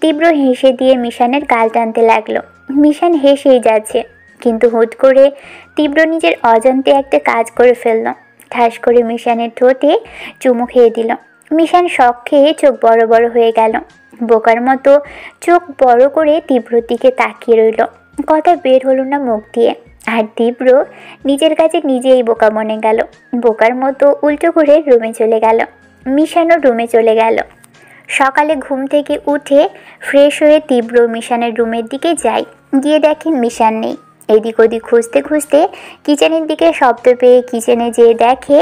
তীব্র হেসে দিয়ে মিশানের গাল টানতে লাগলো। মিশান হেসেই যাচ্ছে, কিন্তু হুট করে তীব্র নিজের অজান্তে একটা কাজ করে ফেলল। ঠাস করে মিশানের ঠোঁটে চুমু খেয়ে দিল। মিশান শক খেয়ে চোখ বড় বড় হয়ে গেল। বোকার মতো চোখ বড় করে তীব্রর দিকে তাকিয়ে রইল। কথা বের হলো না মুখ দিয়ে। আর তীব্র নিজের কাছে নিজেই বোকা মনে গেল। বোকার মতো উল্টো ঘুরে রুমে চলে গেল। মিশানও রুমে চলে গেল। সকালে ঘুম থেকে উঠে ফ্রেশ হয়ে তীব্র মিশানের রুমের দিকে যায়। গিয়ে দেখেন মিশান নেই। এদিক ওদিক খুঁজতে খুঁজতে কিচেনের দিকে শব্দ পেয়ে কিচেনে যেয়ে দেখে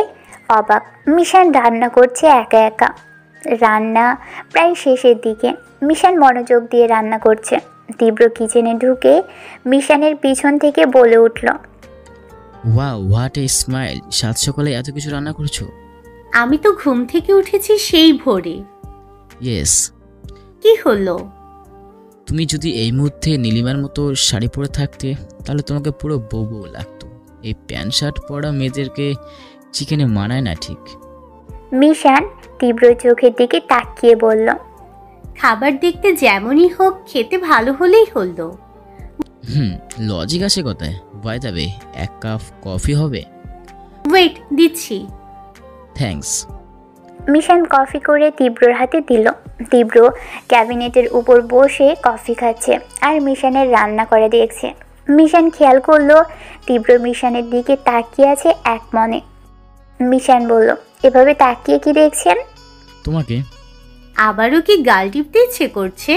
অবাক, মিশান রান্না করছে একা একা। রান্না প্রায় শেষের দিকে। মিশান মনোযোগ দিয়ে রান্না করছে। তীব্র কিচেনে ঢুকে মিশানের পিছন থেকে বলে উঠল, ওয়াও, হোয়াট এ স্মাইল! সাত সকালে এত কিছু রান্না করছো? আমি তো ঘুম থেকে উঠেছি সেই ভোরে। ইয়েস। কি হলো? তুমি যদি এই মুহূর্তে নীলিমার মতো শাড়ি পরে থাকতে তাহলে তোমাকে পুরো বউ বউ লাগতো। এই প্যান্ট শার্ট পরা মেয়েদেরকে চিকেনে মানায় না ঠিক। মিশান তীব্র চোখের দিকে তাকিয়ে বলল, খাবার দেখতে যেমনই হোক খেতে ভালো হলেই হলো। লজিক আছে কথায়। বাই দ্য ওয়ে, এক কাপ কফি হবে? ওয়েট, দিচ্ছি। থ্যাঙ্কস। মিশান কফি করে তীব্রর হাতে দিল। তীব্র ক্যাবিনেটের উপর বসে কফি খাচ্ছে আর মিশানের রান্না করে দেখছে। মিশান খেয়াল করলো তীব্র মিশানের দিকে তাকিয়ে আছে এক মনে। মিশান বলল, এভাবে তাকিয়ে কি দেখছেন? তোমাকে। আবারও কি গাল টিপতে ইচ্ছে করছে?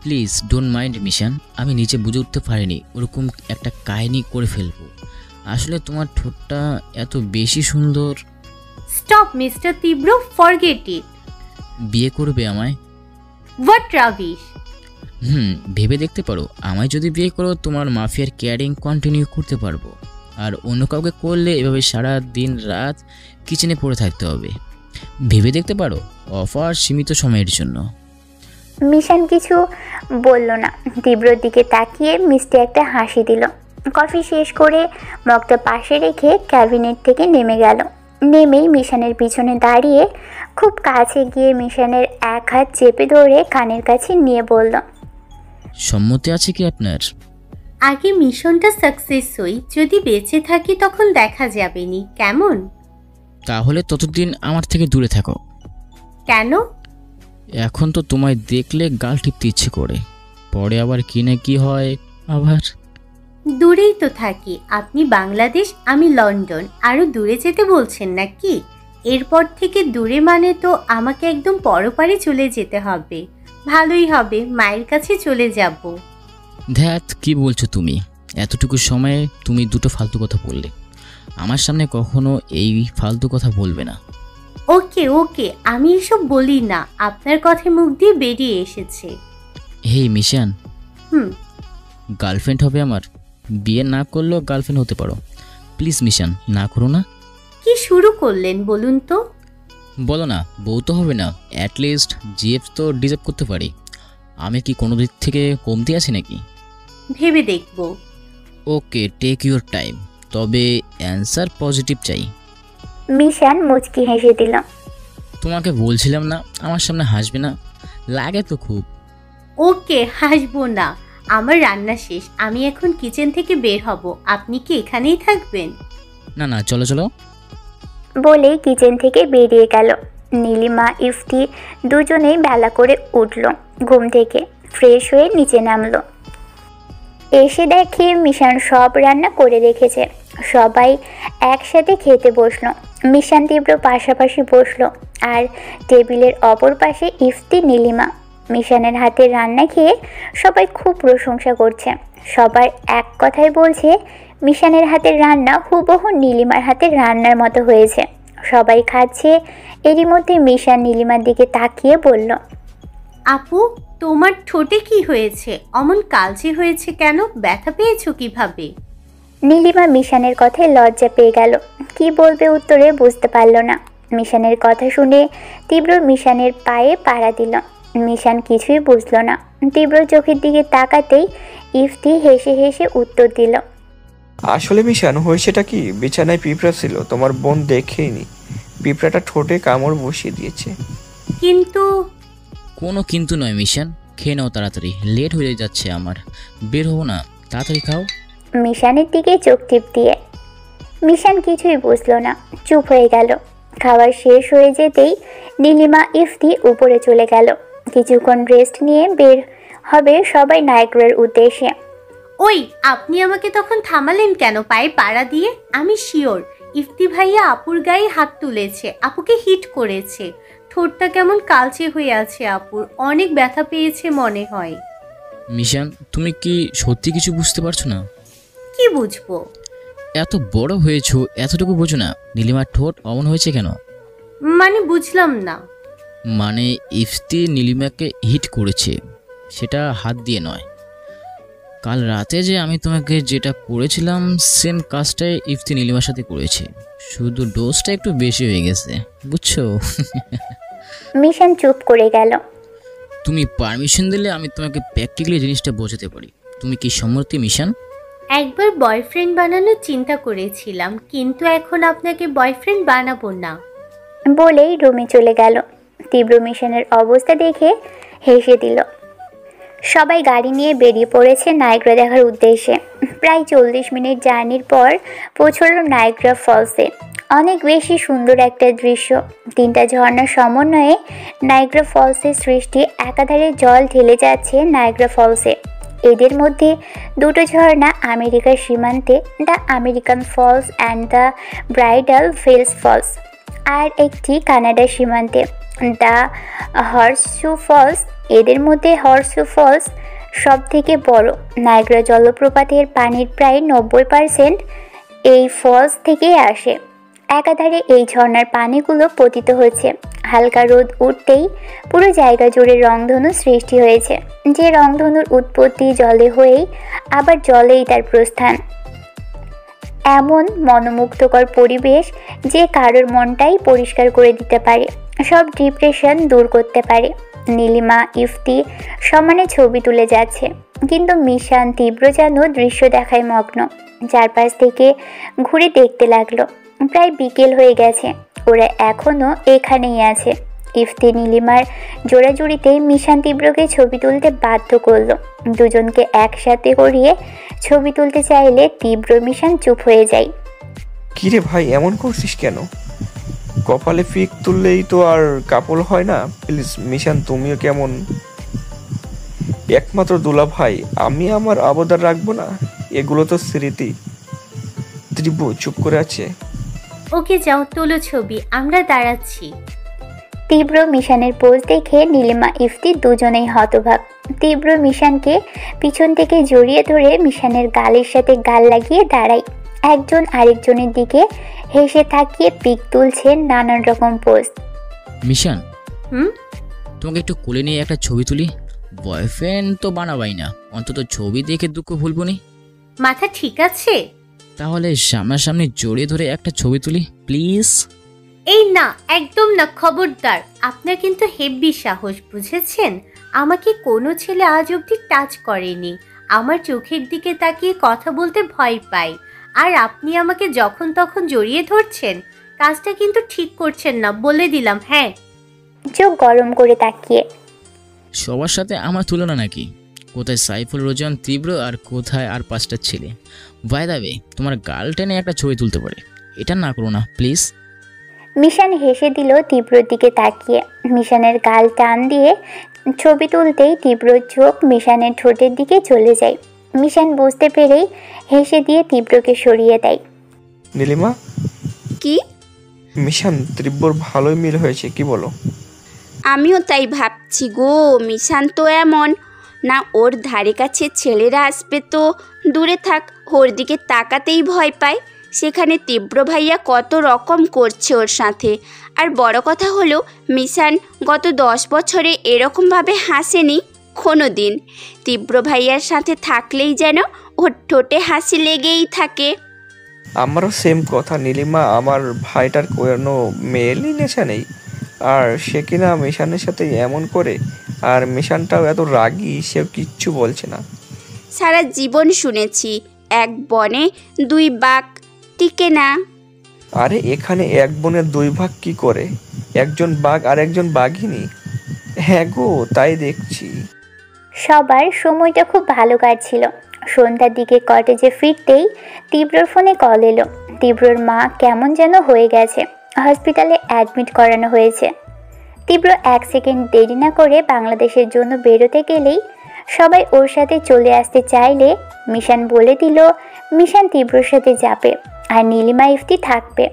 প্লিজ ডোন্ট মাইন্ড মিশান, আমি নিচে বুঝে উঠতে পারিনি ওরকম একটা কাহিনী করে ফেলবো। আসলে তোমার ঠোঁটটা এত বেশি সুন্দর। স্টপ মিস্টার তীব্র, ফরগেট ইট। বিয়ে করবে আমায়? What rubbish! ভেবে দেখতে পারো, আমায় যদি বিয়ে করো তোমার মাফিয়ার কেয়ারিং কন্টিনিউ করতে পারবো। আর অন্য কাউকে করলে এভাবে সারা দিন রাত কিচেনে পড়ে থাকতে হবে। ভেবে দেখতে পারো, অফার সীমিত সময়ের জন্য। মিশান কিছু বলল না। তীব্রর দিকে তাকিয়ে মিষ্টি একটা হাসি দিল। কফি শেষ করে মগটা পাশে রেখে ক্যাবিনেট থেকে নেমে গেল। নেমেই মিশানের পিছনে দাঁড়িয়ে খুব কাছে গিয়ে মিশানের এক হাত চেপে ধরে কানের কাছে নিয়ে বলল, সম্মতি আছে কি আপনার? আগে মিশনটা সাকসেস হই, যদি বেঁচে থাকি তখন দেখা যাবেনি, কেমন? তাহলে ততদিন আমার থেকে দূরে থাকো। কেন? এখন তো তোমায় দেখলে গাল টিপতে ইচ্ছে করে, পরে আবার কি না কি হয় আবার। দূরেই তো থাকি, আপনি বাংলাদেশ, আমি লন্ডন, আরো দূরে যেতে বলছেন নাকি? এরপর থেকে দূরে মানে তো আমাকে একদম পরপারে চলে যেতে হবে। ভালোই হবে, মায়ের কাছে চলে যাব। ধ্যাত, কি বলছো তুমি? এতটুকু সময়ে তুমি দুটো ফালতু কথা বললে। আমার সামনে কখনো এই ফালতু কথা বলবে না। ওকে ওকে, আমি এসব বলি না, আপনার কথা মুখ দিয়ে বেরিয়ে এসেছে। হেই মিশান, গার্লফ্রেন্ড হবে আমার। বিয়ে না করলেও গার্লফ্রেন্ড হতে পারো। প্লিজ মিশান, না করো না। কি শুরু করলেন বলুন তো? বলো না, বউ তো হবে না, অ্যাটলিস্ট জিএফ তো ডিজার্ভ করতে পারি। আমি কি কোনো দিক থেকে কমতি আছি নাকি? ভেবে দেখব। ওকে, টেক ইউর টাইম, তবে অ্যান্সার পজিটিভ চাই। মিশান মুচকি হেসে দিল। তোমাকে বলছিলাম না আমার সামনে হাসবে না, লাগে তো খুব। ওকে, হাসবো না। আমার রান্না শেষ, আমি এখন কিচেন থেকে বের হব। আপনি কি এখানেই থাকবেন? না না, চলো চলো বলেই কিচেন থেকে বেরিয়ে গেল। নীলিমা ইফতি দুজনেই বেলা করে উঠল ঘুম থেকে, ফ্রেশ হয়ে নিচে নামলো। এসে দেখে মিশান সব রান্না করে রেখেছে। সবাই একসাথে খেতে বসলো। মিশান তীব্র পাশাপাশি বসলো আর টেবিলের অপর পাশে ইফতি নীলিমা। মিশানের হাতের রান্না খেয়ে সবাই খুব প্রশংসা করছে। সবাই এক কথাই বলছে মিশানের হাতের রান্না হুবহু নীলিমার হাতের রান্নার মতো হয়েছে। সবাই খাচ্ছে। এরই মধ্যে মিশান নীলিমার দিকে তাকিয়ে বলল, আপু, তোমার ঠোঁটে কি হয়েছে? অমন কালচে হয়েছে কেন? ব্যথা পেয়েছো কিভাবে? নীলিমা মিশানের কথায় লজ্জা পেয়ে গেল। কি বলবে উত্তরে বুঝতে পারল না। মিশানের কথা শুনে তীব্র মিশানের পায়ে পাড়া দিল। মিশান কিছুই বুঝল না। তীব্র চোখের দিকে তাকাতেই ইফতি হেসে হেসে উত্তর দিল, আসলে মিশান, হয়েছেটা কি, বিছানায় পিঁপড়া ছিল, তোমার বোন দেখেইনি। পিঁপড়াটা ঠোঁটে কামড় বসিয়ে দিয়েছে। কিন্তু কোনো কিন্তু নয় মিশান, খেয়ে নাও তাড়াতাড়ি, লেট হয়ে যাচ্ছে আমার, বের হবো না, তাড়াতাড়ি খাও। মিশানের দিকে চোখ টিপ দিয়ে। মিশান কিছুই বুঝলো না, চুপ হয়ে গেল। খাবার শেষ হয়ে যেতেই নীলিমা ইফতি উপরে চলে গেল। কিছুক্ষণ রেস্ট নিয়ে বের হবে সবাই নায়গ্রার উদ্দেশ্যে। ওই, আপনি আমাকে তখন থামালেন কেন পায়ে পাড়া দিয়ে? আমি শিওর ইফতি ভাইয়া আপুর গায়ে হাত তুলেছে, আপুকে হিট করেছে। ঠোঁটটা কেমন কালচে হয়ে আছে আপুর, অনেক ব্যথা পেয়েছে মনে হয়। মিশান, তুমি কি সত্যি কিছু বুঝতে পারছো না? কি বুঝবো? এত বড় হয়েছো, এতটুকু বোঝো না নীলিমার ঠোঁট অমন হয়েছে কেন? মানে বুঝলাম না। মানে ইফতি নীলিমাকে হিট করেছে, সেটা হাত দিয়ে নয়। কাল রাতে যে আমি তোমাকে যেটা করেছিলাম সেম কাজটাই ইফতি নীলিমার সাথে করেছে, শুধু ডোজটা একটু বেশি হয়ে গেছে, বুঝছো? মিশান চুপ করে গেল। তুমি পারমিশন দিলে আমি তোমাকে প্র্যাকটিক্যালি জিনিসটা বোঝাতে পারি। তুমি কি সম্মতি মিশান? একবার বয়ফ্রেন্ড বানানোর চিন্তা করেছিলাম, কিন্তু এখন আপনাকে বয়ফ্রেন্ড বানাবো না। বলেই রুমে চলে গেল। তীব্র মিশনের অবস্থা দেখে হেসে দিল। সবাই গাড়ি নিয়ে বেরিয়ে পড়েছে নায়গ্রা দেখার উদ্দেশ্যে। প্রায় 40 মিনিট জার্নির পর পৌঁছল নায়গ্রা ফলসে। অনেক বেশি সুন্দর একটা দৃশ্য। 3টা ঝর্ণার সমন্বয়ে নায়গ্রা ফলসের সৃষ্টি। একাধারে জল ঢেলে যাচ্ছে নায়গ্রা ফলসে। এদের মধ্যে 2টো ঝর্ণা আমেরিকার সীমান্তে, the American Falls and the Bridal ফেলস ফলস, আর একটি কানাডার সীমান্তে, দ্য হর্সশু ফলস। এদের মধ্যে হর্সশু ফলস সব থেকে বড়। নায়গ্রা জলপ্রপাতের পানির প্রায় 90% এই ফলস থেকেই আসে। একাধারে এই ঝর্ণার পানিগুলো পতিত হচ্ছে। হালকা রোদ উঠতেই পুরো জায়গা জুড়ে রংধনু সৃষ্টি হয়েছে। যে রংধনুর উৎপত্তি জলে হয়েই আবার জলেই তার প্রস্থান। এমন মনোমুগ্ধকর পরিবেশ যে কারোর মনটাই পরিষ্কার করে দিতে পারে, সব ডিপ্রেশন দূর করতে পারে। নীলিমা ইফতি সমানে ছবি তুলে যাচ্ছে, কিন্তু মিশান তীব্র যেন দৃশ্য দেখায় মগ্ন। চারপাশ থেকে ঘুরে দেখতে লাগলো। প্রায় বিকেল হয়ে গেছে, ওরা এখনও এখানেই আছে। ইফতি নীলিমার জোড়াজুড়িতে মিশান তীব্রকে ছবি তুলতে বাধ্য করলো। দুজনকে একসাথে করিয়ে ছবি তুলতে চাইলে তীব্র মিশান চুপ হয়ে যায়। কিরে ভাই, এমন করছিস কেন? কপালে ফিক তুললেই তো আর কাপড় হয় না। প্লিজ মিশান, তুমিও কেমন? একমাত্র দুলা ভাই, আমি আমার আবদার রাখবো না? এগুলো তো স্মৃতি। ত্রিব্য চুপ করে আছে। ওকে যাও, তোলো ছবি, আমরা দাঁড়াচ্ছি। তীব্র মিশানের পোজ দেখে নীলিমা ইফতি দুজনেই হতবাক। তীব্র মিশানকে পিছন থেকে জড়িয়ে ধরে মিশানের গালের সাথে গাল লাগিয়ে দাঁড়ায়। একজন আরেকজনের দিকে হেসে তাকিয়ে পিক তুলছে, নানান রকম পোজ। মিশান, হুম? তোমাকে একটু কোলে নিয়ে একটা ছবি তুলি। বয়ফ্রেন্ড তো বানাবাই না, অন্তত ছবি দেখে দুঃখ ভুলবো নি। মাথা ঠিক আছে? তাহলে সামনাসামনি জড়িয়ে ধরে একটা ছবি তুলি প্লিজ। এই না, একদম না, খবরদার। আপনার কিন্তু হেব্বি সাহস, বুঝেছেন? আমাকে কোনো ছেলে আজ অব্দি টাচ করেনি। আমার চোখের দিকে তাকিয়ে কথা বলতে ভয় পায়। আর আপনি আমাকে যখন তখন জড়িয়ে ধরছেন, কাজটা কিন্তু ঠিক করছেন না, বলে দিলাম। হ্যাঁ, চোখ গরম করে তাকিয়ে। সবার সাথে আমার তুলনা নাকি? কোথায় সাইফুল রোজন, তীব্র, আর কোথায় আর 5টা ছেলে। বাই দ্য ওয়ে, তোমার গাল টেনে একটা ছবি তুলতে পারে, এটা না করো না প্লিজ। মিশান হেসে দিল তীব্রর দিকে তাকিয়ে। মিশানের গাল টান দিয়ে ছবি তুলতেই তীব্র চোখ মিশানের ঠোঁটের দিকে চলে যায়। মিশান বুঝতে পেরেই হেসে দিয়ে তীব্রকে সরিয়ে দেয়। নীলিমা, কি? মিশান ত্রিব্যর ভালোই মিল হয়েছে, কি বলো? আমিও তাই ভাবছি গো। মিশান তো এমন না, ওর ধারে কাছে ছেলেরা আসবে তো দূরে থাক, ওর দিকে তাকাতেই ভয় পায়। সেখানে তীব্র ভাইয়া কত রকম করছে ওর সাথে। আর বড় কথা হলো, মিশান গত 10 বছরে এরকমভাবে হাসেনি কোনো দিন। তীব্র ভাইয়ার সাথে থাকলেই যেন ওর ঠোঁটে হাসি লেগেই থাকে। আমারও সেম কথা নীলিমা, আমার ভাইটার কোনো মেয়েলই নেশা নেই, আর সে কিনা মিশানের সাথে এমন করে। আর মিশানটাও এত রাগী, সেও কিচ্ছু বলছে না। সারা জীবন শুনেছি এক বনে 2 বাঘ, টিকে না। আরে এখানে এক বনের 2 ভাগ কি করে? একজন বাঘ আর একজন বাঘিনী। হ্যাঁ গো, তাই দেখছি। সবার সময়টা খুব ভালো কাটছিল। সন্ধ্যার দিকে কটেজে ফিরতেই তীব্রর ফোনে কল এলো। তীব্রর মা কেমন যেন হয়ে গেছে, হসপিটালে অ্যাডমিট করানো হয়েছে। তীব্র 1 সেকেন্ড দেরি না করে বাংলাদেশের জন্য বেরোতে গেলেই সবাই ওর সাথে চলে আসতে চাইলে মিশান বলে দিল মিশান তীব্রর সাথে যাবে আর নীলিমা ইফতি থাকবে।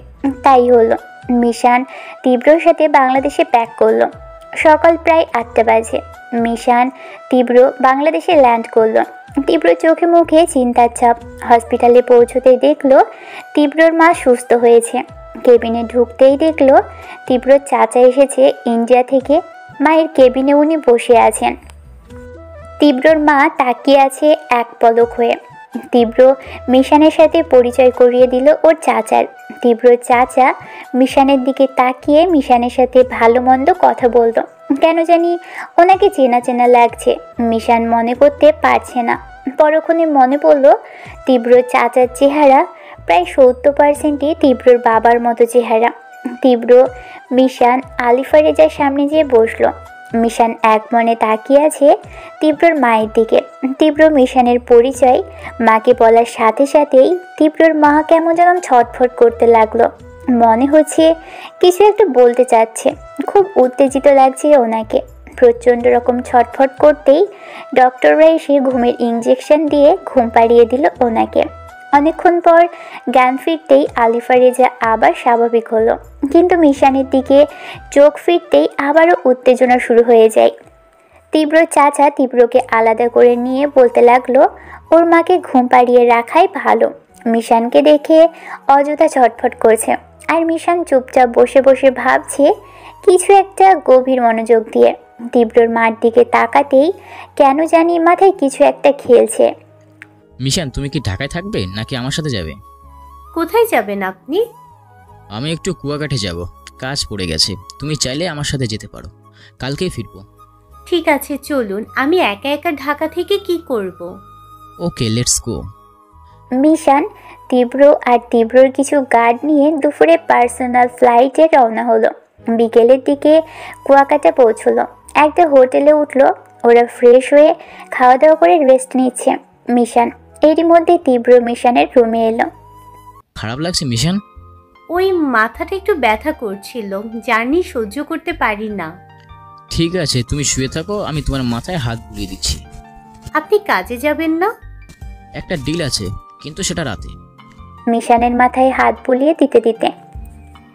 তাই হলো, মিশান তীব্রর সাথে বাংলাদেশে ব্যাক করলো। সকাল প্রায় 8টা বাজে। মিশান তীব্র বাংলাদেশে ল্যান্ড করলো। তীব্র চোখে মুখে চিন্তার ছাপ। হসপিটালে পৌঁছতেই দেখলো তীব্রর মা সুস্থ হয়েছে। কেবিনে ঢুকতেই দেখলো তীব্রর চাচা এসেছে ইন্ডিয়া থেকে। মায়ের কেবিনে উনি বসে আছেন। তীব্রর মা তাকিয়ে আছে এক পলক হয়ে। তীব্র মিশানের সাথে পরিচয় করিয়ে দিল ওর চাচার। তীব্রর চাচা মিশানের দিকে তাকিয়ে মিশানের সাথে ভালো মন্দ কথা বলল। কেন জানি ওনাকে চেনা চেনা লাগছে। মিশান মনে করতে পারছে না। পরক্ষণে মনে পড়ল তীব্রর চাচার চেহারা প্রায় 70%ই তীব্রর বাবার মতো চেহারা। তীব্র মিশান আলিফা রেজার সামনে যেয়ে বসলো। মিশান এক মনে তাকিয়ে আছে তীব্রর মায়ের দিকে। তীব্র মিশানের পরিচয় মাকে বলার সাথে সাথেই তীব্রর মা কেমন যেন ছটফট করতে লাগলো। মনে হচ্ছে কিছু একটা বলতে চাচ্ছে। খুব উত্তেজিত লাগছে ওনাকে। প্রচণ্ড রকম ছটফট করতেই ডক্টররা এসে ঘুমের ইঞ্জেকশন দিয়ে ঘুম পাড়িয়ে দিল ওনাকে। অনেকক্ষণ পর জ্ঞান ফিরতেই আলিফা রেজা আবার স্বাভাবিক হলো, কিন্তু মিশানের দিকে চোখ ফিরতেই আবারও উত্তেজনা শুরু হয়ে যায়। তীব্র চাচা তীব্রকে আলাদা করে নিয়ে বলতে লাগলো ওর মাকে ঘুম পাড়িয়ে রাখাই ভালো। মিশানকে দেখে অযথা ছটফট করছে, আর মিশান চুপচাপ বসে বসে ভাবছে কিছু একটা গভীর মনোযোগ দিয়ে। তীব্রর মার দিকে তাকাতেই কেন জানি মাথায় কিছু একটা খেলছে। মিশান, তুমি কি ঢাকায় থাকবে নাকি আমার সাথে যাবে? কোথায় যাবেন আপনি? আমি একটু কুয়াকাটে যাব, কাজ পড়ে গেছে। তুমি চাইলে আমার সাথে যেতে পারো, কালকেই ফিরবো। ঠিক আছে চলুন, আমি একা একা ঢাকা থেকে কি করব? ওকে, লেটস গো। মিশান, তীব্র আর তীব্রর কিছু গার্ড নিয়ে দুপুরে পার্সোনাল ফ্লাইটে রওনা হলো। বিকেলের দিকে কুয়াকাটা পৌঁছলো। একটা হোটেলে উঠলো। ওরা ফ্রেশ হয়ে খাওয়া দাওয়া করে রেস্ট নিচ্ছে। মিশান এরই মধ্যে তীব্র মিশানের রুমে এলো। খারাপ লাগছে মিশান? ওই মাথাটা একটু ব্যথা করছিল, জার্নি সহ্য করতে পারি না। ঠিক আছে, তুমি শুয়ে থাকো, আমি তোমার মাথায় হাত বুলিয়ে দিচ্ছি। আপনি কাজে যাবেন না? একটা ডিল আছে, কিন্তু সেটা রাতে। মিশানের মাথায় হাত বুলিয়ে দিতে দিতে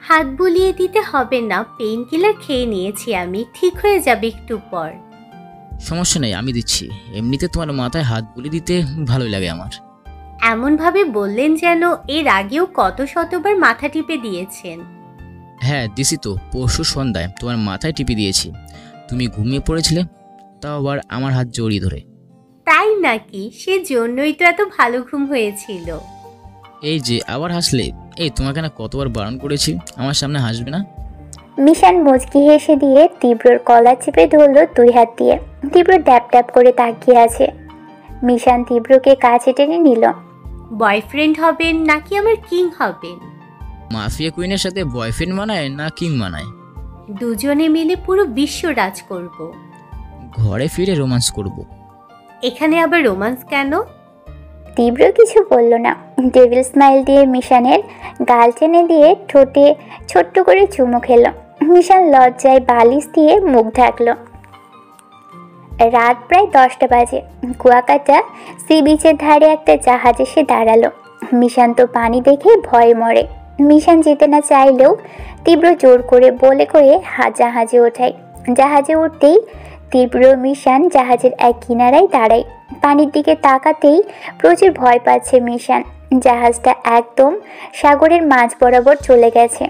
হাত বুলিয়ে দিতে হবে না, পেইন কিলার খেয়ে নিয়েছি আমি, ঠিক হয়ে যাবে একটু পর। সমস্যা নেই, আমি দিচ্ছি। এমনিতে তোমার মাথায় হাত বুলিয়ে দিতে ভালোই লাগে আমার। এমনভাবে বললেন যেন এর আগেও কত শতবার মাথা টিপে দিয়েছেন। হ্যাঁ দিছি তো, পরশু সন্ধ্যায় তোমার মাথায় টিপে দিয়েছি। তুমি ঘুমিয়ে পড়েছিলে, তাও আবার আমার হাত জড়িয়ে ধরে। তাই নাকি? সেজন্যই তো এত ভালো ঘুম হয়েছিল। এই যে আবার হাসলে। এই তোমাকে না কতবার বারণ করেছি আমার সামনে হাসবে না। মিশান মুচকি হেসে দিয়ে তীব্রর কলার চেপে ধরল 2 হাত দিয়ে। তীব্র ড্যাপ ড্যাপ করে তাকিয়ে আছে। মিশান তীব্রকে কাছে টেনে নিল। বয়ফ্রেন্ড হবেন নাকি আমার কিং হবেন? মাফিয়া কুইনের সাথে বয়ফ্রেন্ড মানায় না কিং মানায়? দুজনে মিলে পুরো বিশ্ব রাজ করব। ঘরে ফিরে রোমান্স করব। এখানে আবার রোমান্স কেন? তীব্র কিছু বলল না। ডেভিল স্মাইল দিয়ে মিশানের গাল টেনে দিয়ে ঠোঁটে ছোট্ট করে চুমু খেলো। মিশান লজ্জায় বালিশ দিয়ে মুখ ঢাকলো। রাত প্রায় 10টা বাজে। কুয়াকাটা সি বিচের ধারে একটা জাহাজ এসে দাঁড়ালো। মিশান তো পানি দেখে ভয়ে মরে। মিশান যেতে না চাইলেও তীব্র জোর করে বলে কয়ে জাহাজে ওঠায়। জাহাজে উঠতেই তীব্র মিশান জাহাজের এক কিনারায় দাঁড়ায়। পানির দিকে তাকাতেই প্রচুর ভয় পাচ্ছে মিশান। জাহাজটা একদম সাগরের মাঝ বরাবর চলে গেছে।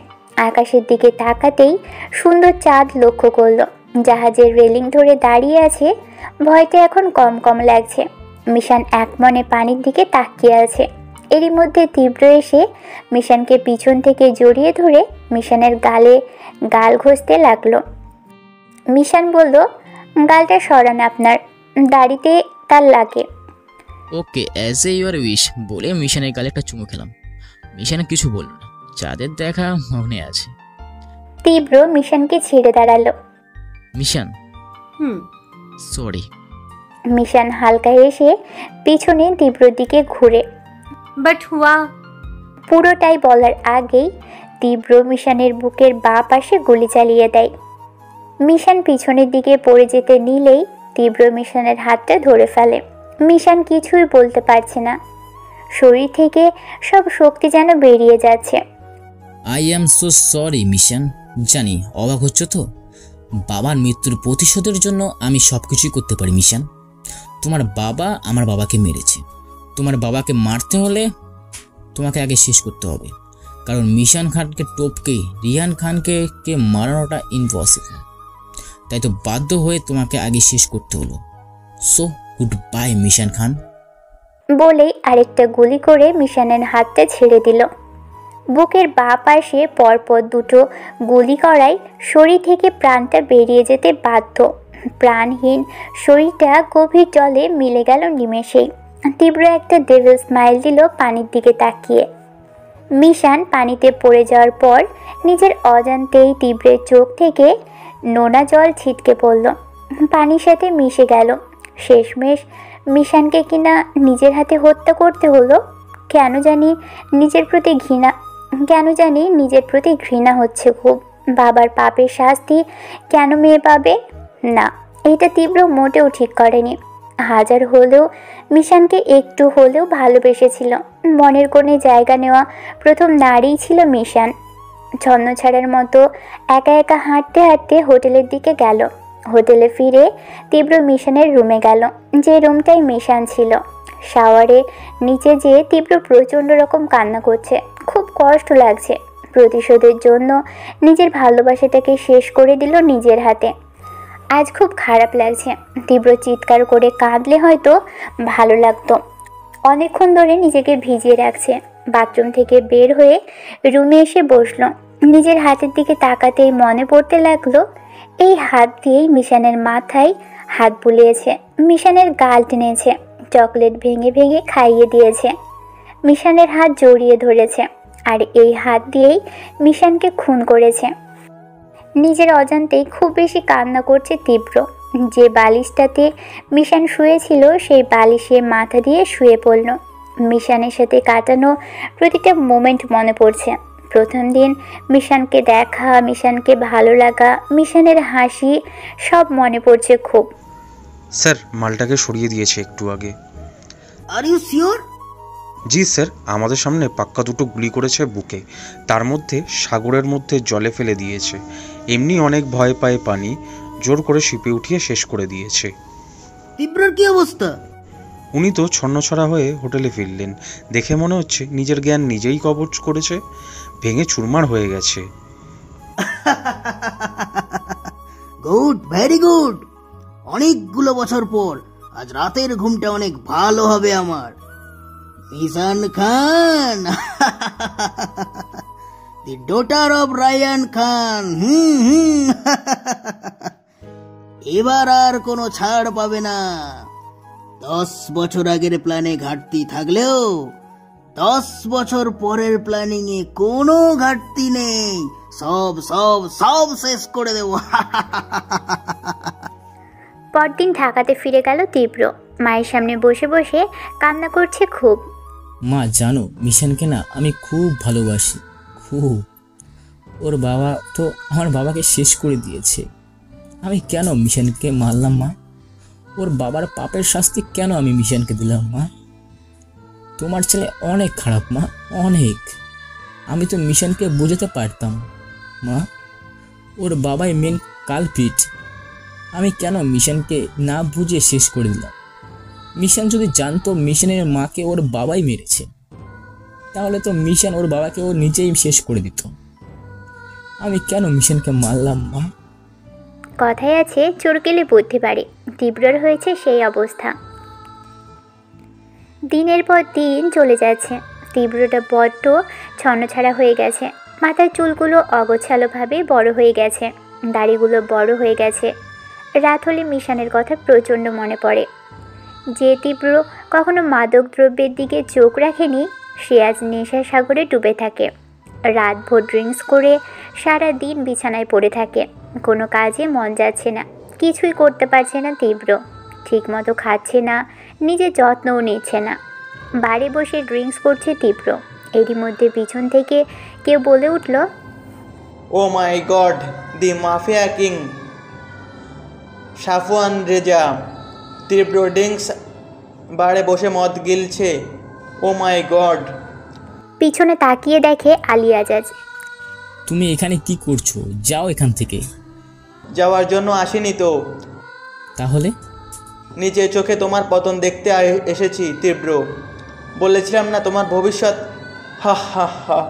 আকাশের দিকে তাকাতেই সুন্দর চাঁদ লক্ষ্য করলো। জাহাজের রেলিং ধরে দাঁড়িয়ে আছে। ভয়টা এখন কম কম লাগছে। মিশান এক মনে পানির দিকে তাকিয়ে আছে। এরই মধ্যে তীব্র এসে মিশানকে পিছন থেকে জড়িয়ে ধরে মিশানের গালে গাল ঘষতে লাগলো। মিশান বলল, গালটা সরান, আপনার দাড়িতে তার লাগে। ওকে, অ্যাজ এ ইউর উইশ বলে মিশানের গালে একটা চুমু খেলাম। মিশান কিছু বলল না, চাঁদের দেখা মনে আছে। তীব্র মিশানকে ছেড়ে দাঁড়ালো। মিশান হুম। সরি। মিশান হালকা এসে পিছনে তীব্রর দিকে ঘুরে বাট হুয়া। পুরোটাই বলার আগেই তীব্র মিশানের বুকের বাঁ পাশে গুলি চালিয়ে দেয়। মিশান পিছনের দিকে পড়ে যেতে নিলেই তীব্র মিশানের হাতটা ধরে ফেলে। মিশান কিছুই বলতে পারছে না, শরীর থেকে সব শক্তি যেন বেরিয়ে যাচ্ছে। I am so sorry mission. জানি অবাক হচ্ছ তো, বাবার মৃত্যুর প্রতিশোধের জন্য আমি সব কিছুই করতে পারি মিশন। তোমার বাবা আমার বাবাকে মেরেছে, তোমার বাবাকে মারতে হলে তোমাকে আগে শেষ করতে হবে, কারণ মিশান খানকে টপকে রিহান খানকে মারানোটা ইম্পসিবল। তাই তো বাধ্য হয়ে তোমাকে আগে শেষ করতে হলো। সো গুড বাই মিশান খান। বলেই আরেকটা গুলি করে মিশানের হাতটা ছেড়ে দিল। বুকের বাঁ পাশে পরপর দুটো গুলি করায় শরীর থেকে প্রাণটা বেরিয়ে যেতে বাধ্য। প্রাণহীন শরীরটা গভীর জলে মিলে গেল নিমেষেই। তীব্র একটা ডেভিল স্মাইল দিল পানির দিকে তাকিয়ে। মিশান পানিতে পড়ে যাওয়ার পর নিজের অজান্তেই তীব্রের চোখ থেকে নোনা জল ছিটকে পড়ল, পানির সাথে মিশে গেল। শেষমেশ মিশানকে কিনা নিজের হাতে হত্যা করতে হলো। কেন জানি নিজের প্রতি ঘৃণা হচ্ছে খুব। বাবার পাপের শাস্তি কেন মেয়ে পাবে না, এটা তীব্র মোটেও ঠিক করেনি। হাজার হলেও মিশানকে একটু হলেও ভালোবেসেছিল। মনের কোণে জায়গা নেওয়া প্রথম নারীই ছিল মিশান। ছন্নছাড়ার মতো একা একা হাঁটতে হাঁটতে হোটেলের দিকে গেল। হোটেলে ফিরে তীব্র মিশানের রুমে গেল, যে রুমটাই মিশান ছিল। শাওয়ারে নিচে যেয়ে তীব্র প্রচণ্ড রকম কান্না করছে, খুব কষ্ট লাগছে। প্রতিশোধের জন্য নিজের ভালোবাসাটাকে শেষ করে দিল নিজের হাতে। আজ খুব খারাপ লাগছে। তীব্র চিৎকার করে কাঁদলে হয়তো ভালো লাগতো। অনেকক্ষণ ধরে নিজেকে ভিজিয়ে রাখছে। বাথরুম থেকে বের হয়ে রুমে এসে বসলো। নিজের হাতের দিকে তাকাতেই মনে পড়তে লাগলো এই হাত দিয়েই মিশানের মাথায় হাত বুলিয়েছে, মিশানের গাল টেনেছে, চকলেট ভেঙে ভেঙে খাইয়ে দিয়েছে, মিশানের হাত জড়িয়ে ধরেছে, আর এই হাত দিয়েই মিশানকে খুন করেছে। নিজের অজান্তেই খুব বেশি কান্না করছে তীব্র। যে বালিশটাতে মিশান শুয়েছিল সেই বালিশে মাথা দিয়ে শুয়ে পড়ল। মিশানের সাথে কাটানো প্রতিটা মোমেন্ট মনে পড়ছে। প্রথম দিন মিশানকে দেখা, মিশানকে ভালো লাগা, মিশানের হাসি, সব মনে পড়ছে খুব। স্যার, মালটাকে সরিয়ে দিয়েছে একটু আগে। Are you sure? জি স্যার, আমাদের সামনে পাক্কা দুটো গুলি করেছে বুকে, তার মধ্যে সাগরের মধ্যে জলে ফেলে দিয়েছে। এমনি অনেক ভয় পায় পানি, জোর করে শিপে উঠিয়ে শেষ করে দিয়েছে। তীব্রর কি অবস্থা? উনি তো ছন্নছড়া হয়ে হোটেলে ফিরলেন। দেখে মনে হচ্ছে নিজের জ্ঞান নিজেই কবজ করেছে, ভেঙে চুরমার হয়ে গেছে। Good, very good. অনেকগুলো বছর পর আজ রাতের ঘুমটা অনেক ভালো হবে আমার। মিশান Khan, the daughter of Rayan খান। এবার আর কোনো ছাড় পাবে না। 10 বছর আগের প্ল্যানে ঘাটতি থাকলেও 10 বছর পরের প্ল্যানিং এ কোনো ঘাটতি নেই। সব সব সব শেষ করে দেব। পরদিন ঢাকাতে ফিরে গেল তীব্র। মায়ের সামনে বসে বসে কান্না করছে খুব। মা জানো, মিশানকে না আমি খুব ভালোবাসি, খুব। ওর বাবা তো আমার বাবাকে শেষ করে দিয়েছে। আমি কেন মিশানকে মারলাম মা? ওর বাবার পাপের শাস্তি কেন আমি মিশানকে দিলাম মা? তোমার ছেলে অনেক খারাপ মা, অনেক। আমি তো মিশানকে বোঝাতে পারতাম মা, ওর বাবাই মেন কালপিট। আমি কেন মিশানকে না বুঝে শেষ করে দিলাম? মিশান যদি জানতো মিশানের মাকে ওর বাবাই মেরেছে, তাহলে তো মিশান ওর বাবাকে ও নিজেই শেষ করে দিত। আমি কেন মিশানকে মারলাম মা? কথায় আছে চোর গেলে বুদ্ধি বাড়ে। তীব্রর হয়েছে সেই অবস্থা। দিনের পর দিন চলে যাচ্ছে। তীব্রটা বড্ড ছন্নছাড়া হয়ে গেছে। মাথার চুলগুলো অগোছালোভাবে বড় হয়ে গেছে, দাড়িগুলো বড় হয়ে গেছে। রাত হলে মিশানের কথা প্রচণ্ড মনে পড়ে। যে তীব্র কখনো মাদক দ্রব্যের দিকে চোখ রাখেনি, সে আজ নেশার সাগরে ডুবে থাকে। রাতভর ড্রিঙ্কস করে সারা দিন বিছানায় পড়ে থাকে। কোনো কাজে মন যাচ্ছে না, কিছুই করতে পারছে না তীব্র। ঠিকমতো খাচ্ছে না, নিজের যত্নও নিচ্ছে না। বাড়ি বসে ড্রিঙ্কস করছে তীব্র। এরই মধ্যে পিছন থেকে কেউ বলে উঠল, oh my god, the mafia king Safwan Reza. Tibro drinks বারে বসে মদ গিলছে। ও মাই গড। পিছনে তাকিয়ে দেখে আলী আজাজ। তুমি এখানে কি করছো? যাও এখান থেকে। যাওয়ার জন্য আসিনি তো। তাহলে? নিজের চোখে তোমার পতন দেখতে এসেছি তীব্র। বলেছিলাম না তোমার ভবিষ্যৎ। হা হা হা।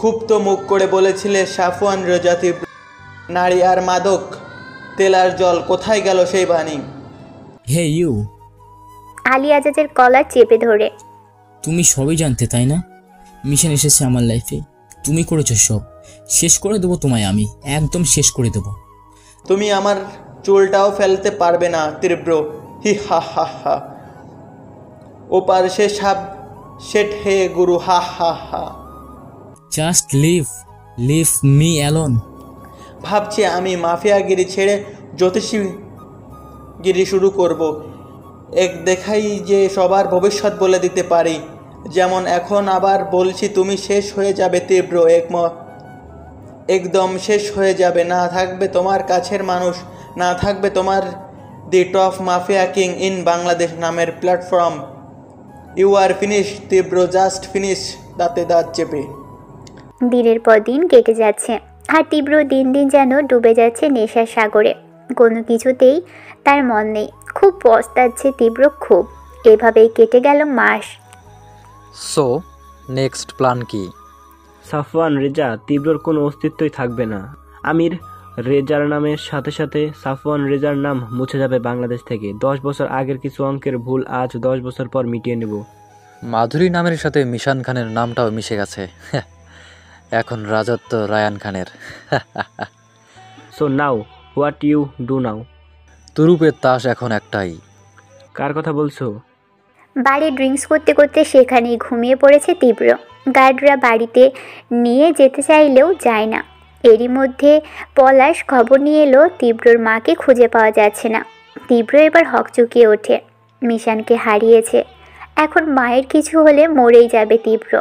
খুব তো মুখ করে বলেছিলে সাফওয়ান রেজা তীব্র। নারী আর মাদক, তেল আর জল, কোথায় গেল সেই বাণী? হে ইউ। আলী আজাজের কলার চেপে ধরে। তুমি সবই জানতে, তাই না? মিশন এসেছে আমার লাইফে, তুমি করেছো সব। শেষ করে দেবো তোমায়, আমি একদম শেষ করে দেবো। তুমি আমার চুলটাও ফেলতে পারবে না তীব্র। হি হা হা হা। ওপার সে সাপ সেট হে গুরু। হা হা হা। Just leave me alone. ভাবছি আমি মাফিয়াগিরি ছেড়ে জ্যোতিষীগিরি শুরু করব। এক দেখাই যে সবার ভবিষ্যৎ বলে দিতে পারি। যেমন এখন আবার বলছি, তুমি শেষ হয়ে যাবে তীব্র। একদম শেষ হয়ে যাবে। না থাকবে তোমার কাছের মানুষ, না থাকবে তোমার the top mafia king in Bangladesh নামের প্ল্যাটফর্ম। ইউ আর ফিনিশ তীব্র, জাস্ট ফিনিশ। দাঁতে দাঁত চেপে। দিনের পর দিন কেটে যাচ্ছে, আর তীব্র দিন দিন যেন ডুবে যাচ্ছে নেশার সাগরে। কোনো কিছুতেই তার মন নেই। খুব পস্তাচ্ছে তীব্র, খুব। এভাবেই কেটে গেল মাস। সো নেক্সট প্ল্যান কি? সাফওয়ান রেজা তীব্রর কোনো অস্তিত্বই থাকবে না। আমির রেজার নামের সাথে সাথে সাফওয়ান রেজার নাম মুছে যাবে বাংলাদেশ থেকে। 10 বছর আগের কিছু অঙ্কের ভুল আজ 10 বছর পর মিটিয়ে নেব। মাধুরী নামের সাথে মিশান খানের নামটাও মিশে গেছে। এখন রাজত্ব রায়ান খানের। So now what you do now? তুরুপের তাস এখন একটাই। কার কথা বলছো? বাড়ি ড্রিঙ্কস করতে করতে সেখানেই ঘুমিয়ে পড়েছে তীব্র। গার্ডরা বাড়িতে নিয়ে যেতে চাইলেও যায় না। এরই মধ্যে পলাশ খবর নিয়ে এলো তীব্রর মাকে খুঁজে পাওয়া যাচ্ছে না। তীব্র এবার হকচকিয়ে ওঠে। মিশানকে হারিয়েছে। এখন মায়ের কিছু হলে মরেই যাবে তীব্র।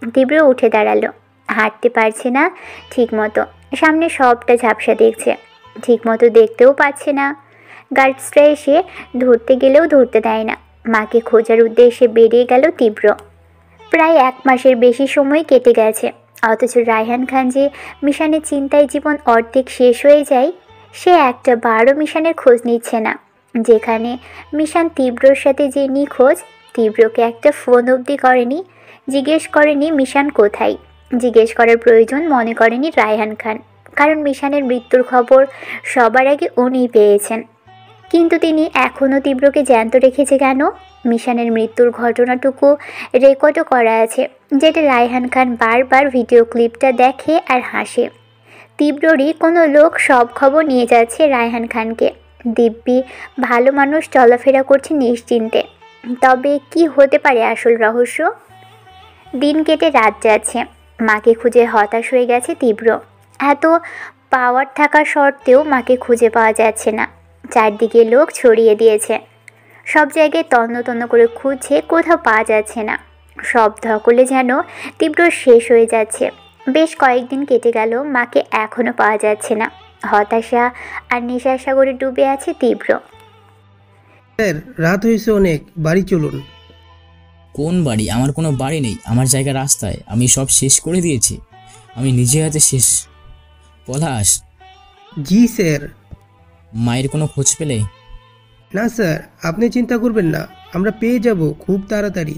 তীব্র উঠে দাঁড়ালো। হাঁটতে পারছে না ঠিকমতো। সামনে সবটা ঝাপসা দেখছে, ঠিকমতো দেখতেও পাচ্ছে না। গার্ডসরা এসে ধরতে গেলেও ধরতে দেয় না। মাকে খোঁজার উদ্দেশ্যে বেরিয়ে গেল তীব্র। প্রায় 1 মাসের বেশি সময় কেটে গেছে, অথচ রায়হান খান যে মিশনের চিন্তায় জীবন অর্ধেক শেষ হয়ে যায়, সে একটা বারও মিশনের খোঁজ নিচ্ছে না। যেখানে মিশন তীব্রর সাথে যে নিখোঁজ, তীব্রকে একটা ফোন অবধি করেনি, জিজ্ঞেস করেনি মিশন কোথায়। জিজ্ঞেস করার প্রয়োজন মনে করেনি রায়হান খান, কারণ মিশনের মৃত্যুর খবর সবার আগে উনিই পেয়েছেন। কিন্তু তিনি এখনও তীব্রকে জ্যান্ত রেখেছে কেন? মিশনের মৃত্যুর ঘটনাটুকু রেকর্ডও করা আছে, যেটা রায়হান খান বারবার ভিডিও ক্লিপটা দেখে আর হাসে। তীব্ররই কোনো লোক সব খবর নিয়ে যাচ্ছে রায়হান খানকে। দিব্যি ভালো মানুষ চলাফেরা করছে নিশ্চিন্তে। তবে কি হতে পারে আসল রহস্য? দিন কেটে রাত যাচ্ছে। মাকে খুঁজে হতাশ হয়ে গেছে তীব্র। এত পাওয়ার থাকা সত্ত্বেও মাকে খুঁজে পাওয়া যাচ্ছে না। চারদিকে লোক ছড়িয়ে দিয়েছে, সব জায়গায় তন্ন তন্ন করে খুঁজছে, কোথাও পাওয়া যাচ্ছে না। সব ধকলে যেন তীব্র শেষ হয়ে যাচ্ছে। বেশ কয়েকদিন কেটে গেল, মাকে এখনও পাওয়া যাচ্ছে না। হতাশা আর নেশার সাগরে ডুবে আছে তীব্র। স্যার, রাত হয়েছে অনেক, বাড়ি চলুন। কোন বাড়ি? আমার কোনো বাড়ি নেই। আমার জায়গা রাস্তায়। আমি সব শেষ করে দিয়েছি। আমি নিজে হাতে শেষ। পলাশ। জি স্যার। মায়ের কোনো খোঁজ পেলে? না স্যার, আপনি চিন্তা করবেন না, আমরা পেয়ে যাব খুব তাড়াতাড়ি।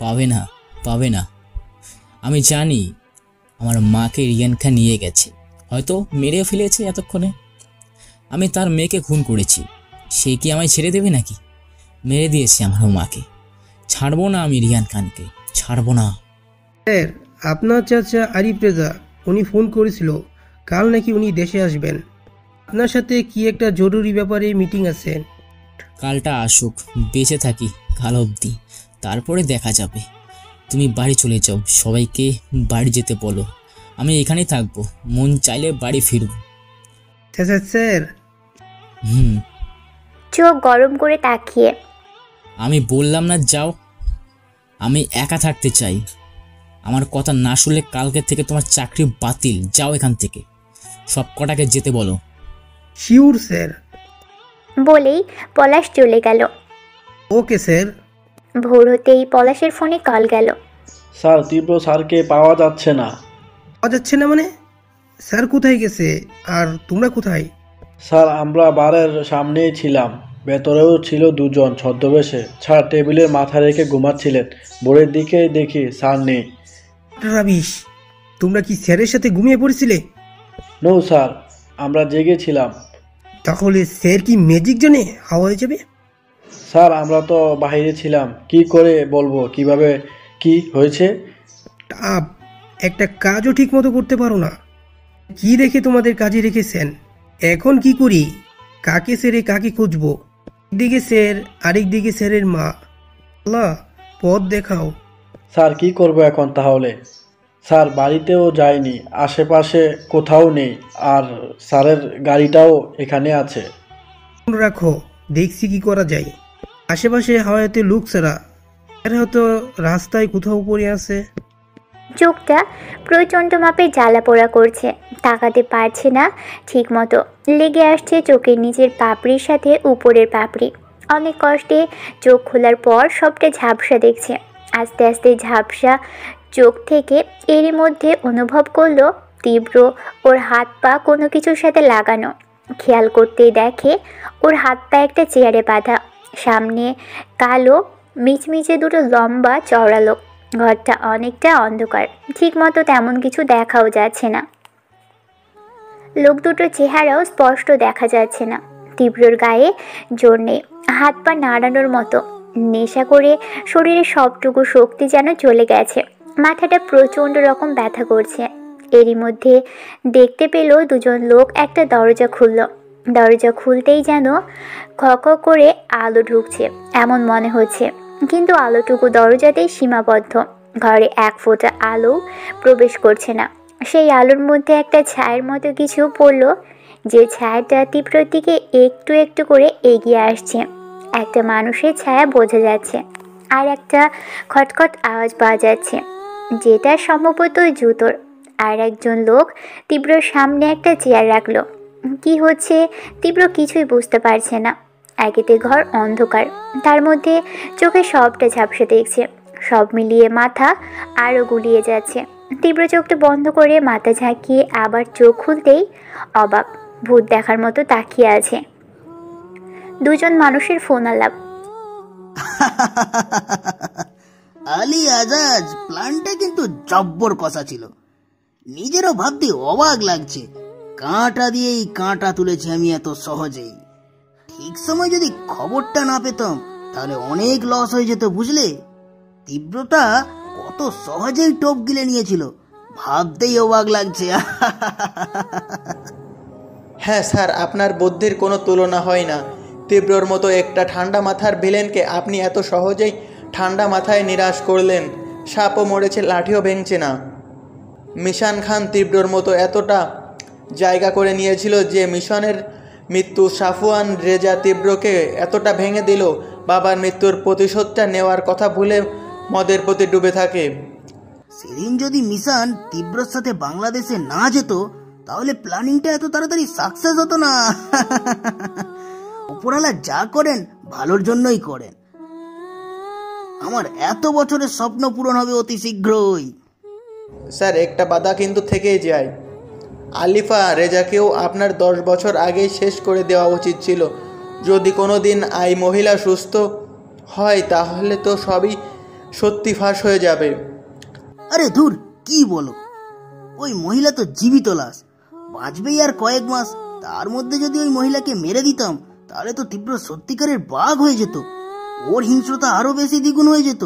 পাবে না। আমি জানি আমার মাকে রিয়ান খান নিয়ে গেছে, হয়তো মেরেও ফেলেছে এতক্ষণে। আমি তার মেয়েকে খুন করেছি, সে কি আমায় ছেড়ে দেবে নাকি? মেরে দিয়েছে আমার মাকে। ছাড়বো না আমি রিয়ান খানকে, ছাড়বো না। স্যার, আপনার চাচা আরিফ রেজা, উনি ফোন করেছিল, কাল নাকি উনি দেশে আসবেন। আপনার সাথে কি একটা জরুরি ব্যাপারে মিটিং আছে। কালটা আসুক, বেঁচে থাকি কাল অবধি, তারপরে দেখা যাবে। তুমি বাড়ি চলে যাও, সবাইকে বাড়ি যেতে বলো। আমি এখানেই থাকবো, মন চাইলে বাড়ি ফিরব। স্যার। চোখ গরম করে তাকিয়ে। আমি বললাম না যাও, আমি একা থাকতে চাই। আমার কথা না শুনলে কালকে থেকে তোমার চাকরি বাতিল। যাও এখান থেকে, সব কটাকে যেতে বলো। Sure sir. বলেই পলাশ চলে গেল। Okay sir. ভোর হতেই পলাশের ফোনে কল গেল। স্যার, তীব্র স্যারকে পাওয়া যাচ্ছে না। পাওয়া যাচ্ছে না মানে? স্যার কোথায় গেছে? আর তোমরা কোথায়? স্যার, আমরা বারের সামনেই ছিলাম, ভেতরেও ছিল দুজন ছদ্মবেশে। স্যার টেবিলের মাথা রেখে ঘুমাচ্ছিলেন। ভোরের দিকে দেখি স্যার নেই। রাবিশ, তোমরা কি স্যারের সাথে ঘুমিয়ে পড়েছিলে? নো স্যার, আমরা জেগেছিলাম। তাহলে স্যার কি ম্যাজিক জানে হাওয়ায় যাবে? স্যার, আমরা তো বাইরে ছিলাম, কি করে বলবো কিভাবে কি হয়েছে? টাপ, একটা কাজও ঠিক মতো করতে পারো না। কি রেখে তোমাদের কাজে রেখেছেন? এখন কি করি? কাকে সেরে কাকে খুঁজবো? একদিকে স্যার, আরেক দিকে স্যারের মা। আল্লাহ, পথ দেখাও। স্যার, কি করব এখন তাহলে? স্যার বাড়িতেও যায়নি, আশেপাশে কোথাও নেই, আর স্যারের গাড়িটাও এখানে আছে। রাখো, দেখছি কি করা যায়। আশেপাশে হাওয়াতে লোক ছাড়া স্যার হয়তো রাস্তায় কোথাও পড়ে আছে। চোখটা প্রচণ্ড মাপে জ্বালা পোড়া করছে, তাকাতে পারছে না ঠিক মতো। লেগে আসছে চোখের নিচের পাপড়ির সাথে উপরের পাপড়ি। অনেক কষ্টে চোখ খোলার পর সবটা ঝাপসা দেখছে। আস্তে আস্তে ঝাপসা চোখ থেকে এরই মধ্যে অনুভব করলো তীব্র ওর হাত পা কোনো কিছুর সাথে লাগানো। খেয়াল করতেই দেখে ওর হাত পা একটা চেয়ারে বাঁধা। সামনে কালো মিচমিচে দুটো লম্বা চওড়া লোক। ঘরটা অনেকটা অন্ধকার, ঠিক মতো তেমন কিছু দেখাও যাচ্ছে না। লোক দুটোর চেহারাও স্পষ্ট দেখা যাচ্ছে না। তীব্রর গায়ে জোর নেই, হাত পা নাড়ানোর মতো। নেশা করে শরীরে সবটুকু শক্তি যেন চলে গেছে। মাথাটা প্রচণ্ড রকম ব্যথা করছে। এরই মধ্যে দেখতে পেল দুজন লোক একটা দরজা খুলল। দরজা খুলতেই যেন খক করে আলো ঢুকছে এমন মনে হচ্ছে, কিন্তু আলোটুকু দরজাতেই সীমাবদ্ধ। ঘরে এক ফোঁটা আলো প্রবেশ করছে না। সেই আলোর মধ্যে একটা ছায়ের মতো কিছু পড়ল, যে ছায়াটা তীব্রর দিকে একটু একটু করে এগিয়ে আসছে। একটা মানুষের ছায়া বোঝা যাচ্ছে, আর একটা খটখট আওয়াজ পাওয়া যাচ্ছে, যেটা সম্ভবত জুতোর। আর একজন লোক তীব্রর সামনে একটা চেয়ার রাখলো। কি হচ্ছে তীব্র কিছুই বুঝতে পারছে না। একেতে ঘর অন্ধকার, তার মধ্যে চোখে সবটা ঝাপসা দেখছে। সব মিলিয়ে মাথা আরও গুলিয়ে যাচ্ছে। তীব্র চোখটা বন্ধ করে মাথা ঝাঁকিয়ে আবার চোখ খুলতেই অবাক, ভূত দেখার মতো তাকিয়ে আছে। দুজন মানুষের ফোন আলাপ। আলী আজাজ, প্ল্যানটা কিন্তু জব্বর কষা ছিল। নিজেরও ভাবতে অবাক লাগছে, কাঁটা দিয়েই কাঁটা তুলেছি আমি এত সহজেই। ঠিক সময় যদি খবরটা না পেতাম তাহলে অনেক লস হয়ে যেত, বুঝলে? তীব্রতা কত সহজেই টোপ গিলে নিয়েছিল, ভাবতেই অবাক লাগছে। হ্যাঁ স্যার, আপনার বুদ্ধির কোনো তুলনা হয় না। তীব্রর মতো একটা ঠান্ডা মাথার ভিলেনকে আপনি এত সহজেই ঠান্ডা মাথায় নিরাশ করলেন। সাপও মরেছে, লাঠিও ভেঙছে না। মিশান খান তীব্রর মতো এতটা জায়গা করে নিয়েছিল যে মিশনের মৃত্যু সাফওয়ান রেজা তীব্রকে এতটা ভেঙে দিল, বাবার মৃত্যুর প্রতিশোধটা নেওয়ার কথা ভুলে মদের প্রতি ডুবে থাকে। সেদিন যদি মিশন তীব্রর সাথে বাংলাদেশে না যেত তাহলে প্ল্যানিংটা এত তাড়াতাড়ি সাকসেস হতো না। উপরওয়ালা যা করেন ভালোর জন্যই করেন। আমার এত বছরের স্বপ্ন পূরণ হবে অতি শীঘ্রই। স্যার, একটা বাধা কিন্তু থেকেই যায়। আলিফা রেজাকেও আপনার 10 বছর আগেই শেষ করে দেওয়া উচিত ছিল। যদি কোনো দিন এই মহিলা সুস্থ হয় তাহলে তো সবই সত্যি ফাঁস হয়ে যাবে। আরে ধুর, কি বলো? ওই মহিলা তো জীবিত লাশ, বাঁচবেই আর কয়েক মাস। তার মধ্যে যদি ওই মহিলাকে মেরে দিতাম তাহলে তো তীব্র সত্যিকারের বাঘ হয়ে যেত। ওর হিংস্রতা আরো বেশি দ্বিগুণ হয়ে যেত।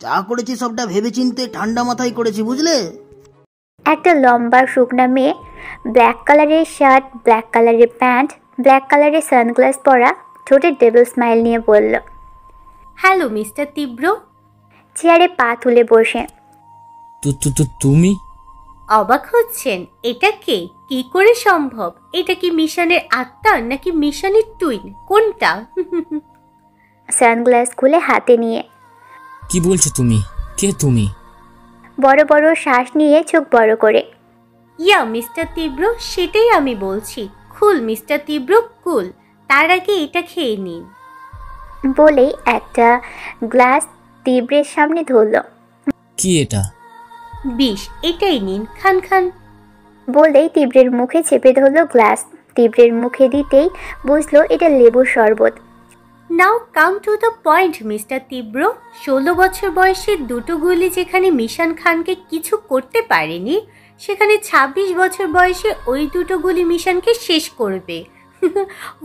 যা করেছি সবটা ভেবেচিন্তে ঠান্ডা মাথায় করেছি, বুঝলে? একটা লম্বা শুকনা মেয়ে, ব্ল্যাক কালারের শার্ট, ব্ল্যাক কালারের প্যান্ট, ব্ল্যাক কালারের সানগ্লাস পরা, ঠোঁটে ডেবল স্মাইল নিয়ে বলল, হ্যালো মিস্টার তীব্র। চেয়ারে পা তুলে বসে, তুমি? অবাক হচ্ছেন? এটা কে? কি করে সম্ভব? এটা কি মিশনের আত্মা নাকি মিশনের টুইন? কোনটা? সানগ্লাস খুলে হাতে নিয়ে। কি বলছো তুমি? কে তুমি? বড় বড় শ্বাস নিয়ে চোখ বড় করে। ইয়া মিস্টার তীব্র, সেটাই আমি বলছি। কুল মিস্টার তীব্র, কুল। তার আগে এটা খেয়ে নিন। বলেই একটা গ্লাস তীব্রের সামনে ধরল। কি এটা? বিষ, এটাই নিন, খান খান। বলেই তীব্রের মুখে চেপে ধরল গ্লাস। তীব্রের মুখে দিতেই বুঝলো এটা লেবুর শরবত। Now come to the point mister Tibro. 16 বছর বয়সে দুটো গুলি যেখানে মিশান খানকে কিছু করতে পারেনি, সেখানে 26 বছর বয়সে ওই দুটো গুলি মিশানকে শেষ করবে।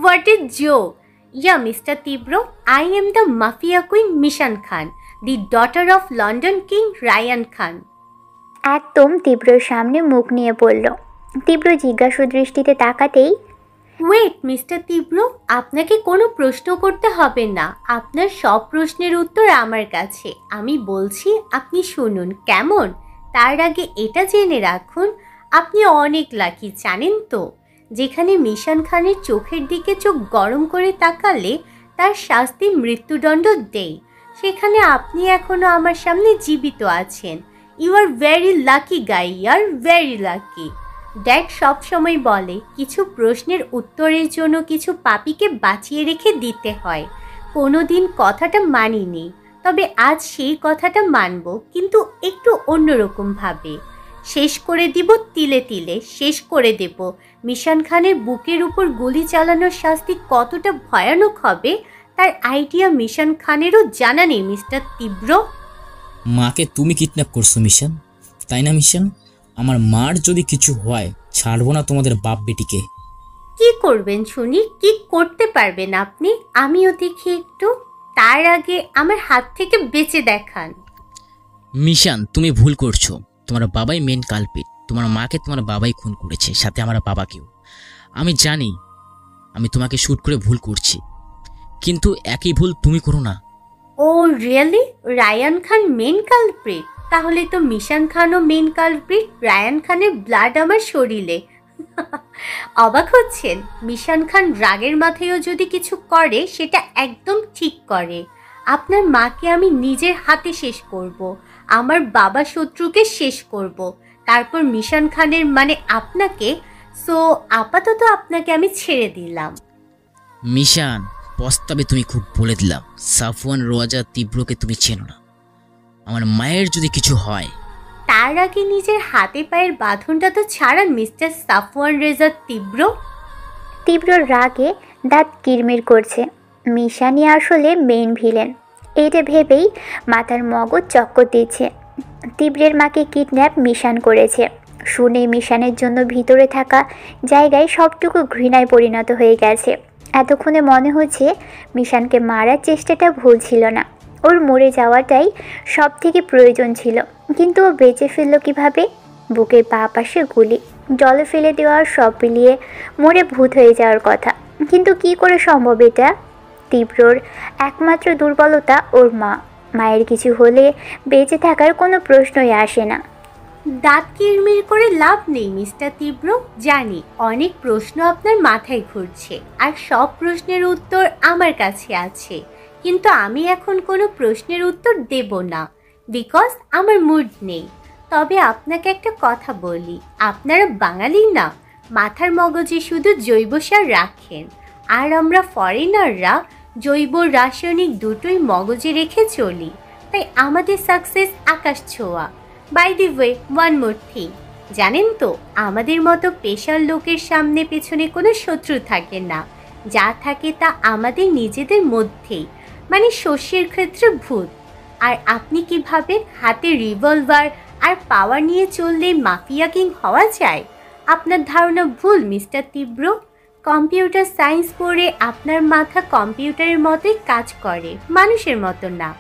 What a joke! Ya mister Tibro, I am the mafia queen Mishan Khan, the daughter of London king Rayan Khan. একদম তীব্রর সামনে মুখ নিয়ে পড়ল। তীব্র জিজ্ঞাসু দৃষ্টিতে তাকাতেই, ওয়েট মিস্টার তীব্র, আপনাকে কোনো প্রশ্ন করতে হবে না। আপনার সব প্রশ্নের উত্তর আমার কাছে। আমি বলছি, আপনি শুনুন কেমন? তার আগে এটা জেনে রাখুন, আপনি অনেক লাকি, জানেন তো? যেখানে মিশান খানের চোখের দিকে চোখ গরম করে তাকালে তার শাস্তি মৃত্যুদণ্ড দেয়, সেখানে আপনি এখনো আমার সামনে জীবিত আছেন। You are very lucky guy, ইয়ার ভেরি লাকি। ড্যাড সবসময় বলে, কিছু প্রশ্নের উত্তরের জন্য কিছু পাপীকে বাঁচিয়ে রেখে দিতে হয়। কোনো দিন কথাটা মানিনি, তবে আজ সেই কথাটা মানব, কিন্তু একটু অন্যরকমভাবে। শেষ করে দিব তিলে তিলে, শেষ করে দেব। মিশান খানের বুকের উপর গুলি চালানোর শাস্তি কতটা ভয়ানক হবে তার আইডিয়া মিশান খানেরও জানা নেই মিস্টার তীব্র। মাকে তুমি কিডন্যাপ করছো মিশন, তাই না মিশন? আমার মার যদি কিছু হয়, ছাড়বো না তোমাদের বাপ বেটিকে। কি করবেন শুনি? কি করতে পারবেন আপনি? আমিও দেখি একটু। তার আগে আমার হাত থেকে বেঁচে দেখান। মিশন, তুমি ভুল করছো। তোমার বাবাই মেন কালপিট। তোমার মাকে তোমার বাবাই খুন করেছে, সাথে আমার বাবাকেও। আমি জানি আমি তোমাকে শ্যুট করে ভুল করছি, কিন্তু একই ভুল তুমি করো না। ও রিয়েলি? রায়ান খান মেন কালপ্রিট? তাহলে তো মিশান খানও মেন কালপ্রিট। রায়ান খানের ব্লাড আমার শরীরে। অবাক হচ্ছেন? মিশান খান রাগের মাথায়ও যদি কিছু করে, সেটা একদম ঠিক করে। আপনার মাকে আমি নিজের হাতে শেষ করব, আমার বাবা শত্রুকে শেষ করব, তারপর মিশান খানের মানে আপনাকে। সো আপাতত আপনাকে আমি ছেড়ে দিলাম। মিশান, প্রস্তাবে তুমি খুব বলে দিলাম। সাফওয়ান রোজা তীব্রকে তুমি চেনো না। আমার মায়ের যদি কিছু হয়, তার আগে নিজের হাতে পায়ের বাঁধনটা তো ছাড়ান মিস্টার সাফওয়ান রেজা তীব্র। তীব্রর রাগে দাঁত কিরমির করছে। মিশানই আসলে মেইন ভিলেন, এটা ভেবেই মাথার মগজ চক্কর দিচ্ছে। তীব্রের মাকে কিডন্যাপ মিশান করেছে শুনে মিশানের জন্য ভিতরে থাকা জায়গায় সবটুকু ঘৃণায় পরিণত হয়ে গেছে। এতক্ষণে মনে হচ্ছে মিশানকে মারার চেষ্টাটা ভুল ছিল না, ওর মরে যাওয়াটাই সব থেকে প্রয়োজন ছিল। কিন্তু ও বেঁচে ফেলল কীভাবে? বুকের বাঁ পাশে গুলি, জলে ফেলে দেওয়ার সব মিলিয়ে মরে ভূত হয়ে যাওয়ার কথা, কিন্তু কি করে সম্ভব এটা? তীব্রর একমাত্র দুর্বলতা ওর মা। মায়ের কিছু হলে বেঁচে থাকার কোনো প্রশ্নই আসে না। দাঁত কিরমির করে লাভ নেই মিস্টার তীব্র। জানি অনেক প্রশ্ন আপনার মাথায় ঘুরছে, আর সব প্রশ্নের উত্তর আমার কাছে আছে, কিন্তু আমি এখন কোনো প্রশ্নের উত্তর দেব না, বিকজ আমার মুড নেই। তবে আপনাকে একটা কথা বলি, আপনারা বাঙালি না, মাথার মগজে শুধু জৈব সার রাখেন, আর আমরা ফরেনাররা জৈব রাসায়নিক দুটোই মগজে রেখে চলি, তাই আমাদের সাকসেস আকাশ ছোঁয়া। By the way, one more thing, জানেন তো আমাদের মতো পেশার লোকের সামনে পেছনে কোনো শত্রু থাকে না, যা থাকে তা আমাদের নিজেদের মধ্যেই, মানে শস্যের ক্ষেত্রে ভূত। আর আপনি কি ভাবেন হাতে রিভলভার আর পাওয়ার নিয়ে চললে মাফিয়া কিং হওয়া যায়? আপনার ধারণা ভুল মিস্টার তীব্র। কম্পিউটার সায়েন্স পড়ে আপনার মাথা কম্পিউটারের মতোই কাজ করে, মানুষের মতো না।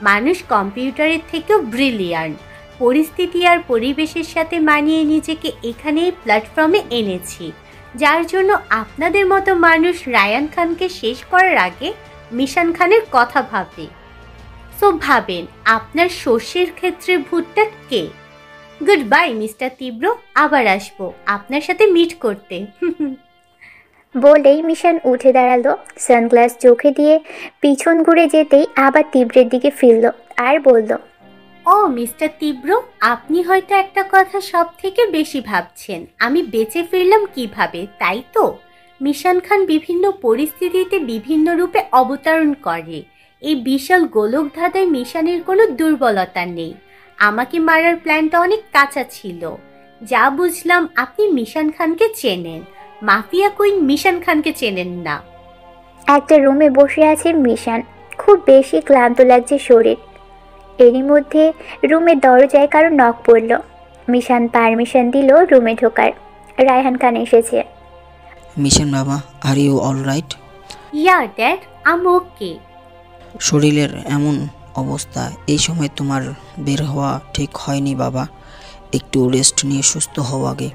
মানুষ কম্পিউটারের থেকেও ব্রিলিয়ান্ট। পরিস্থিতি আর পরিবেশের সাথে মানিয়ে নিজেকে এখানে এই প্ল্যাটফর্মে এনেছি, যার জন্য আপনাদের মতো মানুষ রায়ান খানকে শেষ করার আগে মিশান খানের কথা ভাবে। সো ভাবেন আপনার শস্যের ক্ষেত্রে ভূতটা কে? গুড বাই মিস্টার তীব্র, আবার আসবো আপনার সাথে মিট করতে। বলেই মিশন উঠে দাঁড়ালো। সানগ্লাস চোখে দিয়ে পিছন ঘুরে যেতেই আবার তীব্রের দিকে ফিরল আর বলল, ও মিস্টার তীব্র, আপনি হয়তো একটা কথা সব থেকে বেশি ভাবছেন, আমি বেঁচে ফিরলাম কিভাবে, তাই তো? মিশান খান বিভিন্ন পরিস্থিতিতে বিভিন্ন রূপে অবতরণ করে। এই বিশাল গোলক ধাঁধায় মিশানের কোনো দুর্বলতা নেই। আমাকে মারার প্ল্যানটা অনেক কাঁচা ছিল। যা বুঝলাম আপনি মিশান খানকে চেনেন, মাফিয়া কুইন মিশান খানকে চেনেন না। একটা রুমে বসে আছে মিশান। খুব বেশি ক্লান্ত লাগছে শরীর। এরই মধ্যে রুমের দরজায় কারো নক পড়ল। মিশান পারমিশন দিল রুমে ঢোকার। রায়হান খান এসেছে। মিশন বাবা, are you all right? Ya dad, I'm okay. শরীরের এমন অবস্থা, এই সময় তোমার বের হওয়া ঠিক হয়নি বাবা। একটু রেস্ট নিয়ে সুস্থ হও আগে।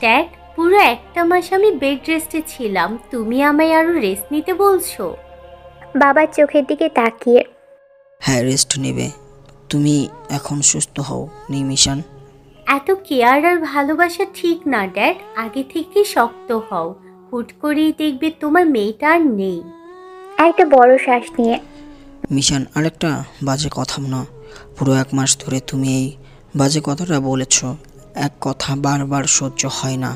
ড্যাড, পুরো একটা মাস আমি বেড রেস্টে ছিলাম, তুমি আমায় আরো রেস্ট নিতে বলছো? বাবার চোখের দিকে তাকিয়ে, হ্যাঁ রেস্ট নেবে। তুমি এখন সুস্থ হও নি মিশন। এত কেয়ার আর ভালোবাসা ঠিক না ড্যাড, আগে থেকে শক্ত হও। হুট করেই দেখবে তোমার মেয়েটা আর নেই। একটা বড় শ্বাস নিয়ে, মিশন আরেকটা বাজে কথা না, পুরো 1 মাস ধরে তুমি এই বাজে কথাটা বলেছ। এক কথা বারবার সহ্য হয় না।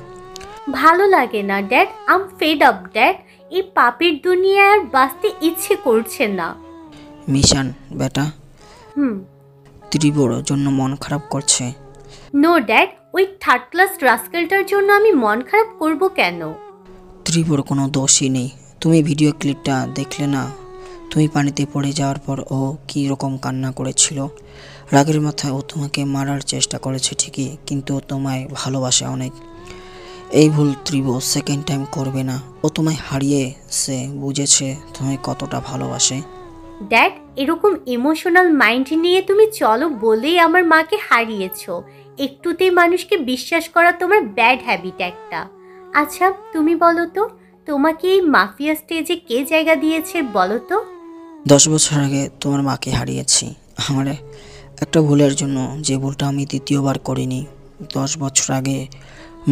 ভালো লাগে না ড্যাড, আম ফেড আপ ড্যাড। এই পাপের দুনিয়ায় আর বাঁচতে ইচ্ছে করছে না। মিশন বেটা, হুম। ত্রিবর জন্য মন খারাপ করছে। নো ড্যাড, ওই থার্ড ক্লাস রাস্কেলটার জন্য আমি মন খারাপ করব কেন? ত্রিবর কোনো দোষই নেই। তুমি ভিডিও ক্লিপটা দেখলে না? তুমি পানিতে পড়ে যাওয়ার পর ও কী রকম কান্না করেছিল। রাগের মাথায় ও তোমাকে মারার চেষ্টা করেছে ঠিকই, কিন্তু ও তোমায় ভালোবাসে অনেক। এই ভুল ত্রিব সেকেন্ড টাইম করবে না। ও তোমায় হারিয়েছে, বুঝেছে তোমায় কতটা ভালোবাসে। ড্যাড, এরকম ইমোশনাল মাইন্ড নিয়ে তুমি চলো বলেই আমার মাকে হারিয়েছো। একটুতেই মানুষকে বিশ্বাস করা তোমার ব্যাড হ্যাবিট একটা। আচ্ছা তুমি বলো তো, তোমাকে এই মাফিয়া স্টেজে কে জায়গা দিয়েছে বলো তো? 10 বছর আগে তোমার মাকে হারিয়েছি। আমার একটা ভুলের জন্য, যে ভুলটা আমি দ্বিতীয়বার করিনি। 10 বছর আগে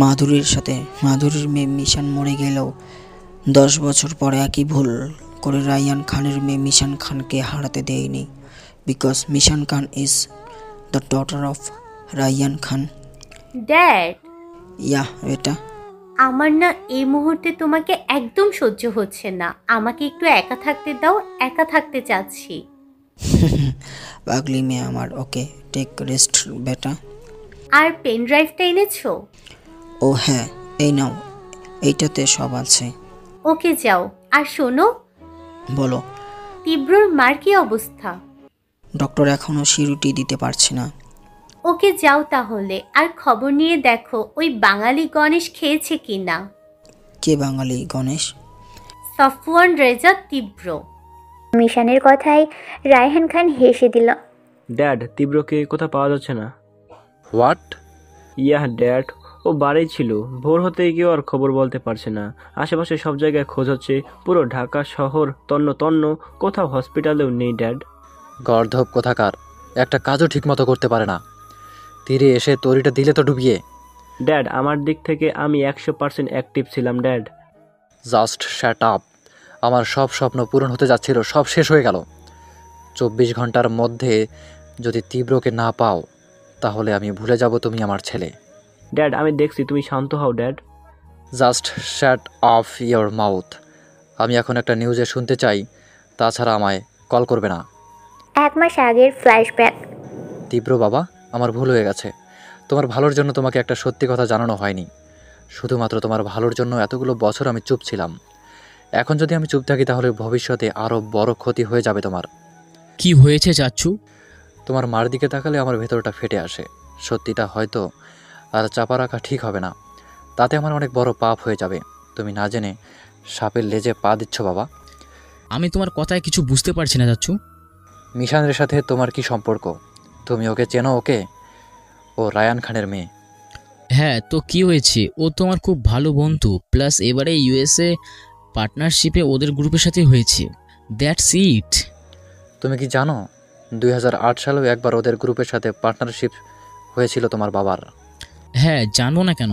মাধুরীর মেয়ে মিশান মরে গেলেও 10 বছর পরে একই ভুল করে রায়ান খানের মেয়ে মিশান খানকে হারাতে দেয়নি। Because Mishan Khan is the daughter of Rayan Khan. Dad, ya বেটা। আমার না এই মুহূর্তে তোমাকে একদম সহ্য হচ্ছে না। আমাকে একটু একা থাকতে দাও, একা থাকতে চাচ্ছি। পাগলি মেয়ে আমার। ওকে, টেক রেস্ট বেটা। আর পেন ড্রাইভটা এনেছো? ও হ্যাঁ, এই নাও, এইটাতে সব আছে। ওকে যাও। আর শোনো, বলো। তীব্রর মার কি অবস্থা? ডক্টর এখনো সিউরিটি দিতে পারছে না। ওকে যাও তাহলে, আর খবর নিয়ে দেখো ওই বাঙালি গণেশ খেয়েছে কিনা। কে বাঙালি গণেশ? সাফওয়ান রেজা তীব্র। মিশানের কথায় রায়হান খান হেসে দিল। ড্যাড, তীব্রকে কোথাও পাওয়া যাচ্ছে না। হোয়াট? ইয়া ড্যাড, ও বাড়ি ছিল, ভোর হতেই কেউ আর খবর বলতে পারছে না। আশেপাশে সব জায়গায় খোঁজ হচ্ছে, পুরো ঢাকা শহর তন্ন তন্ন, কোথাও হসপিটালেও নেই ড্যাড। গর্ধব কোথাকার, একটা কাজও ঠিকমতো করতে পারে না। তীরে এসে তরিটা দিলে তো ডুবিয়ে। ড্যাড, আমার দিক থেকে আমি 100% অ্যাক্টিভ ছিলাম ড্যাড। Just shut up. আমার সব স্বপ্ন পূরণ হতে যাচ্ছিল, সব শেষ হয়ে গেল। 24 ঘন্টার মধ্যে যদি তীব্রকে না পাও, তাহলে আমি ভুলে যাব তুমি আমার ছেলে। ড্যাড, আমি দেখছি, তুমি শান্ত হও dad. Just shut off your mouth. আমি এখন একটা নিউজে শুনতে চাই, তাছাড়া আমায় কল করবে না। 1 মাস আগের ফ্ল্যাশব্যাক। তীব্র বাবা, আমার ভুল হয়ে গেছে। তোমার ভালোর জন্য তোমাকে একটা সত্যি কথা জানানো হয়নি। শুধুমাত্র তোমার ভালোর জন্য এতগুলো বছর আমি চুপ ছিলাম। এখন যদি আমি চুপ থাকি, তাহলে ভবিষ্যতে আরও বড় ক্ষতি হয়ে যাবে তোমার। কি হয়েছে চাচ্ছু? তোমার মার দিকে তাকালে আমার ভেতরটা ফেটে আসে। সত্যিটা হয়তো আর চাপা রাখা ঠিক হবে না, তাতে আমার অনেক বড় পাপ হয়ে যাবে। তুমি না জেনে সাপের লেজে পা দিচ্ছ বাবা। আমি তোমার কথায় কিছু বুঝতে পারছি না চাচ্ছু। মিশানের সাথে তোমার কি সম্পর্ক? তুমি ওকে চেনো? ওকে, ও রায়ান খানের মেয়ে। হ্যাঁ, তো কি হয়েছে? ও তোমার খুব ভালো বন্ধু, প্লাস এবারে ইউএসএ পার্টনারশিপে ওদের গ্রুপের সাথে হয়েছে। That's it. তুমি কি জানো 2008 সালেও একবার ওদের গ্রুপের সাথে পার্টনারশিপ হয়েছিল তোমার বাবার। হ্যাঁ, জানবো না কেন?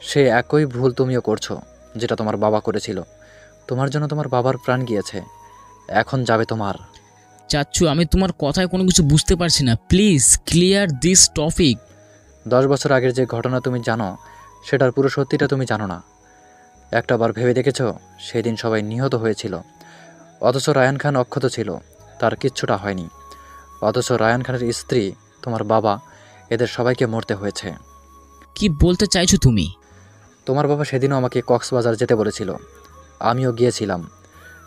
সে একই ভুল তুমিও করছো যেটা তোমার বাবা করেছিল। তোমার জন্য তোমার বাবার প্রাণ গিয়েছে, এখন যাবে তোমার। চাচ্ছু, আমি তোমার কথায় কোনো কিছু বুঝতে পারছি না। Please clear this topic. 10 বছর আগের যে ঘটনা তুমি জানো, সেটার পুরো সত্যিটা তুমি জানো না। একটাবার ভেবে দেখেছো, সেই দিন সবাই নিহত হয়েছিল, অথচ রায়ান খান অক্ষত ছিল, তার কিচ্ছুটা হয়নি। অথচ রায়ান খানের স্ত্রী, তোমার বাবা, এদের সবাইকে মরতে হয়েছে। কি বলতে চাইছো তুমি? তোমার বাবা সেদিনও আমাকে কক্সবাজার যেতে বলেছিল, আমিও গিয়েছিলাম,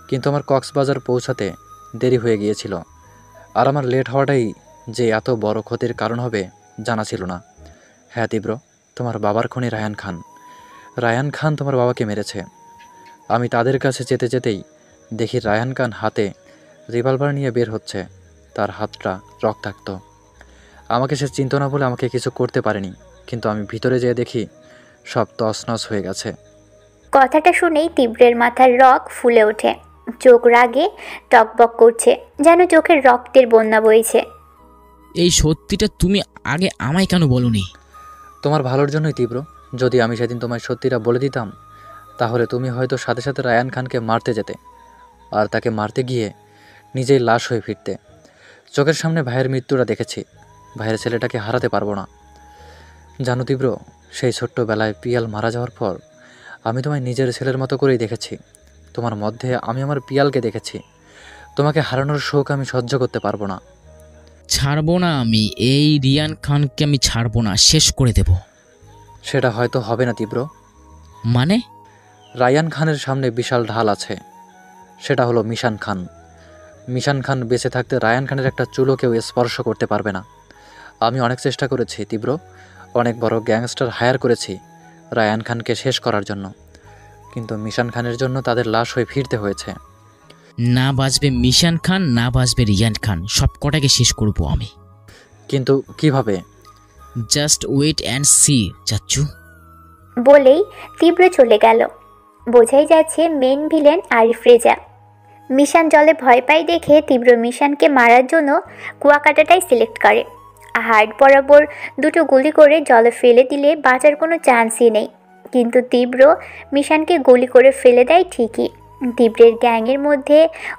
কিন্তু আমার কক্সবাজার পৌঁছাতে দেরি হয়ে গিয়েছিল। আর আমার লেট হওয়াটাই যে এত বড় ক্ষতির কারণ হবে জানা ছিল না। হ্যাঁ তীব্র, তোমার বাবার খুনি রায়ান খান। রায়ান খান তোমার বাবাকে মেরেছে। আমি তাদের কাছে যেতে যেতেই দেখি রায়ান খান হাতে রিভলভার নিয়ে বের হচ্ছে, তার হাতটা রক্তাক্ত। আমাকে সে চিনত না বলে আমাকে কিছু করতে পারেনি, কিন্তু আমি ভিতরে যেয়ে দেখি সব তছনছ হয়ে গেছে। কথাটা শুনেই তীব্রের মাথার রগ ফুলে ওঠে, চোখ রাগে টকবক করছে, যেন চোখের রক্তের বন্যা বইছে। এই সত্যিটা তুমি আগে আমায় কেন বলনি? তোমার ভালোর জন্যই তীব্র। যদি আমি সেদিন তোমায় সত্যিটা বলে দিতাম, তাহলে তুমি হয়তো সাথে সাথে রায়ান খানকে মারতে যেতে, আর তাকে মারতে গিয়ে নিজেই লাশ হয়ে ফিরতে। চোখের সামনে ভাইয়ের মৃত্যুটা দেখেছি, ভাইয়ের ছেলেটাকে হারাতে পারবো না। জানো তীব্র, সেই ছোট্টবেলায় পিয়াল মারা যাওয়ার পর আমি তোমায় নিজের ছেলের মতো করেই দেখেছি। তোমার মধ্যে আমি আমার পিয়ালকে দেখেছি। তোমাকে হারানোর শোক আমি সহ্য করতে পারবো না। ছাড়বো না আমি, এই রিয়ান খানকে আমি ছাড়বো না, শেষ করে দেব। সেটা হয়তো হবে না তীব্র। মানে? রায়ান খানের সামনে বিশাল ঢাল আছে, সেটা হলো মিশান খান। মিশান খান বেঁচে থাকতে রায়ান খানের একটা চুলও কেউ স্পর্শ করতে পারবে না। আমি অনেক চেষ্টা করেছি তীব্র, অনেক বড় গ্যাংস্টার হায়ার করেছি রায়ান খানকে শেষ করার জন্য, কিন্তু মিশান খানের জন্য তাদের লাশ হয়ে ফিরতে হয়েছে। না বাঁচবে মিশান খান, না বাঁচবে রিয়ান খান, সব কটাকে শেষ করব আমি। কিন্তু কিভাবে? জাস্ট ওয়েট অ্যান্ড সি চাচ্চু। বলেই তীব্র চলে গেল। বোঝাই যাচ্ছে মেন ভিলেন আরিফ রেজা। মিশান জলে ভয় পাই দেখে তীব্র মিশানকে মারার জন্য কুয়াকাটাটাই সিলেক্ট করে। হার্ট বরাবর দুটো গুলি করে জলে ফেলে দিলে বাঁচার কোনো চান্সই নেই, কিন্তু তীব্র মিশানকে গুলি করে ফেলে দেয় ঠিকই। তীব্রের গ্যাংয়ের মধ্যে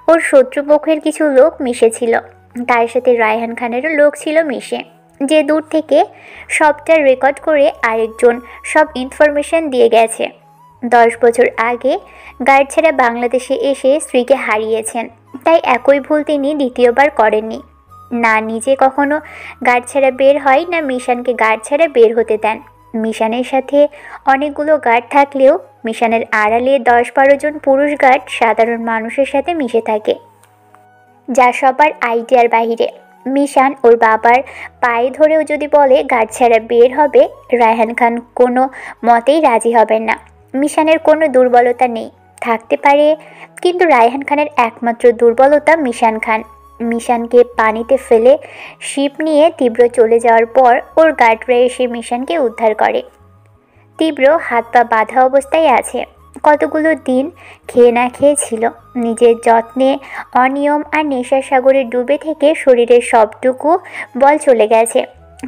ওর শত্রুপক্ষের কিছু লোক মিশেছিল, তার সাথে রায়হান খানেরও লোক ছিল মিশে, যে দূর থেকে সবটা রেকর্ড করে আরেকজন সব ইনফরমেশন দিয়ে গেছে। 10 বছর আগে গার্ড ছেড়ে বাংলাদেশে এসে স্ত্রীকে হারিয়েছেন, তাই একই ভুল তিনি দ্বিতীয়বার করেননি। না নিজে কখনো গার্ড ছেড়ে বের হয়, না মিশানকে গার্ড ছেড়ে বের হতে দেন। মিশানের সাথে অনেকগুলো গার্ড থাকলেও মিশানের আড়ালে 10-12 জন পুরুষ গার্ড সাধারণ মানুষের সাথে মিশে থাকে, যা সবার আইডিয়ার বাহিরে। মিশান ওর বাবার পায়ে ধরেও যদি বলে গার্ড ছাড়া বের হবে, রায়হান খান কোনো মতেই রাজি হবেন না। মিশানের কোনো দুর্বলতা নেই, থাকতে পারে, কিন্তু রায়হান খানের একমাত্র দুর্বলতা মিশান খান। মিশানকে পানিতে ফেলে শিপ নিয়ে তীব্র চলে যাওয়ার পর ওর গার্ডরা এসে মিশানকে উদ্ধার করে। তীব্র হাত পা বাঁধা অবস্থায় আছে, কতগুলো দিন খেয়ে না খেয়ে ছিল। নিজের যত্নে অনিয়ম আর নেশার সাগরে ডুবে থেকে শরীরের সবটুকু বল চলে গেছে।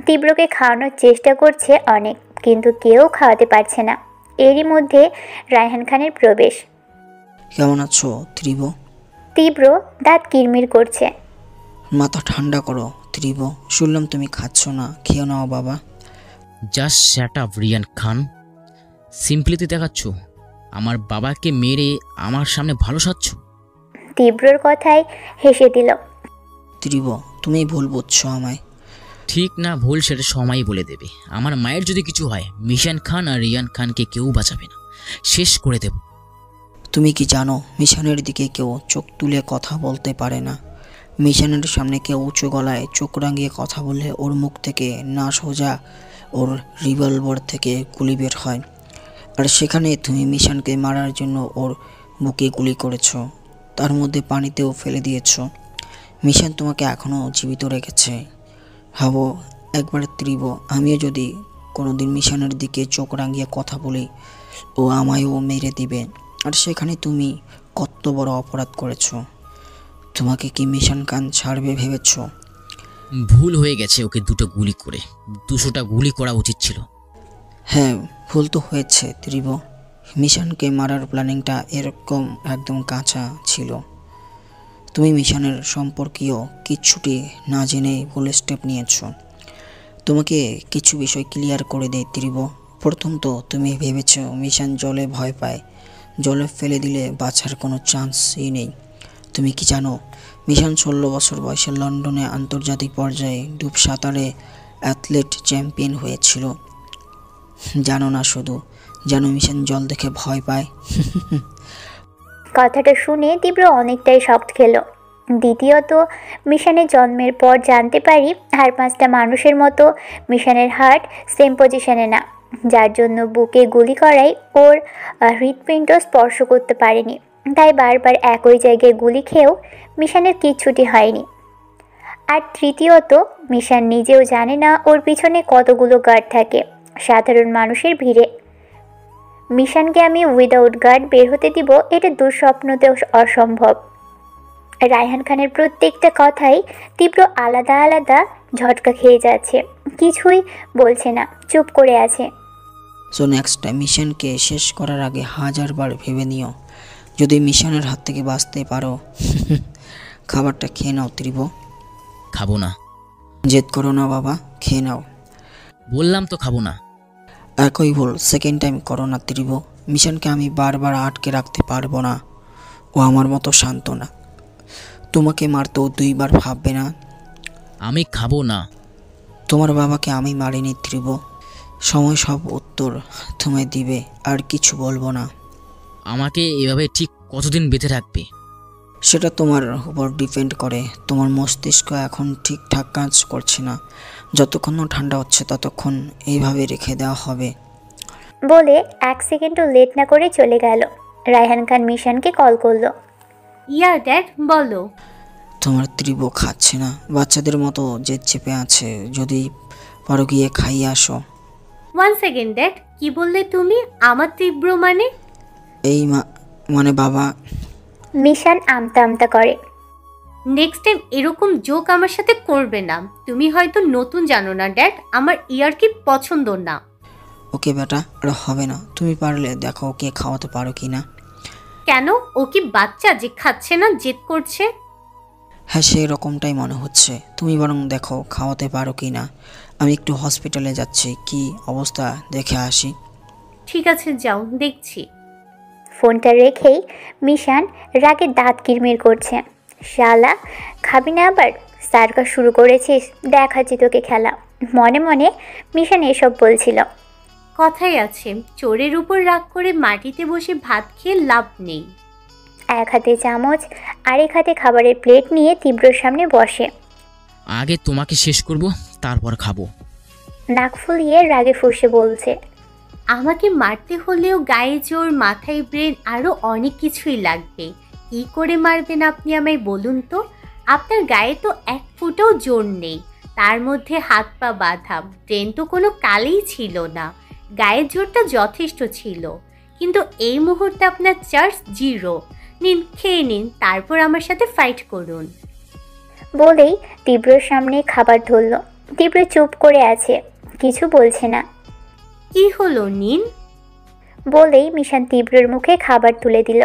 তীব্রকে খাওয়ানোর চেষ্টা করছে অনেক, কিন্তু কেউ খাওয়াতে পারছে না। এরই মধ্যে রায়হান খানের প্রবেশ। কেমন আছো ত্রিব? তীব্র দাঁত কিরমির করছে। মাথা ঠান্ডা করো ত্রিব, শুনলাম তুমি খাচ্ছ না, খেয়ে নাও বাবা। জাস্ট শ্যাট আপ রিয়ান খান, সিম্পলিতে দেখাচ্ছ আমার বাবাকে মেরে আমার সামনে ভালো সাজছ। তীব্রর কথায় হেসে দিল। ত্রিব, তুমি ভুল বুঝছো আমায়। ঠিক না ভুল সেটা সময়ই বলে দেবে। আমার মায়ের যদি কিছু হয়, মিশান খান আর রিয়ান খানকে কেউ বাঁচাবে না, শেষ করে দেব। তুমি কি জানো মিশনের দিকে কেউ চোখ তুলে কথা বলতে পারে না। মিশনের সামনে কেউ উঁচু গলায় চোখ রাঙিয়ে কথা বললে ওর মুখ থেকে না সোজা ওর রিভলভার থেকে গুলি বের হয়। আর সেখানে তুমি মিশনকে মারার জন্য ওর বুকে গুলি করেছো, তার মধ্যে পানিতেও ফেলে দিয়েছো। মিশন তোমাকে এখনও জীবিত রেখেছে। ভাবো একবার ত্রিব, আমিও যদি কোনোদিন মিশনের দিকে চোখ রাঙিয়ে কথা বলি, ও আমায়ও মেরে দিবে। আর সেখানে তুমি কত বড় অপরাধ করেছো। তোমাকে কি মিশন খান ছাড়বে ভেবেছ? ভুল হয়ে গেছে, ওকে 2টা গুলি করে 200টা গুলি করা উচিত ছিল। হ্যাঁ, ভুল তো হয়েছে ত্রিব। মিশনকে মারার প্ল্যানিংটা এরকম একদম কাঁচা ছিল। তুমি মিশনের সম্পর্কীয় কিচ্ছুটি না জেনে ভুল স্টেপ নিয়েছ। তোমাকে কিছু বিষয় ক্লিয়ার করে দেয় ত্রিব। প্রথম তো তুমি ভেবেছ মিশন জলে ভয় পায়, জলে ফেলে দিলে বাঁচার কোনো চান্সই নেই। তুমি কি জানো মিশন 16 বছর বয়সে লন্ডনে আন্তর্জাতিক পর্যায়ে ডুব সাঁতারে অ্যাথলেট চ্যাম্পিয়ন হয়েছিল? জানো না, শুধু জানো মিশন জল দেখে ভয় পায়। কথাটা শুনে তীব্র অনেকটাই শক্ট খেল। দ্বিতীয়ত, মিশনের জন্মের পর জানতে পারি আর 5টা মানুষের মতো মিশনের হার্ট সেম পজিশনে না, যার জন্য বুকে গুলি করাই ওর হৃৎপিণ্ড স্পর্শ করতে পারেনি। তাই বারবার একই জায়গায় গুলি খেয়েও মিশনের কিচ্ছুটি হয়নি। আর তৃতীয়ত, মিশন নিজেও জানে না ওর পিছনে কতগুলো গার্ড থাকে সাধারণ মানুষের ভিড়ে। মিশনকে আমি উইদাউট গার্ড বের হতে দিব, এটা দুঃস্বপ্নতেও অসম্ভব। রায়হান খানের প্রত্যেকটা কথাই তীব্র আলাদা আলাদা ঝটকা খেয়ে যাচ্ছে, কিছুই বলছে না, চুপ করে আছে। সো নেক্সট টাইম মিশনকে শেষ করার আগে 1000বার ভেবে নিও। যদি মিশনের হাত থেকে বাঁচতে পারো খাবারটা খেয়ে নাও ত্রিব। খাবো না। জেদ করো না বাবা, খেয়ে নাও। বললাম তো খাবো না। একই ভুল সেকেন্ড টাইম করো না ত্রিব। মিশনকে আমি বারবার আটকে রাখতে পারবো না, ও আমার মতো শান্ত না। তোমাকে মারতেও 2বার ভাববে না। আমি খাবো না। তোমার বাবাকে আমি মারিনি ত্রিব। সময় সব উত্তর তোমায় দিবে, আর কিছু বলবো না। আমাকে এভাবে ঠিক কতদিন বেঁধে রাখবে? সেটা তোমার উপর ডিপেন্ড করে। তোমার মস্তিষ্ক এখন ঠিকঠাক কাজ করছে না, যতক্ষণ না ঠান্ডা হচ্ছে ততক্ষণ এইভাবে রেখে দেওয়া হবে। বলে 1 সেকেন্ডও লেট না করে চলে গেল। রায়হান খান মিশনকে কল করলো। ইয়া ড্যাড, বলো। তোমার ত্রিব খাচ্ছে না, বাচ্চাদের মতো জেদ চেপে আছে। যদি পারো গিয়ে খাইয়ে আসো। 1 সেকেন্ড ড্যাড, কি বললে তুমি? আমার তীব্র মানে? এই মানে বাবা। মিশন আমতা আমতা করে। নেক্সট টাইম এরকম জোক আমার সাথে করবে না। তুমি হয়তো নতুন জানো না ড্যাড, আমার ইয়ার কি পছন্দ না। ওকে বেটা, ওটা হবে না। তুমি পারলে দেখো ওকে খাওয়াতে পারো কি না। কেন? ও কি বাচ্চা যে খাচ্ছে না, জেদ করছে? হ্যাঁ, সেই রকমটাই মনে হচ্ছে। তুমি বরং দেখো খাওয়াতে পারো কি না। আমি একটু হসপিটালে যাচ্ছি, কি অবস্থা দেখে আসি। ঠিক আছে, যাও, দেখছি। ফোনটা রেখেই মিশন রাগে দাঁত কিরমির করছে। শালা, খাবি না আবার? সার্কাস শুরু করেছিস? দেখাচ্ছি তোকে খেলা। মনে মনে মিশন এসব বলছিল। কথাই আছে, চোরের উপর রাগ করে মাটিতে বসে ভাত খেয়ে লাভ নেই। এক হাতে চামচ, আরেক হাতে খাবারের প্লেট নিয়ে তীব্রর সামনে বসে। আগে তোমাকে শেষ করব, তারপর খাবো। নাক ফুলিয়ে রাগে ফুঁসে বলছে। আমাকে মারতে হলেও গায়ে জোর, মাথায় ব্রেন, আরও অনেক কিছুই লাগবে। কী করে মারবেন আপনি আমায় বলুন তো? আপনার গায়ে তো 1 ফুটও জোর নেই, তার মধ্যে হাত পা বাঁধা। ব্রেন তো কোনো কালেই ছিল না, গায়ের জোরটা যথেষ্ট ছিল। কিন্তু এই মুহূর্তে আপনার চার্জ 0। নিন, খেয়ে নিন, তারপর আমার সাথে ফাইট করুন। বলেই তীব্রর সামনে খাবার ধরল। তীব্র চুপ করে আছে, কিছু বলছে না। কি হলো, নিন। বলেই মিশন তীব্রর মুখে খাবার তুলে দিল।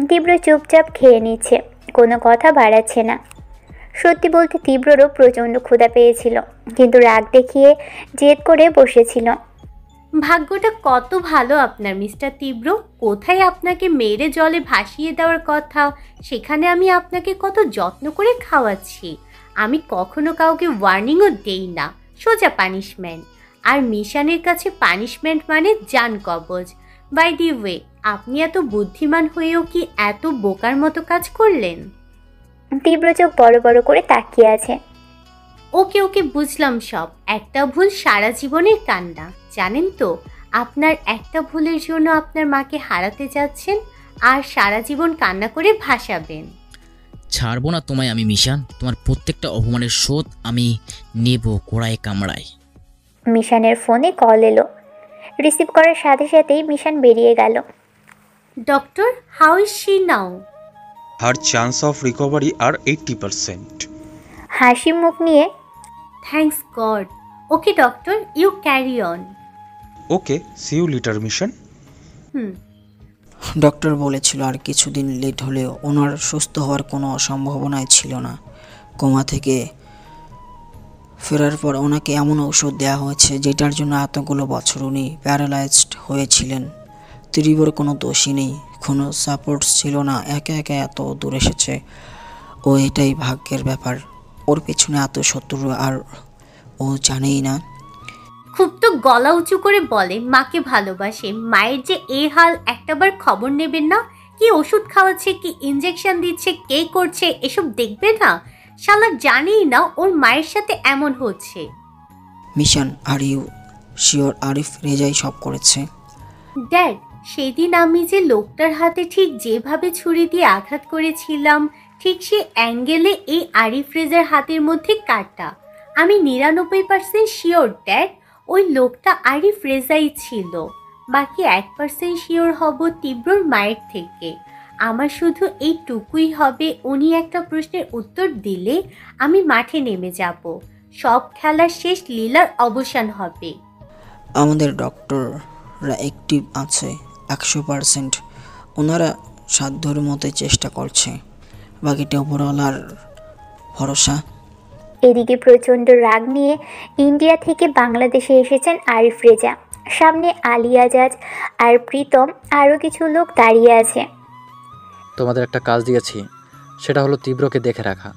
তীব্র চুপচাপ খেয়ে নিচ্ছে, কোনো কথা বাড়াচ্ছে না। সত্যি বলতে তীব্ররও প্রচণ্ড ক্ষুধা পেয়েছিল, কিন্তু রাগ দেখিয়ে জেদ করে বসেছিল। ভাগ্যটা কত ভালো আপনার মিস্টার তীব্র। কোথায় আপনাকে মেরে জলে ভাসিয়ে দেওয়ার কথা, সেখানে আমি আপনাকে কত যত্ন করে খাওয়াচ্ছি। আমি কখনো কাউকে ওয়ার্নিংও দেই না, সোজা পানিশমেন্ট। আর মিশনের কাছে পানিশমেন্ট মানে জান কবজ। বাই দি ওয়ে, আপনি এত বুদ্ধিমান হয়েও কি এত বোকার মতো কাজ করলেন? তীব্র চোখ বড় বড় করে তাকিয়ে আছে। ওকে ওকে, বুঝলাম সব। একটা ভুল সারা জীবনের কান্না, জানেন তো? আপনার একটা ভুলের জন্য আপনার মাকে হারাতে যাচ্ছেন, আর সারা জীবন কান্না করে ভাসাবেন। ছাড়বো না তোমায় আমি মিশন, তোমার প্রত্যেকটা অপমানের শোধ আমি নেব কোড়ায় কামড়ায়। মিশনের ফোনে কল এলো। রিসিভ করার সাথে সাথেই মিশন বেরিয়ে গেল। Doctor, how is she now? Her chance of recovery are 80%। হাসি মুখ নিয়ে thanks god. Okay doctor, you carry on. Okay, see you later Mishan. Doctor বলেছিল আর কিছুদিন লেট হলেও ওনার সুস্থ হওয়ার কোনো সম্ভাবনাই ছিল না। কোমা থেকে ফেরার পর ওনাকে এমন ঔষধ দেওয়া হয়েছে যেটার জন্য এতগুলো বছর উনি প্যারালাইজড হয়েছিলেন। তীব্রর কোনো দোষই নেই, কোনো সাপোর্টস ছিল না, একা একা এত দূর এসেছে। ও এটাই ভাগ্যের ব্যাপার। ওর পেছনে এত শত্রু আর ও জানেই না। খুব তো গলা উঁচু করে বলে মাকে ভালোবাসে, মায়ের যে এই হাল একটাবার খবর নেবেন না? কি ওষুধ খাওয়াচ্ছে, কি ইনজেকশন দিচ্ছে, কে করছে, এসব দেখবে না? শালা জানেই না ওর মায়ের সাথে এমন হচ্ছে। Mission, are you sure Arif রেজাই সব করেছে? ড্যাড, সেদিন আমি যে লোকটার হাতে ঠিক যেভাবে ছুরি দিয়ে আঘাত করেছিলাম, ঠিক সেই অ্যাঙ্গেলে এই আরিফ রেজার হাতের মধ্যে কাটা। আমি 99% শিওর ড্যাড, ওই লোকটা আরিফ রেজাই ছিল। বাকি 1% শিওর হব তীব্রর মায়ের থেকে। আমার শুধু এইটুকুই হবে, উনি একটা প্রশ্নের উত্তর দিলে আমি মাঠে নেমে যাব। সব খেলার শেষ, লীলার অবসান হবে। আমাদের ডক্টররা অ্যাক্টিভ আছে 100%। ওনারা সাধ্যর মতো চেষ্টা করছে, বাকিটা উপরওয়ালার ভরসা। এদিকে প্রচণ্ড রাগ নিয়ে ইন্ডিয়া থেকে বাংলাদেশে এসেছেন আরিফ রেজা। সামনে আলী আজাজ আর প্রীতম, আরও কিছু লোক দাঁড়িয়ে আছে। তোমাদের একটা কাজ দিয়েছি, সেটা হলো তীব্রকে দেখে রাখা।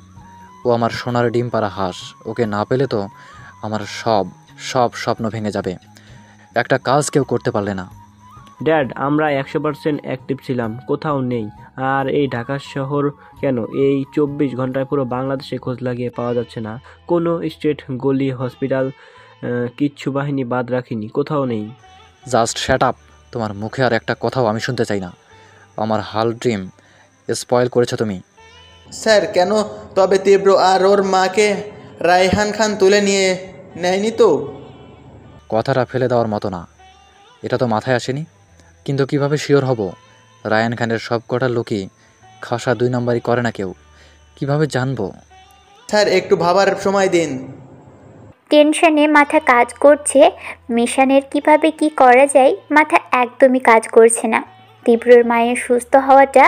ও আমার সোনার ডিম পাড়া হাঁস, ওকে না পেলে তো আমার সব স্বপ্ন ভেঙে যাবে। একটা কাজ কেউ করতে পারলে না। ড্যাড, আমরা 100% অ্যাক্টিভ ছিলাম, কোথাও নেই। আর এই ঢাকা শহর কেন, এই 24 ঘন্টায় পুরো বাংলাদেশে খোঁজ লাগিয়ে পাওয়া যাচ্ছে না। কোনো স্টেট, গলি, হসপিটাল, কিচ্ছু বাহিনী বাদ রাখিনি, কোথাও নেই। Just shut up. তোমার মুখে আর একটা কথাও আমি শুনতে চাই না। আমার হাল ড্রিম স্পয়েল করেছো তুমি। স্যার, কেন তবে তীব্র আর ওর মাকে রায়হান খান তুলে নিয়ে নেয়নি তো? কথাটা ফেলে দেওয়ার মতো না, এটা তো মাথায় আসেনি। কিন্তু কিভাবে শিওর হব? রায়ান খানের সব কটা লোকই খাসা 2 নম্বরই করে না কেউ, কিভাবে জানবো? স্যার, একটু ভাবার সময় দিন। টেনশনে মাথা কাজ করছে। মিশনের কিভাবে কি করা যায় মাথা একদমই কাজ করছে না। তীব্রর মায়ের সুস্থ হওয়াটা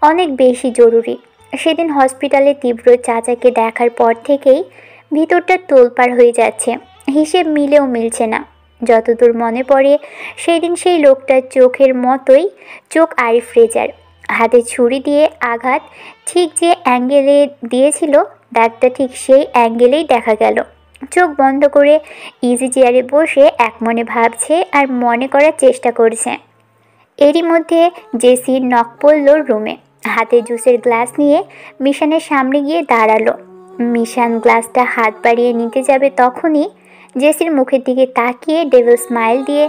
অনেক বেশি জরুরি। সেদিন হসপিটালে তীব্র চাচাকে দেখার পর থেকেই ভিতরটা তোলপাড় হয়ে যাচ্ছে। হিসেব মিলেও মিলছে না। যতদূর মনে পড়ে সেই দিন সেই লোকটার চোখের মতোই চোখ আরিফ রেজার। হাতে ছুরি দিয়ে আঘাত ঠিক যে অ্যাঙ্গেলে দিয়েছিল, দাগটা ঠিক সেই অ্যাঙ্গেলেই দেখা গেল। চোখ বন্ধ করে ইজি চেয়ারে বসে একমনে ভাবছে আর মনে করার চেষ্টা করছে। এরই মধ্যে জেসির নক পড়ল রুমে। হাতে জুসের গ্লাস নিয়ে মিশানের সামনে গিয়ে দাঁড়ালো। মিশান গ্লাসটা হাত বাড়িয়ে নিতে যাবে তখনই জেসির মুখের দিকে তাকিয়ে ডেভিল স্মাইল দিয়ে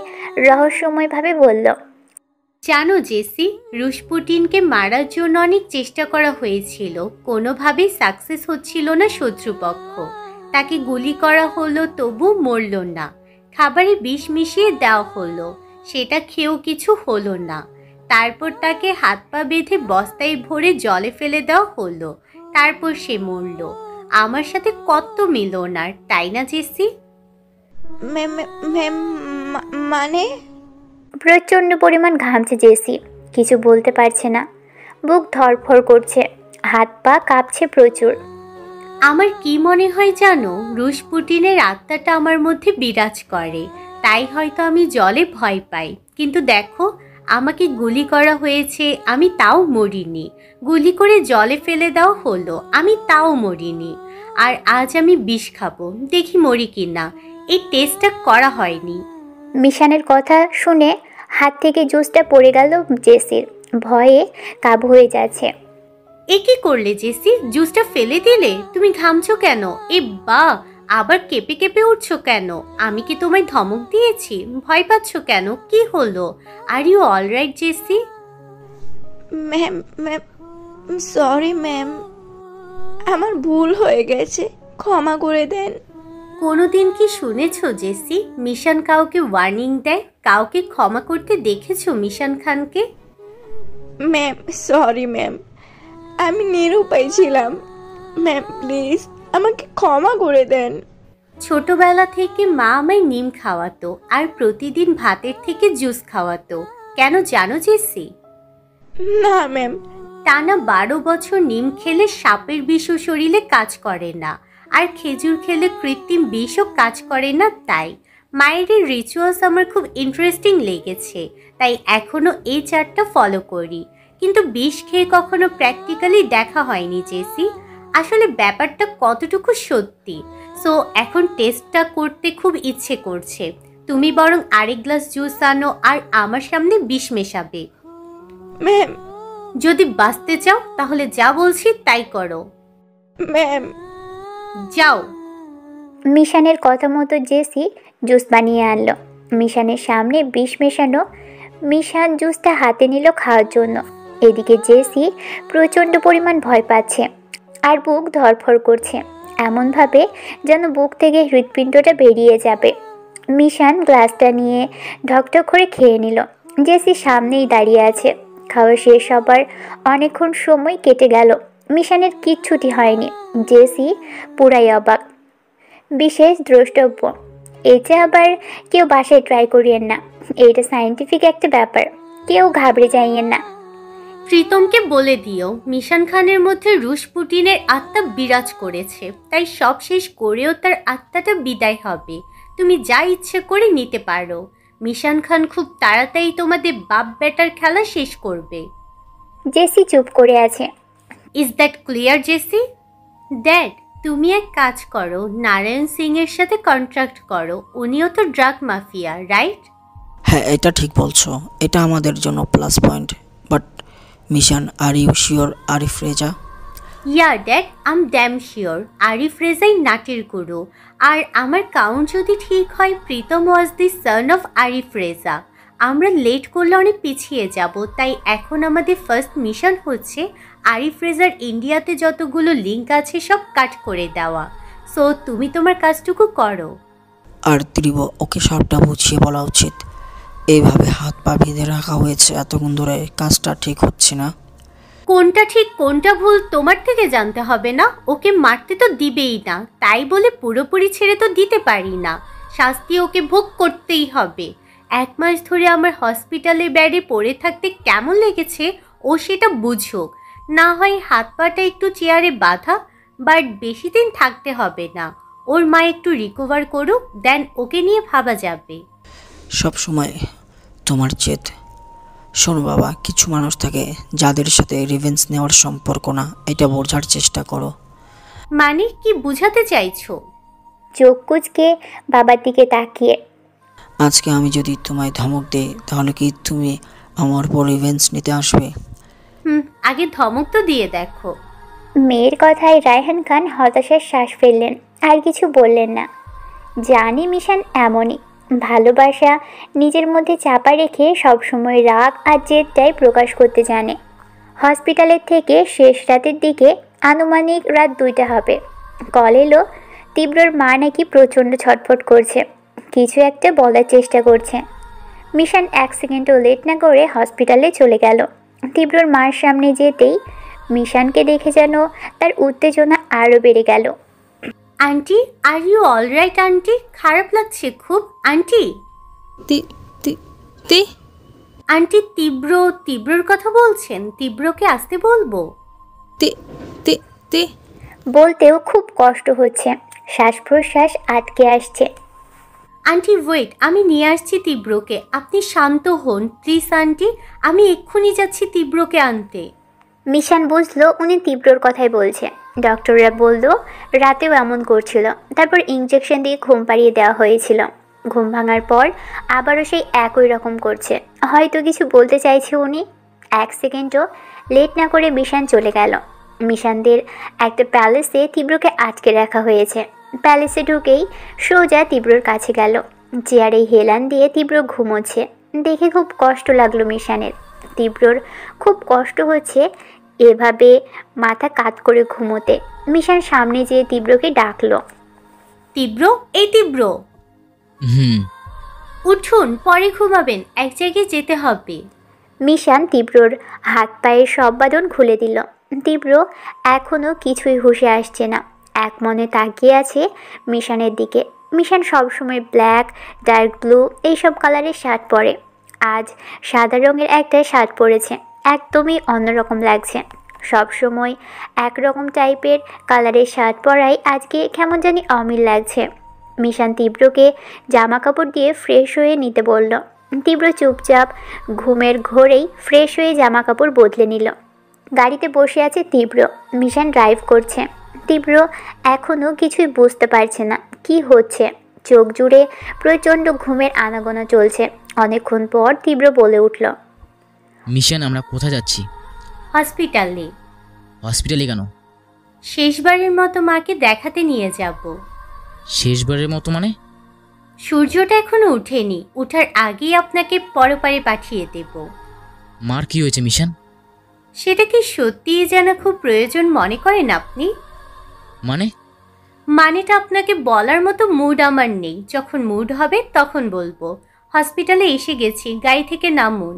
রহস্যময়ভাবে বলল, জানো জেসি, রুশপুটিনকে মারার জন্য অনেক চেষ্টা করা হয়েছিল, কোনোভাবেই সাকসেস হচ্ছিল না শত্রুপক্ষ। তাকে গুলি করা হলো, তবু মরল না। খাবারে বিষ মিশিয়ে দেওয়া হলো, সেটা খেয়েও কিছু হলো না। তারপর তাকে হাত পা বেঁধে বস্তায় ভরে জলে ফেলে দেওয়া হলো, তারপর সে মরল। আমার সাথে কত মিল ওনার, তাই না জেসি? মানে? প্রচণ্ড পরিমাণ ঘামছে জেসি, কিছু বলতে পারছে না। বুক ধড়ফড় করছে, হাত পা কাঁপছে প্রচুর। আমার কি মনে হয় জানো, রুশপুটিনের আত্মাটা আমার মধ্যে বিরাজ করে, তাই হয়তো আমি জলে ভয় পাই। কিন্তু দেখো, আমাকে গুলি করা হয়েছে, আমি তাও মরিনি। গুলি করে জলে ফেলে দেওয়া হলো, আমি তাও মরিনি। আর আজ আমি বিষ খাবো, দেখি মরি কি না। এই টেস্টটা করা হয়নি। মিশানের কথা শুনে হাত থেকে জুসটা পড়ে গেল জেসির। ভয়ে কাবু হয়ে যাচ্ছে। এ কি করলে জেসি? জুসটা ফেলে দিলে? তুমি ঘামছো কেন? এ বা, আবার কেঁপে কেঁপে উঠছো কেন? আমি কি তোমায় ধমক দিয়েছি? ভয় পাচ্ছ কেন? কি হলো? Are you alright Jessie? Ma'am, sorry ma'am, আমার ভুল হয়ে গেছে, ক্ষমা করে দেন। কোনোদিন কি শুনেছো জেসি মিশন কাউকে ওয়ার্নিং দেয়? কাউকে ক্ষমা করতে দেখেছো মিশন খানকে? ম্যাম, সরি ম্যাম, আমি নিরুপায় ছিলাম। ম্যাম প্লিজ আমাকে ক্ষমা করে দেন। ছোটবেলা থেকে মা আমায় নিম খাওয়াতো আর প্রতিদিন ভাতের থেকে জুস খাওয়াতো। কেন জানো জেসি? না ম্যাম। টানা 12 বছর নিম খেলে সাপের বিষও শরীরে কাজ করে না, আর খেজুর খেলে কৃত্রিম বিষও কাজ করে না। তাই মায়ের এই রিচুয়ালস আমার খুব ইন্টারেস্টিং লেগেছে, তাই এখনো এই চার্টটা ফলো করি। কিন্তু বিষ খেয়ে কখনো প্র্যাকটিক্যালি দেখা হয়নি জেসি, আসলে ব্যাপারটা কতটুকু সত্যি। সো এখন টেস্টটা করতে খুব ইচ্ছে করছে। তুমি বরং আরেক গ্লাস জুস আনো আর আমার সামনে বিষ মেশাবে। ম্যাম। যদি বাঁচতে চাও তাহলে যা বলছি তাই করো। ম্যাম। যাও। মিশানের কথা মতো জেসি জুস বানিয়ে আনলো। মিশানের সামনে বিষ মেশানো। মিশান জুসটা হাতে নিল খাওয়ার জন্য। এদিকে জেসি প্রচণ্ড পরিমাণ ভয় পাচ্ছে আর বুক ধড়ফড় করছে, এমনভাবে যেন বুক থেকে হৃৎপিণ্ডটা বেরিয়ে যাবে। মিশান গ্লাসটা নিয়ে ঢকঢক করে খেয়ে নিল। জেসি সামনেই দাঁড়িয়ে আছে। খাওয়া শেষ হবার অনেকক্ষণ সময় কেটে গেল, মিশানের কিচ্ছুটি হয়নি। জেসি পুরাই অবাক। বিশেষ দ্রষ্টব্য, এটা আবার কেউ বাসায় ট্রাই করিয়েন না, এইটা সায়েন্টিফিক একটা ব্যাপার, কেউ ঘাবড়ে যাইয়েন না। প্রীতমকে বলে দিও মিশান খানের মধ্যে রুশ পুটিনের আত্মা বিরাজ করেছে, তাই সব শেষ করেও তার আত্মাটা বিদায় হবে। তুমি যা ইচ্ছে করে নিতে পারো। মিশান খান খুব তাড়াতাড়ি তোমাদের বাপ বেটার খেলা শেষ করবে। জেসি চুপ করে আছে। Is that clear Jessie? Dad, তুমি এক কাজ করো, নারায়ণ সিং এর সাথে কন্ট্রাক্ট করো, উনিও তো ড্রাগ মাফিয়া, রাইট? হ্যাঁ, এটা ঠিক বলছো, এটা আমাদের জন্য plus point. But Mishan, are you sure Arif Reza? Ya dad, I'm damn sure Arif রেজাই নাটের গুরু। আর আমার কাউন্ট যদি ঠিক হয়, Pritam was the son of Arif Reza. আমরা লেট করলে অনেক পিছিয়ে যাব, তাই এখন আমাদের ফার্স্ট মিশন হচ্ছে আরিফ রেজার ইন্ডিয়াতে যতগুলো লিঙ্ক আছে সব কাট করে দেওয়া। সো তুমি তোমার কাজটুকু করো। আর ত্রিব, ওকে সবটা বুঝিয়ে বলা উচিত। এইভাবে হাত পা বেঁধে রাখা হয়েছে এতক্ষণ ধরে, কাজটা ঠিক হচ্ছে না। কোনটা ঠিক কোনটা ভুল তোমার থেকে জানতে হবে না? ওকে মারতে তো দিবেই না, তাই বলে পুরোপুরি ছেড়ে তো দিতে পারি না, শাস্তি ওকে ভোগ করতেই হবে। 1 মাস ধরে আমার হসপিটালের বেডে পড়ে থাকতে কেমন লেগেছে ও সেটা বুঝুক। না হয় হাত পাটা একটু চেয়ারে বাঁধা, বাট বেশি দিন থাকতে হবে না। ওর মা একটু রিকভার করুক, দেন ওকে নিয়ে ভাবা যাবে। সব সময় তোমার জেদ। শোনো বাবা, কিছু মানুষ থাকে যাদের সাথে রিভেঞ্জ নেওয়ার সম্পর্ক না, এটা বোঝার চেষ্টা করো। মানে কি বুঝাতে চাইছো? চোখ কুচকে বাবার দিকে তাকিয়ে। আজকে আমি যদি তোমায় ধমক দেই, তাহলে কি তুমি আমার উপর রিভেঞ্জ নিতে আসবে? আগে ধমক তো দিয়ে দেখো। মেয়ের কথায় রায়হান খান হতাশার শ্বাস ফেললেন, আর কিছু বললেন না। জানি মিশান এমনই, ভালোবাসা নিজের মধ্যে চাপা রেখে সবসময় রাগ আর জেদটাই প্রকাশ করতে জানে। হসপিটালের থেকে শেষ রাতের দিকে, আনুমানিক রাত 2টা হবে, কল এলো তীব্রর মা নাকি প্রচণ্ড ছটফট করছে, কিছু একটা বলার চেষ্টা করছে। মিশান 1 সেকেন্ডও লেট না করে হসপিটালে চলে গেল। তীব্রর মার সামনে যেতেই মিশানকে দেখে যেন তার উত্তেজনা আরও বেড়ে গেল। Aunty, are you all right aunty? খারাপ লাগছে খুব আন্টি। আন্টি, তীব্রর কথা বলছেন? তীব্রকে আসতে বলবো? বলতেও খুব কষ্ট হচ্ছে, শ্বাস প্রশ্বাস আটকে আসছে। আন্টি ওয়েট, আমি নিয়ে আসছি তীব্রকে, আপনি শান্ত হন প্লিজ আন্টি, আমি এক্ষুনি যাচ্ছি তীব্রকে আনতে। মিশান বুঝলো উনি তীব্রর কথাই বলছে। ডক্টররা বলল রাতেও এমন করছিল, তারপর ইঞ্জেকশন দিয়ে ঘুম পাড়িয়ে দেওয়া হয়েছিল। ঘুম ভাঙার পর আবারও সেই একই রকম করছে, হয়তো কিছু বলতে চাইছে উনি। 1 সেকেন্ডও লেট না করে মিশান চলে গেল। মিশানদের একটা প্যালেসে তীব্রকে আটকে রাখা হয়েছে। প্যালেসে ঢুকেই সোজা তীব্রর কাছে গেল, চেয়ারে হেলান দিয়ে তীব্র ঘুমোচ্ছে দেখে খুব কষ্ট লাগলো মিশানের। তীব্রর খুব কষ্ট হচ্ছে এভাবে মাথা কাত করে ঘুমোতে। মিশান সামনে যেয়ে তীব্রকে ডাকলো, তীব্র, এই তীব্র উঠুন, পরে ঘুমাবেন, এক জায়গায় যেতে হবে। মিশান তীব্রর হাত পায়ের সব বাঁধন খুলে দিল। তীব্র এখনও কিছুই হুঁশে আসছে না, এক মনে তাকিয়ে আছে মিশানের দিকে। মিশান সবসময় ব্ল্যাক, ডার্ক ব্লু এইসব কালারের শার্ট পরে। আজ সাদা রঙের একটা শার্ট পরেছে, একদমই অন্যরকম লাগছে। সবসময় একরকম টাইপের কালারের শার্ট পরাই আজকে কেমন জানি অমিল লাগছে। মিশান তীব্রকে জামা কাপড় দিয়ে ফ্রেশ হয়ে নিতে বলল। তীব্র চুপচাপ ঘুমের ঘোরেই ফ্রেশ হয়ে জামা কাপড় বদলে নিল। গাড়িতে বসে আছে তীব্র, মিশান ড্রাইভ করছে। তীব্র এখনও কিছুই বুঝতে পারছে না কি হচ্ছে। চোখ জুড়ে প্রচণ্ড ঘুমের আনাগোনা চলছে। অনেকক্ষণ পর তীব্র বলে উঠল, মিশন, আমরা কোথায় যাচ্ছি? হসপিটালে। হসপিটালে কেন? শেষবারের মতো মাকে দেখাতে নিয়ে যাব। শেষবারের মতো মানে? সূর্যটা এখনো ওঠেনি, ওঠার আগেই আপনাকে পরপারে পাঠিয়ে দেব। মার কি হয়েছে মিশন? সেটা কি সত্যিই জানা খুব প্রয়োজন মনে করেন আপনি? মানেটা আপনাকে বলার মতো মুড আমার নেই। যখন মুড হবে তখন বলবো। হসপিটালে এসে গেছি, গাড়ি থেকে নামুন।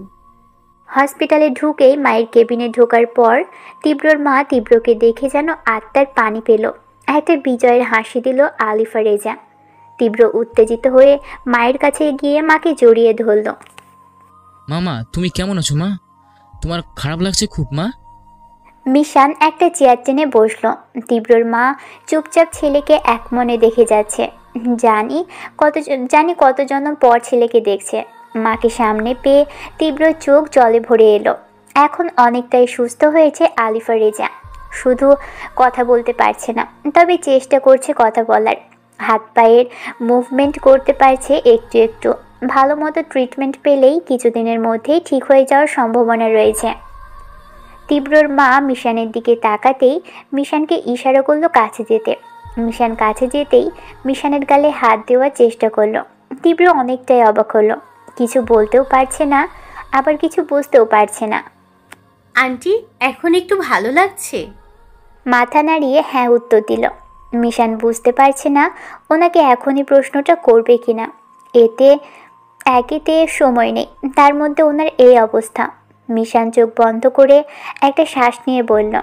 হসপিটালে ঢুকেই মায়ের কেবিনে ঢোকার পর তীব্রর মা তীব্রকে দেখে যেন আত্মার পানি পেল। একটা বিজয়ের হাসি দিল আলিফা রেজা। তীব্র উত্তেজিত হয়ে মায়ের কাছে গিয়ে মাকে জড়িয়ে ধরল। মামা, তুমি কেমন আছো মা? তোমার খারাপ লাগছে খুব মা? মিশান একটা চেয়ার টেনে বসল। তীব্রর মা চুপচাপ ছেলেকে এক মনে দেখে যাচ্ছে। জানি কত জন্ম পর ছেলেকে দেখছে। মাকে সামনে পেয়ে তীব্র চোখ জলে ভরে এলো। এখন অনেকটাই সুস্থ হয়েছে আলিফা রেজা। শুধু কথা বলতে পারছে না, তবে চেষ্টা করছে কথা বলার। হাত পায়ের মুভমেন্ট করতে পারছে একটু একটু। ভালো মতো ট্রিটমেন্ট পেলেই কিছুদিনের মধ্যেই ঠিক হয়ে যাওয়ার সম্ভাবনা রয়েছে। তীব্রর মা মিশানের দিকে তাকাতেই মিশানকে ইশারা করলো কাছে যেতে। মিশান কাছে যেতেই মিশানের গালে হাত দেওয়ার চেষ্টা করলো। তীব্র অনেকটাই অবাক হলো। কিছু বলতেও পারছে না, আবার কিছু বুঝতেও পারছে না। আন্টি, এখন একটু ভালো লাগছে? মাথা নাড়িয়ে হ্যাঁ উত্তর দিল। মিশান বুঝতে পারছে না ওনাকে এখনই প্রশ্নটা করবে কিনা। একেতে সময় নেই, তার মধ্যে ওনার এই অবস্থা। মিশান চোখ বন্ধ করে একটা শ্বাস নিয়ে বলল,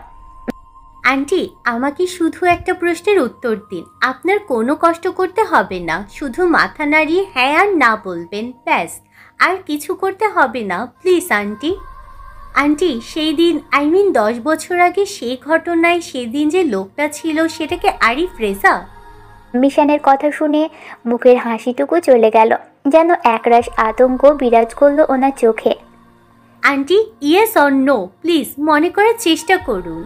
আন্টি, আমাকে শুধু একটা প্রশ্নের উত্তর দিন। আপনার কোনো কষ্ট করতে হবে না, শুধু মাথা নাড়িয়ে হ্যাঁ আর না বলবেন, ব্যাস। আর কিছু করতে হবে না, প্লিজ আন্টি। আন্টি, সেই দিন 10 বছর আগে সেই ঘটনায় সেদিন যে লোকটা ছিল সেটা কি আরিফ রেজা? মিশানের কথা শুনে মুখের হাসিটুকু চলে গেল, যেন একরাশ আতঙ্ক বিরাজ করলো ওনার চোখে। Aunty, yes or no please মনে করার চেষ্টা করুন।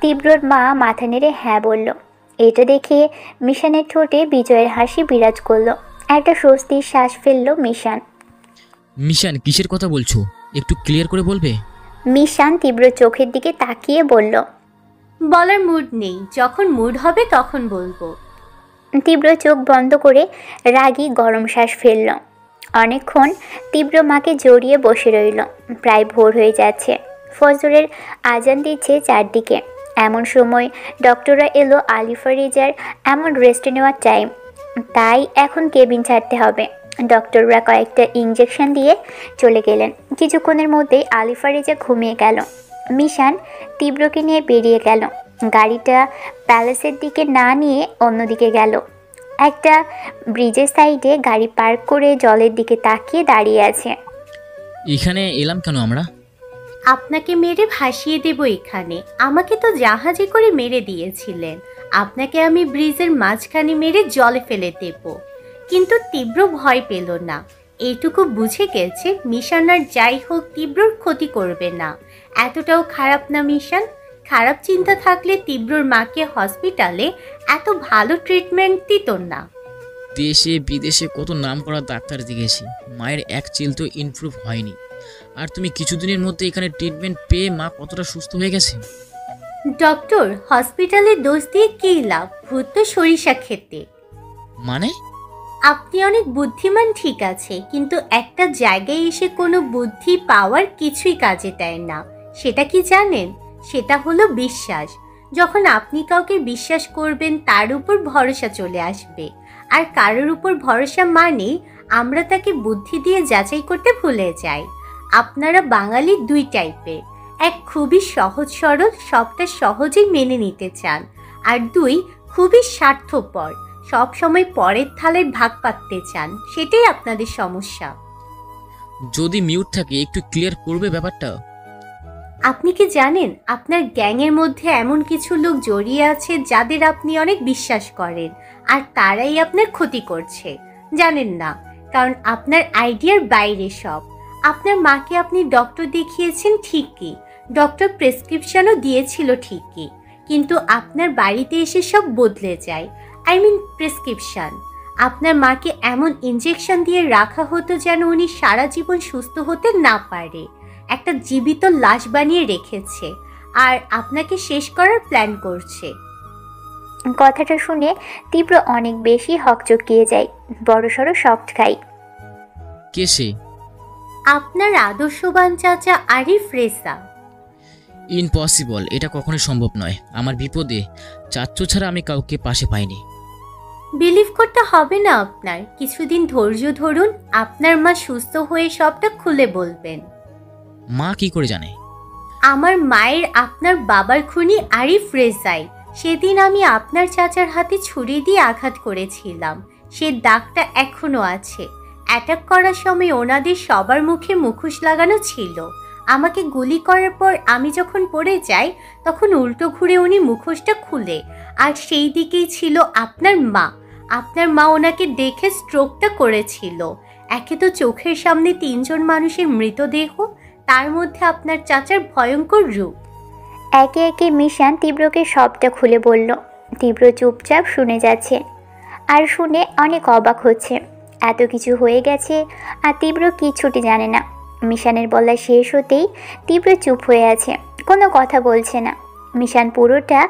তীব্রর মা মাথা নেড়ে হ্যাঁ বলল। এটা দেখে মিশানের ঠোঁটে বিজয়ের হাসি বিরাজ করলো। একটা স্বস্তির শ্বাস ফেলল মিশান। মিশান, কিসের কথা বলছো? একটু ক্লিয়ার করে বলবে? মিশান তীব্র চোখের দিকে তাকিয়ে বলল, বলার মুড নেই, যখন মুড হবে তখন বলবো। তীব্র চোখ বন্ধ করে রাগী গরম শ্বাস ফেলল। অনেকক্ষণ তীব্র মাকে জড়িয়ে বসে রইল। প্রায় ভোর হয়ে যাচ্ছে, ফজরের আজান দিচ্ছে চারদিকে। এমন সময় ডক্টররা এলো। আলিফা রেজার এমন রেস্ট নেওয়ার টাইম, তাই এখন কেবিন ছাড়তে হবে। ডক্টররা কয়েকটা ইঞ্জেকশন দিয়ে চলে গেলেন। কিছুক্ষণের মধ্যেই আলিফা রেজা ঘুমিয়ে গেল। মিশান তীব্রকে নিয়ে বেরিয়ে গেল। গাড়িটা প্যালেসের দিকে না নিয়ে অন্যদিকে গেল। একটা ব্রিজের সাইডে গাড়ি পার্ক করে জলের দিকে তাকিয়ে দাঁড়িয়ে আছে। এখানে এলাম কেন আমরা? আপনাকে মেরে ভাসিয়ে দেব এখানে। আমাকে তো জাহাজে করে মেরে দিয়েছিলেন, আপনাকে আমি ব্রিজের মাঝখানে মেরে জলে ফেলে দেব। কিন্তু তীব্র ভয় পেল না, এইটুকু বুঝে গেছে মিশান আর যাই হোক তীব্রর ক্ষতি করবে না। এতটাও খারাপ না মিশান। খারাপ চিন্তা থাকলে তীব্রর মাকে হসপিটালে এত ভালো ট্রিটমেন্ট দিত না। দেশে বিদেশে কত নাম করা ডাক্তার দেখেছি, মায়ের এক চিল তো ইমপ্রুভ হয়নি। আর তুমি কিছুদিনের মধ্যে এখানে ট্রিটমেন্ট পেয়ে মা কতটা সুস্থ হয়ে গেছে। ডক্টর, হসপিটালে দোষ দিয়ে কী লাভ? ভূত তো সরিষা খেতে। মানে? আপনি অনেক বুদ্ধিমান ঠিক আছে, কিন্তু একটা জায়গায় এসে কোনো বুদ্ধি পাওয়ার কিছুই কাজে দেয় না। সেটা কি জানেন? সেটা হলো বিশ্বাস। যখন আপনি কাউকে বিশ্বাস করবেন তার উপর ভরসা চলে আসবে। আর কারোর উপর ভরসা মানে আমরা তাকে বুদ্ধি দিয়ে যাচাই করতে ভুলে যাই। আপনারা বাঙালি দুই টাইপের, এক খুবই সহজ সরল, সবটা সহজেই মেনে নিতে চান, আর দুই খুবই স্বার্থপর, সব সময় পরের থালায় ভাগ পাততে চান, সেটাই আপনাদের সমস্যা। যদি মিউট থাকে একটু ক্লিয়ার করবে ব্যাপারটা? আপনি কি জানেন আপনার গ্যাংয়ের মধ্যে এমন কিছু লোক জড়িয়ে আছে যাদের আপনি অনেক বিশ্বাস করেন, আর তারাই আপনার ক্ষতি করছে? জানেন না, কারণ আপনার আইডিয়ার বাইরে সব। আপনার মাকে আপনি ডক্টর দেখিয়েছেন ঠিকই, ডক্টর প্রেসক্রিপশনও দিয়েছিল ঠিকই, কিন্তু আপনার বাড়িতে এসে সব বদলে যায়। I mean prescription. আপনার মাকে এমন ইনজেকশন দিয়ে রাখা হতো যেন উনি সারা জীবন সুস্থ হতে না পারে। একটা জীবিত লাশ বানিয়ে রেখেছে, আর আপনাকে শেষ করার প্ল্যান করছে। কথাটা শুনে তীব্র অনেক বেশি হকচকিয়ে যায়, বড়সড় শক্ট খাই। কে সে? আপনার আদর্শবান চাচা আরিফ রেজা। ইম্পসিবল, এটা কখনোই সম্ভব নয়। আমার বিপদে চাচ্চু ছাড়া আমি কাউকে পাশে পাইনি। বিলিভ করতে হবে না আপনার, কিছুদিন ধৈর্য ধরুন, আপনার মা সুস্থ হয়ে সবটা খুলে বলবেন। মা কি করে জানে? আমার মায়ের আপনার বাবার খুনি আরিফ রেজাই। সেদিন আমি আপনার চাচার হাতে ছুরি দিয়ে আঘাত করেছিলাম, সে দাগটা এখনো আছে। অ্যাটাক করার সময় ওনাদের সবার মুখে মুখোশ লাগানো ছিল। আমাকে গুলি করার পর আমি যখন পড়ে যাই, তখন উল্টো ঘুরে উনি মুখোশটা খুলে, আর সেই দিকেই ছিল আপনার মা। আপনার মা ওনাকে দেখে স্ট্রোকটা করেছিল। একে তো চোখের সামনে 3 জন মানুষের মৃতদেহ, তার মধ্যে আপনার চাচার ভয়ঙ্কর রূপ। একে একে মিশান তীব্রকে সবটা খুলে বলল। তীব্র চুপচাপ শুনে যাচ্ছে, আর শুনে অনেক অবাক হচ্ছে। এত কিছু হয়ে গেছে আর তীব্র কিচ্ছুটি জানে না। মিশানের বলা শেষ হতেই তীব্র চুপ হয়ে আছে, কোনো কথা বলছে না। মিশান পুরোটা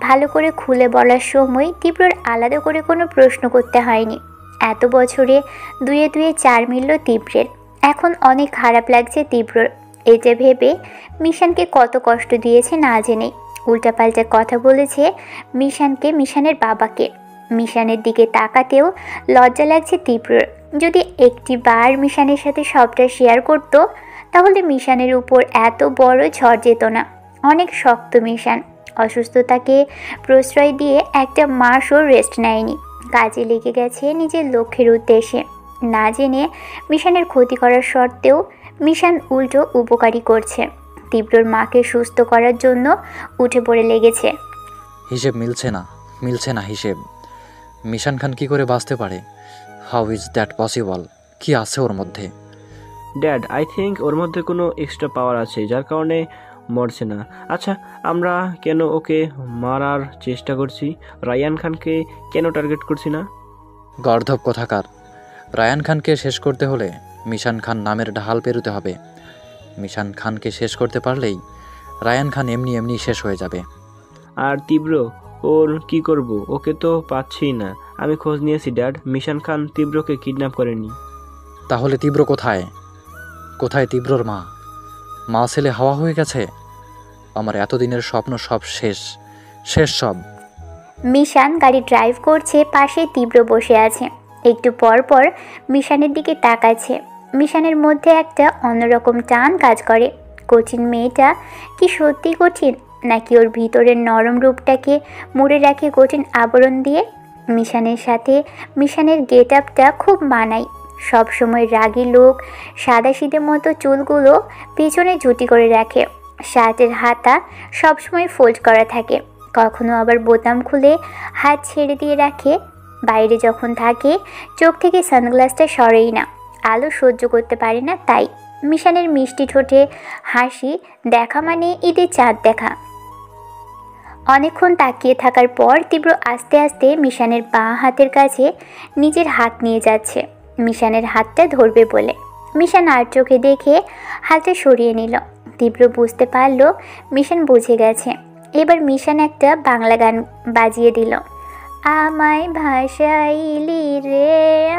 ভালো করে খুলে বলার সময় তীব্রর আলাদা করে কোনো প্রশ্ন করতে হয়নি। এত বছরে 2-এ 2 4 মিলল তীব্রের। এখন অনেক খারাপ লাগছে তীব্রর। এটা ভেবে মিশানকে কত কষ্ট দিয়েছে না জেনেই। উল্টাপাল্টা কথা বলেছে মিশানকে, মিশানের বাবাকে। মিশানের দিকে তাকাতেও লজ্জা লাগছে তীব্রর। যদি একটি বার মিশানের সাথে সবটা শেয়ার করতো, তাহলে মিশানের উপর এত বড় ঝড় যেত না। অনেক শক্ত মিশান, অসুস্থতাকে প্রশ্রয় দিয়ে একটা মাসও রেস্ট নেয়নি। কাজে লেগে গেছে নিজের লক্ষ্যের উদ্দেশ্যে। না জেনে মিশানের ক্ষতি করার সত্ত্বেও মিশান উল্টো উপকারী করছে। তীব্রর মাকে সুস্থ করার জন্য উঠে পড়ে লেগেছে। হিসেব মিলছে না হিসেব। মিশান খান কি করে বাঁচতে পারে? How is that possible? কি আছে ওর মধ্যে? ড্যাড, আই থিঙ্ক ওর মধ্যে কোনো এক্সট্রা পাওয়ার আছে, যার কারণে মরছে না। আচ্ছা, আমরা কেন ওকে মারার চেষ্টা করছি? রায়ান খানকে কেন টার্গেট করছি না? গর্ধব কোথাকার! রায়ান খানকে শেষ করতে হলে মিশান খান নামের ঢাল পেরোতে হবে। মিশান খানকে শেষ করতে পারলেই রায়ান খান এমনি শেষ হয়ে যাবে। আর তীব্র, ওর কি করব? ওকে তো পাচ্ছি না। আমি খোঁজ নিয়েছি ড্যাড, মিশান খান তীব্রকে কিডন্যাপ করেনি। তাহলে তীব্র কোথায়? কোথায় তীব্রর মা? মা ছেলে হাওয়া হয়ে গেছে। আমার এতদিনের স্বপ্ন সব শেষ সব। মিশান গাড়ি ড্রাইভ করছে, পাশে তীব্র বসে আছে। একটু পর পর মিশানের দিকে তাকাচ্ছে। মিশানের মধ্যে একটা অন্যরকম টান কাজ করে। কঠিন মেয়েটা কি সত্যি কঠিন, নাকি ওর ভিতরের নরম রূপটাকে মুড়ে রাখে কঠিন আবরণ দিয়ে? মিশানের সাথে মিশানের গেট আপটা খুব মানায়। সবসময় রাগী লোক, সাদাসিধে মতো চুলগুলো পেছনে ঝুটি করে রাখে। শার্টের হাতা সবসময় ফোল্ড করা থাকে, কখনো আবার বোতাম খুলে হাত ছেড়ে দিয়ে রাখে। বাইরে যখন থাকে চোখ থেকে সানগ্লাসটা সরেই না, আলো সহ্য করতে পারে না তাই। মিশানের মিষ্টি ঠোঁটে হাসি দেখা মানে ঈদের চাঁদ দেখা। অনেকক্ষণ তাকিয়ে থাকার পর তীব্র আস্তে আস্তে মিশানের বাঁ হাতের কাছে নিজের হাত নিয়ে যাচ্ছে, মিশানের হাতটা ধরবে বলে। মিশান আর চোখে দেখে হাতটা সরিয়ে নিল। তীব্র বুঝতে পারল মিশান বুঝে গেছে। এবার মিশান একটা বাংলা গান বাজিয়ে দিল। আমায় ভাসাইলি রে,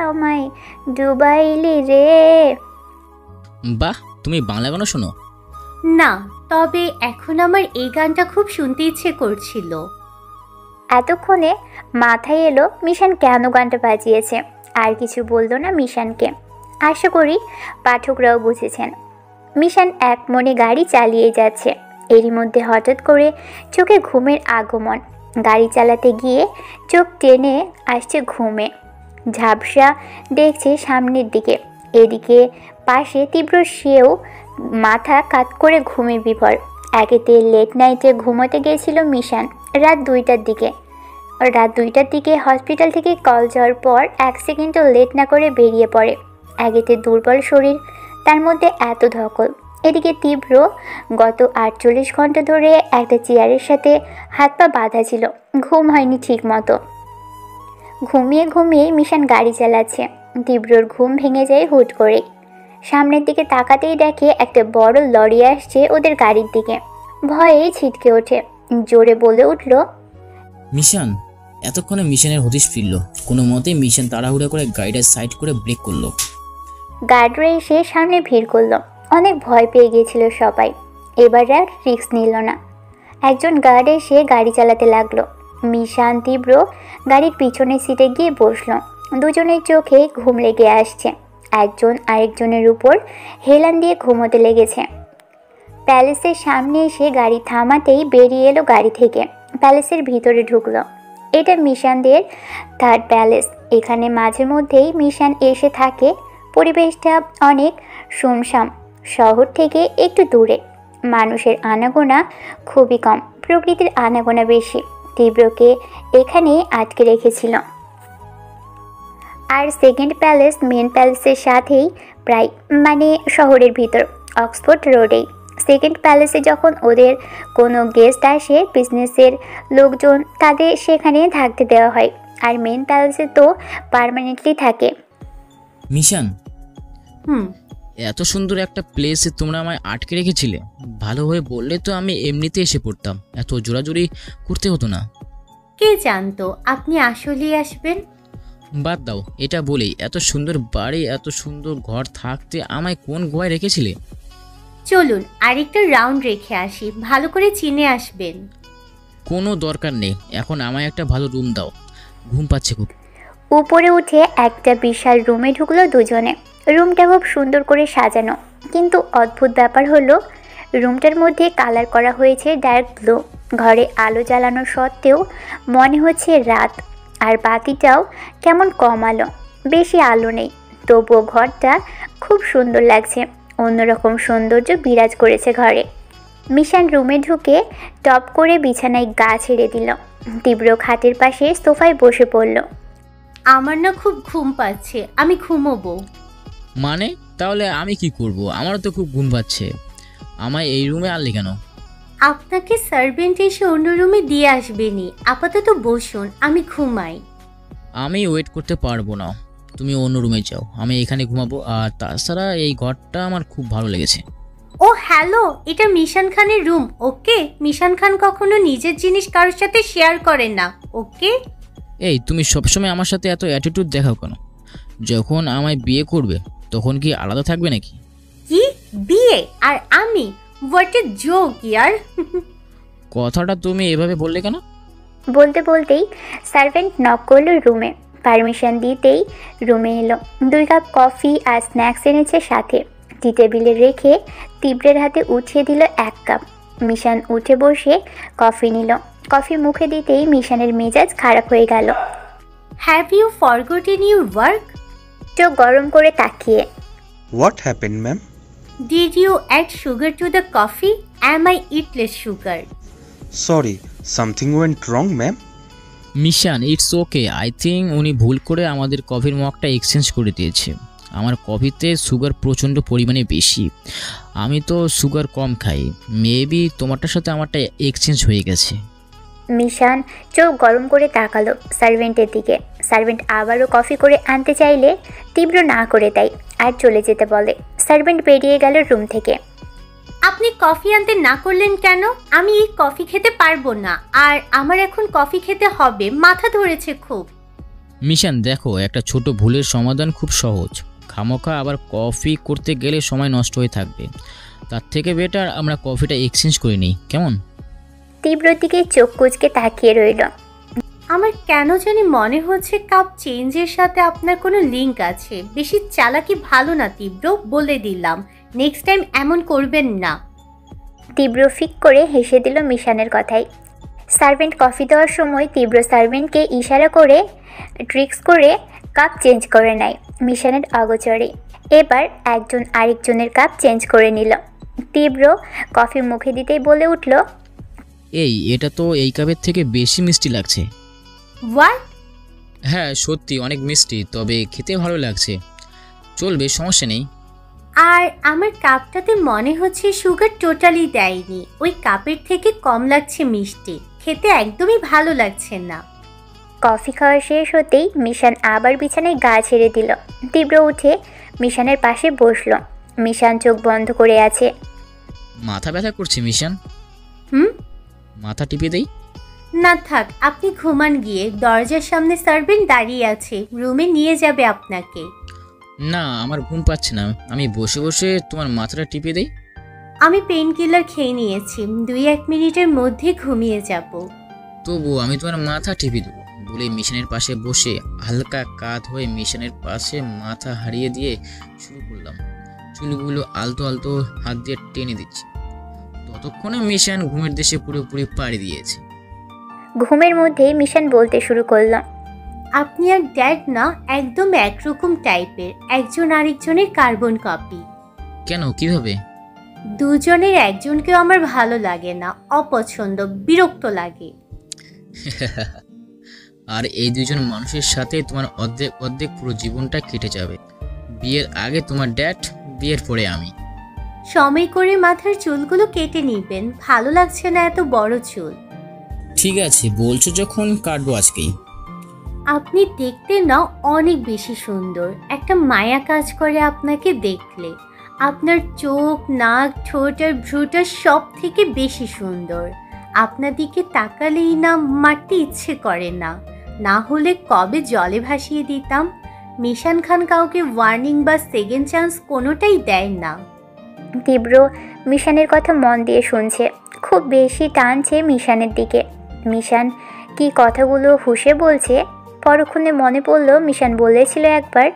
আমায় ডুবাইলি রে। বাহ, তুমি বাংলা গানও শোনো? না, তবে এখন আমার এই গানটা খুব শুনতে ইচ্ছে করছিল। এতক্ষণে মাথায় এলো মিশান কেন গানটা বাজিয়েছে। আর কিছু বলল না মিশানকে। আশা করি পাঠকরাও বুঝেছেন। মিশান এক মনে গাড়ি চালিয়ে যাচ্ছে। এরই মধ্যে হঠাৎ করে চোখে ঘুমের আগমন। গাড়ি চালাতে গিয়ে চোখ টেনে আসছে ঘুমে। ঝাপসা দেখছে সামনের দিকে, এদিকে পাশে তীব্র, সেও মাথা কাত করে ঘুমে বিভোর। একেতে লেট নাইটে ঘুমোতে গিয়েছিল মিশান রাত 2টার দিকে। রাত 2টার দিকে হসপিটাল থেকে কল যাওয়ার পর 1 সেকেন্ডও লেট না করে বেরিয়ে পড়ে। একেতে দুর্বল শরীর, তার মধ্যে এত ধকল। এদিকে তীব্র গত 48 ঘন্টা ধরে একটা চেয়ারের সাথে হাত পা বাঁধা ছিল, ঘুম হয়নি ঠিক মতো। ঘুমিয়ে ঘুমিয়ে মিশান গাড়ি চালাচ্ছে। তীব্রর ঘুম ভেঙে যায় হুট করে। সামনের দিকে তাকাতেই দেখে একটা বড় লরি আসছে ওদের গাড়ির দিকে। ভয়ে ছিটকে ওঠে, জোরে বলে উঠল, মিশান! এতক্ষণে মিশনের হদিশ ফিরল। কোনো মতে মিশন তাড়াহুড়া করে গাড়িটা সাইড করে ব্রেক করলো। গার্ডরা এসে সামনে ভিড় করলো। অনেক ভয় পেয়ে গিয়েছিল সবাই, এবার আর রিস্ক নিল না। একজন গার্ড এসে গাড়ি চালাতে লাগলো। মিশান তীব্র গাড়ির পিছনের সিটে গিয়ে বসলো। দুজনের চোখে ঘুম লেগে আসছে, একজন আরেকজনের উপর হেলান দিয়ে ঘুমোতে লেগেছে। প্যালেসের সামনে এসে গাড়ি থামাতেই বেরিয়ে এলো গাড়ি থেকে, প্যালেসের ভিতরে ঢুকলো। এটা মিশানদের 3rd প্যালেস। এখানে মাঝে মধ্যেই মিশান এসে থাকে। পরিবেশটা অনেক শুনশান, শহর থেকে একটু দূরে। মানুষের আনাগোনা খুবই কম, প্রকৃতির আনাগোনা বেশি। তীব্রকে এখানে আটকে রেখেছিল। আর 2nd প্যালেস মেন প্যালেসের সাথেই, প্রায় মানে শহরের ভিতর, অক্সফোর্ড রোডেই। 2nd প্যালেসে যখন ওদের কোনো গেস্ট আসে, বিজনেসের লোকজন, তাদের সেখানে থাকতে দেওয়া হয়। আর মেন প্যালেসে তো পার্মানেন্টলি থাকে। মিশন, এত সুন্দর একটা প্লেসে তোমরা আমায় আটকে রেখেছিলে। ভালো হয়ে বললে তো আমি এমনিতে এসে পড়তাম, এত জোরাজোরি করতে হতো না। কে জানতো আপনি আসলেই আসবেন? বাদ দাও, এটা বলেই এত সুন্দর বাড়ি, এত সুন্দর ঘর থাকতে আমায় কোন গোয়ায় রেখেছিলে? চলুন আরেকটা রাউন্ড রেখে আসি, ভালো করে চিনে আসবেন। কোনো দরকার নেই, এখন আমায় একটা ভালো রুম দাও, ঘুম পাচ্ছে খুব। উপরে উঠে একটা বিশাল রুমে ঢুকলো দুজনে। রুমটা খুব সুন্দর করে সাজানো, কিন্তু অদ্ভুত ব্যাপার হলো রুমটার মধ্যে কালার করা হয়েছে ডার্ক ব্লু। ঘরে আলো জ্বালানো সত্ত্বেও মনে হচ্ছে রাত, আর বাতিটাও কেমন কম আলো, বেশি আলো নেই। তবুও ঘরটা খুব সুন্দর লাগছে, অন্যরকম সৌন্দর্য বিরাজ করেছে ঘরে। মিশান রুমে ঢুকে টপ করে বিছানায় গা ছেড়ে দিল। তীব্র খাটের পাশে সোফায় বসে পড়ল। আমার না খুব ঘুম পাচ্ছে, আমি ঘুমোবো। মানে তাহলে আমি কি করব? আমারও তো খুব ঘুম পাচ্ছে। আমায় এই রুমে আনলে কেন? আপনাকে সার্ভেন্ট এসে অন্য রুমে দিয়ে আসবেনি, আপাতত বসুন, আমি ঘুমাই। আমি ওয়েট করতে পারবো না, তুমি অন্য রুমে যাও, আমি এখানে ঘুমাবো। আর তাছাড়া এই ঘরটা আমার খুব ভালো লেগেছে। ও হ্যালো, এটা মিশান খানের রুম, ওকে? মিশান খান কখনো নিজের জিনিস কারোর সাথে শেয়ার করেন না, ওকে? এই তুমি সবসময় আমার সাথে এত অ্যাটিটিউড দেখাও কেন? যখন আমায় বিয়ে করবে তখন কি আলাদা থাকবে নাকি? কি বিয়ে আর আমি? হোয়াট এ জোক ইয়ার। কথাটা তুমি এভাবে বললে কেন? বলতে বলতেই সার্ভেন্ট নক করলো রুমে। পারমিশন দিতেই রুমে এলো। 2 কাপ কফি আর স্ন্যাক্স এনেছে সাথে। টি টেবিলে রেখে তীব্রের হাতে উঠিয়ে দিল 1 কাপ। মিশান উঠে বসে কফি নিল। কফি মুখে দিতেই মিশানের মেজাজ খারাপ হয়ে গেল। Have you forgotten your work? চোখ গরম করে তাকিয়ে, what happened ma'am? Did you add sugar to the coffee? Am I it less sugar? Sorry, something went wrong ma'am. Mishan, it's okay. I think উনি ভুল করে আমাদের কফির মগটা এক্সচেঞ্জ করে দিয়েছে। আমার কফিতে সুগার প্রচণ্ড পরিমাণে বেশি, আমি তো সুগার কম খাই। মেবি তোমারটার সাথে আমারটা এক্সচেঞ্জ হয়ে গেছে। মিশান চোখ গরম করে তাকালো সার্ভেন্টের দিকে। সার্ভেন্ট আবারও কফি করে আনতে চাইলে তীব্র না করে দেয় আর চলে যেতে বলে। সার্ভেন্ট বেরিয়ে গেল রুম থেকে। আপনি কফি আনতে না করলেন কেন? আমি এই কফি খেতে পারবো না, আর আমার এখন কফি খেতে হবে, মাথা ধরেছে খুব। মিশান দেখো, একটা ছোট ভুলের সমাধান খুব সহজ। খামোখা আবার কফি করতে গেলে সময় নষ্ট হয়ে থাকবে, তার থেকে বেটার আমরা কফিটা এক্সচেঞ্জ করে নিই, কেমন? তীব্র দিকে চোখ কুচকে তাকিয়ে রইল। আমার কেন জানি মনে হচ্ছে কাপ চেঞ্জের সাথে আপনার কোনো লিঙ্ক আছে। বেশি চালাকি ভালো না তীব্র, বলে দিলাম, নেক্সট টাইম এমন করবেন না। তীব্র ফিক করে হেসে দিল মিশানের কথায়। সার্ভেন্ট কফি দেওয়ার সময় তীব্র সার্ভেন্টকে ইশারা করে ট্রিক্স করে কাপ চেঞ্জ করে নেয় মিশনের অগোচরে। এবার একজন আরেকজনের কাপ চেঞ্জ করে নিল। তীব্র কফি মুখে দিতেই বলে উঠল, এটা তো এই কাপের থেকে বেশি মিষ্টি লাগছে। হোয়াট? হ্যাঁ সত্যি অনেক মিষ্টি, তবে খেতে ভালো লাগছে, চলবে, সমস্যা নেই। আর আমার কাপটাতে মনে হচ্ছে সুগার টোটালি দেয়নি, ওই কাপের থেকে কম লাগছে মিষ্টি, খেতে একদমই ভালো লাগছে না। কফি খাওয়া শেষ হতেই মিশান আবার বিছানায় গা ছেড়ে দিল। তীব্র উঠে মিশানের পাশে বসল। মিশান চোখ বন্ধ করে আছে। মাথা ব্যথা করছে মিশান। মাথা টিপে দেই? না থাক, আপনি ঘুমান গিয়ে, দরজার সামনে সার্ভেন্ট দাঁড়িয়ে আছে, রুমে নিয়ে যাবে আপনাকে। না আমার ঘুম পাচ্ছে না, আমি বসে বসে তোমার মাথাটা টিপে দেই। আমি পেইন কিলার খেয়ে নিয়েছি, 2-1 মিনিটের মধ্যে ঘুমিয়ে যাব। তবু আমি তোমার মাথা টিপে দেবো বলে মিশনের পাশে বসে হালকা কাত হয়ে মিশনের পাশে মাথা হারিয়ে দিয়ে শুরু করলাম। চুলগুলো আলতো আলতো হাত দিয়ে টেনে দিচ্ছি। ততক্ষণে মিশন ঘুমের দেশে পুরোপুরি পাড়ি দিয়েছে। ঘুমের মধ্যেই মিশন বলতে শুরু করল, আপনি আর ড্যাড না একদম একরকম টাইপের, একজন আরেকজনের কার্বন কপি। কেন, কিভাবে? দুজনের একজনকেও আমার ভালো লাগে না, অপছন্দ, বিরক্ত লাগে। আর এই দুজন মানুষের সাথে তোমার অর্ধেক অর্ধেক পুরো জীবনটা কেটে যাবে। বিয়ের আগে তোমার ড্যাড, বিয়ের পরে আমি। সময় করে মাথার চুলগুলো কেটে নিবেন, ভালো লাগছে না এত বড় চুল। ঠিক আছে বলছো যখন, কাটবো আজকেই। আপনি দেখতে না অনেক বেশি সুন্দর, একটা মায়া কাজ করে আপনাকে দেখলে। আপনার চোখ, নাক, ঠোঁট আর ভ্রুটা সব থেকে বেশি সুন্দর। আপনার দিকে তাকালেই না মারতে ইচ্ছে করে না, না হলে কবে জলে ভাসিয়ে দিতাম। মিশান খান কাউকে ওয়ার্নিং বা সেকেন্ড চান্স কোনোটাই দেয় না। তীব্র মিশানের কথা মন দিয়ে শুনছে, খুব বেশি টানছে মিশানের দিকে। মিশান কি কথাগুলো হুঁশে বলছে। পরক্ষণে মনে পড়ল মিশান বলেছিল একবার,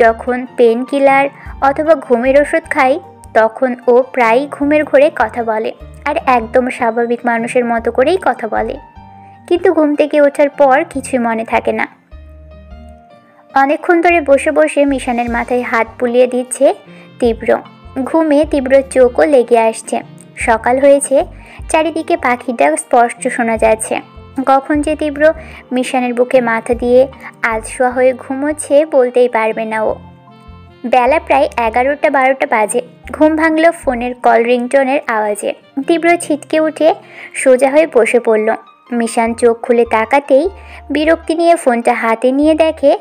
যখন পেন কিলার অথবা ঘুমের ওষুধ খাই তখন ও প্রায়ই ঘুমের ঘোরে কথা বলে, আর একদম স্বাভাবিক মানুষের মতো করেই কথা বলে, কিন্তু ঘুম থেকে ওঠার পর কিছুই মনে থাকে না। অনেকক্ষণ ধরে বসে বসে মিশানের মাথায় হাত বুলিয়ে দিচ্ছে তীব্র। ঘুমে তীব্র চোখও লেগে আসছে। সকাল হয়েছে, চারিদিকে পাখির ডাক স্পষ্ট শোনা যাচ্ছে। কখন যে তীব্র মিশানের বুকে মাথা দিয়ে আলসোয়া হয়ে ঘুমোচ্ছে বলতেই পারবে না ও। বেলা প্রায় 11টা-12টা বাজে। ঘুম ভাঙল ফোনের কল রিংটোনের আওয়াজে। তীব্র ছিটকে উঠে সোজা হয়ে বসে পড়ল। মিশান চোখ খুলে তাকাতেই বিরক্তি নিয়ে ফোনটা হাতে নিয়ে দেখে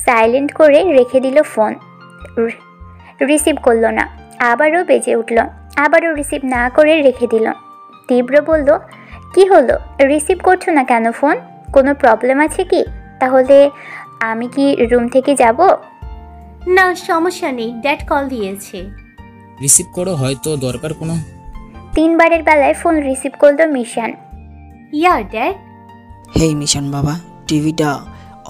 সাইলেন্ট করে রেখে দিল ফোন। রিসিভ করলো না। আবারও বেজে উঠল, আবারও রিসিভ না করে রেখে দিল। তীব্র বলল, কি হলো, রিসিভ করছো না কেন ফোন? কোনো প্রবলেম আছে কি? তাহলে আমি কি রুম থেকে যাব? না সমস্যা নেই, ড্যাড কল দিয়েছে। রিসিভ করো, হয়তো দরকার কোনো। 3বারের বেলায় ফোন রিসিভ করলো মিশান। ইয়া ড্যাড। হেই মিশান বাবা, টিভিটা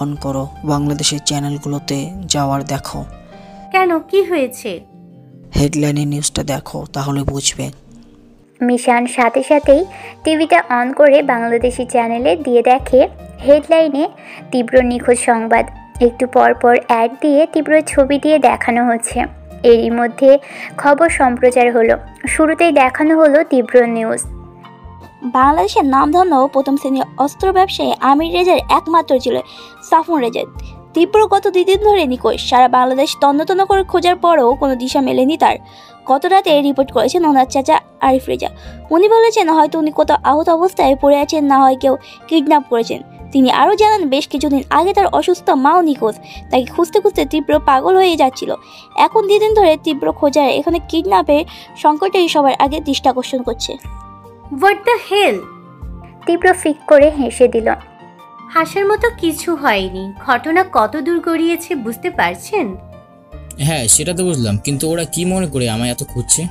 অন করো, বাংলাদেশের চ্যানেলগুলোতে যাওয়ার দেখো। কেন, কি হয়েছে? হেডলাইনে নিউজটা দেখো, তাহলে বুঝবে। মিশান সাথে সাথেই টিভিটা অন করে বাংলাদেশি চ্যানেলে দিয়ে দেখে হেডলাইনে তীব্র নিখোঁজ সংবাদ। একটু পর পর অ্যাড দিয়ে তীব্র ছবি দিয়ে দেখানো হচ্ছে। এরই মধ্যে খবর সম্প্রচার হলো। শুরুতেই দেখানো হলো তীব্র নিউজ। বাংলাদেশের নামধন্য প্রথম শ্রেণীর অস্ত্র ব্যবসায়ী আমির রেজার একমাত্র ছিল সাফওয়ান রেজা। তীব্র গত 2 দিন ধরে নিখোঁজ। সারা বাংলাদেশ তন্ন করে খোঁজার পরেও কোনো দিশা মেলেনি তার। গত রাতে রিপোর্ট করেছেন ওনার চাচা আরিফ রেজা। উনি বলেছেন হয়তো উনি কোথাও আহত অবস্থায় পড়ে আছেন, না হয় কেউ কিডন্যাপ করেছেন। তিনি আরও জানান বেশ কিছুদিন আগে তার অসুস্থ মাও নিখোঁজ। তাকে খুঁজতে খুঁজতে তীব্র পাগল হয়ে যাচ্ছিল। এখন 2 দিন ধরে তীব্র খোঁজার এখানে কিডন্যাপের সংকটেই সবার আগে দৃষ্টি আকর্ষণ করছে। What the hell? তীব্র ফিক করে হেসে দিল। হাসার মতো কিছু হয়নি। ঘটনা কত দূর গড়িয়েছে বুঝতে পারছেন? হ্যাঁ সেটা তো বুঝলাম, কিন্তু ওরা কি মনে করে আমায় এত খুঁজছে?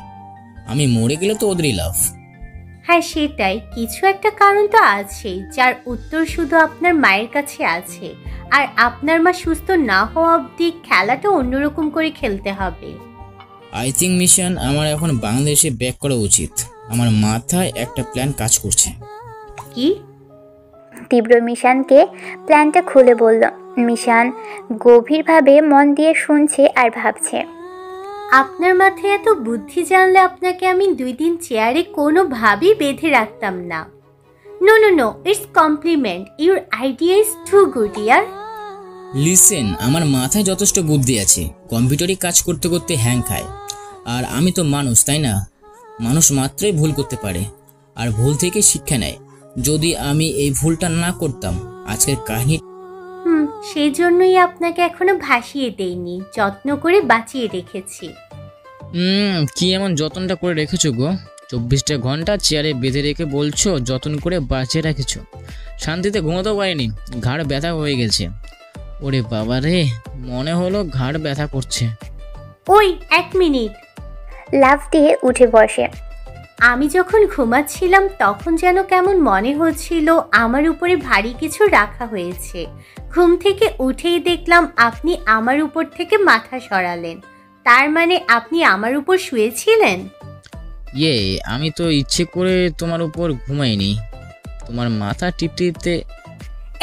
আমি মরে গেলে তো ওদেরই লাভ। হ্যাঁ সেটাই, কিছু একটা কারণ তো আছেই, যার উত্তর শুধু আপনার মায়ের কাছে আছে। আর আপনার মা সুস্থ না হওয়া অবধি খেলাটা অন্যরকম করে খেলতে হবে। আই থিঙ্ক মিশন আমার এখন বাংলাদেশে ব্যাক করা উচিত। আমার মাথায় একটা প্ল্যান কাজ করছে। কি? তীব্র মিশানকে প্ল্যানটা খুলে বলল। মিশান গভীরভাবে মন দিয়ে শুনছে আর ভাবছে। আপনার মাথায় এত বুদ্ধি জানলে আপনাকে আমি 2 দিন চেয়ারে কোনোভাবেই বেঁধে রাখতাম না। No no no, it's compliment. Your idea is too good ইয়ার। লিসেন, আমার মাথায় যথেষ্ট বুদ্ধি আছে। কম্পিউটারে কাজ করতে করতে হ্যাং খায়, আর আমি তো মানুষ, তাই না? মানুষ মাত্রই ভুল করতে পারে, আর ভুল থেকে শিক্ষা নেয়। যদি আমি এই ভুলটা না করতাম, আজকের কাহিনী সেই জন্যই আপনাকে এখনো ভাসিয়ে দেইনি, যত্ন করে বাঁচিয়ে রেখেছি। কি এমন যত্নটা করে রেখেছো গো? 24টা ঘন্টা চেয়ারে বেঁধে রেখে বলছো যত্ন করে বাঁচিয়ে রেখেছো। শান্তিতে ঘুমাতেও পারিনি, ঘাড় ব্যথা হয়ে গেছে। ওরে বাবা রে, মনে হলো ঘাড় ব্যথা করছে। ওই 1 মিনিট। লাফ দিয়ে উঠে বসে। আমি যখন ঘুমাচ্ছিলাম তখন যেন কেমন মনে হচ্ছিল আমার উপরে ভারী কিছু রাখা হয়েছে। ঘুম থেকে উঠেই দেখলাম আপনি আমার উপর থেকে মাথা সরালেন। তার মানে আপনি আমার উপর শুয়েছিলেন? আমি তো ইচ্ছে করে তোমার উপর ঘুমাইনি, তোমার মাথা টিপতে।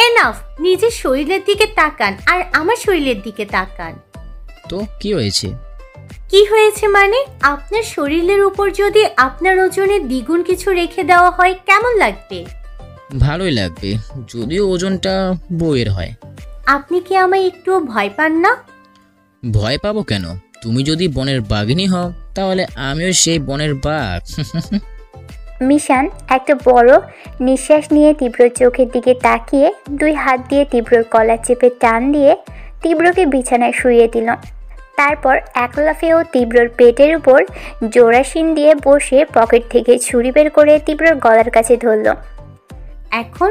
এনাফ, নিজের শরীরের দিকে তাকান আর আমার শরীরের দিকে তাকান। তো কি হয়েছে? কি হয়েছে মানে? আপনার শরীরের উপর যদি আপনার ওজনে দ্বিগুণ কিছু রেখে দেওয়া হয় কেমন লাগবে? ভালোই লাগবে, যদিও ওজনটা বউয়ের হয়। আপনি কি আমায় একটু ভয় পান না? ভয় পাবো কেন? তুমি যদি বনের বাঘিনী হও, তাহলে আমিও সেই বনের বাঘ। মিশান একটা বড় নিঃশ্বাস নিয়ে তীব্র চোখের দিকে তাকিয়ে 2 হাত দিয়ে তীব্রর কলার চেপে টান দিয়ে তীব্রকে বিছানায় শুইয়ে দিল। তারপর এক লাফেও তীব্রর পেটের উপর জোড়াসীন দিয়ে বসে পকেট থেকে ছুরি বের করে তীব্রর গলার কাছে ধরল। এখন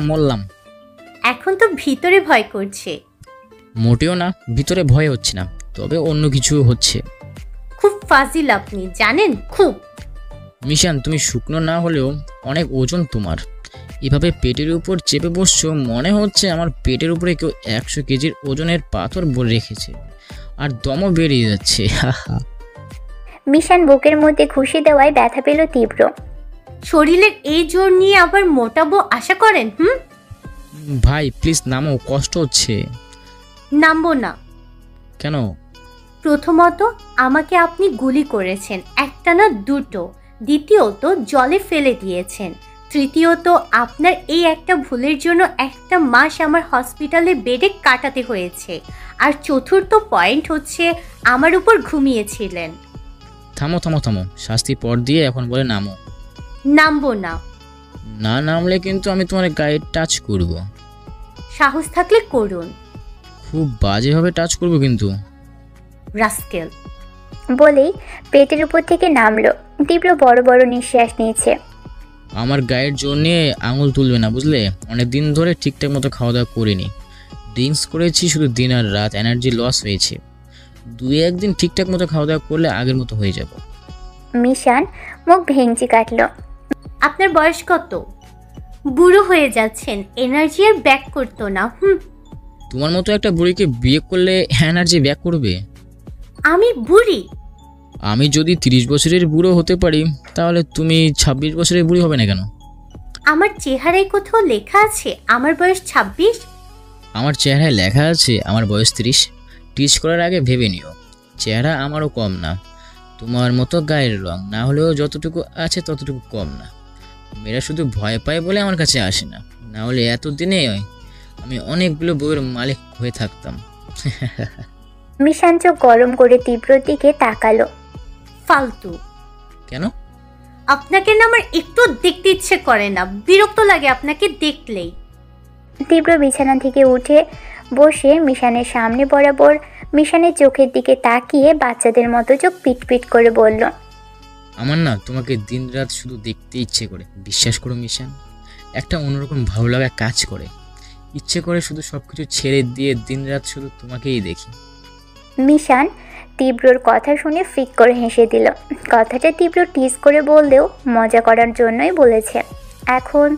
মরলাম। এখন তো ভিতরে ভয় করছে। মোটেও না, ভিতরে ভয় হচ্ছে না, তবে অন্য কিছু হচ্ছে। খুব ফাজিল আপনি, জানেন? খুব। মিশান, তুমি শুকনো না হলেও অনেক ওজন তোমার। এভাবে পেটের উপর চেপে বসছো, মনে হচ্ছে আমার পেটের উপরে কেউ 100 কেজির ওজনের পাথর ভরে রেখেছে, আর দমও বেরিয়ে যাচ্ছে। মিশান বুকের মধ্যে ঘুষি দেওয়ায় ব্যথা পেল তীব্র। শরীরের এই জোর নিয়ে আবার মোটাবো আশা করেন? ভাই প্লিজ নামো, কষ্ট হচ্ছে। নামবো না। কেন? প্রথমত আমাকে আপনি গুলি করেছেন, একটা না 2টো। দ্বিতীয়ত জলে ফেলে দিয়েছেন। তৃতীয়ত আপনার এই একটা ভুলের জন্য 1 মাস আমার হসপিটালে বেডে কাটাতে হয়েছে। আর চতুর্থ পয়েন্ট হচ্ছে আমার উপর ঘুমিয়েছিলেন। থামো, শাস্তি পর দিয়ে এখন বলে নামো। নামবো না। না নামলে কিন্তু আমি তোমার গায়ে টাচ করব। সাহস থাকলে করুন। খুব বাজেভাবে টাচ করব কিন্তু। রাস্কেল। বলেই পেটের উপর থেকে নামলো। তীব্র বড় বড় নিঃশ্বাস নিয়েছে। আমার গায়ের জন্যে আঙুল তুলবে না, বুঝলে? অনেক দিন ধরে ঠিকঠাক মতো খাওয়া দাওয়া করিনি, ড্রিঙ্কস করেছি শুধু দিন আর রাত, এনার্জি লস হয়েছে। 2-1 দিন ঠিকঠাক মতো খাওয়া দাওয়া করলে আগের মতো হয়ে যাব। মিশান মুখ ভেঙচি কাটলো। আপনার বয়স কত? বুড়ো হয়ে যাচ্ছেন, এনার্জি আর ব্যাক করতো না। তোমার মতো একটা বুড়িকে বিয়ে করলে এনার্জি ব্যাক করবে? আমি বুড়ি? আমি যদি 30 বছরের বুড়ো হতে পারি, তাহলে তুমি 26 বছরের বুড়ি হবে না কেন? আমার চেহারায় কোথাও লেখা আছে আমার বয়স 26? আমার চেহারায় লেখা আছে আমার বয়স 30। টিচ করার আগে ভেবে নিও, চেহারা আমারও কম না, তোমার মতো গায়ের রং না হলেও যতটুকু আছে ততটুকু কম না। মেয়েরা শুধু ভয় পায় বলে আমার কাছে আসে না, না হলে এতদিনে আমি অনেকগুলো বইয়ের মালিক হয়ে থাকতাম। মিশান চোখ গরম করে তীব্রর দিকে তাকালো। ফালতু। কেন? আপনাকে না আমার একটু দেখতে ইচ্ছে করে না, বিরক্ত লাগে আপনাকে দেখলেই। তীব্র বিছানা থেকে উঠে বসে মিশানের সামনে বরাবর মিশানের চোখের দিকে তাকিয়ে বাচ্চাদের মতো চোখ পিটপিট করে বলল, আমার না তোমাকে দিনরাত শুধু দেখতে ইচ্ছে করে। বিশ্বাস করো মিশান, একটা অন্যরকম ভালো লাগা কাজ করে। ইচ্ছে করে শুধু সবকিছু ছেড়ে দিয়ে দিনরাত শুধু তোমাকেই দেখি। মিশান তীব্রর কথা শুনে ফিক করে হেসে দিল। কথাটা তীব্র টিজ করে বললেও মজা করার জন্যই বলেছে। এখন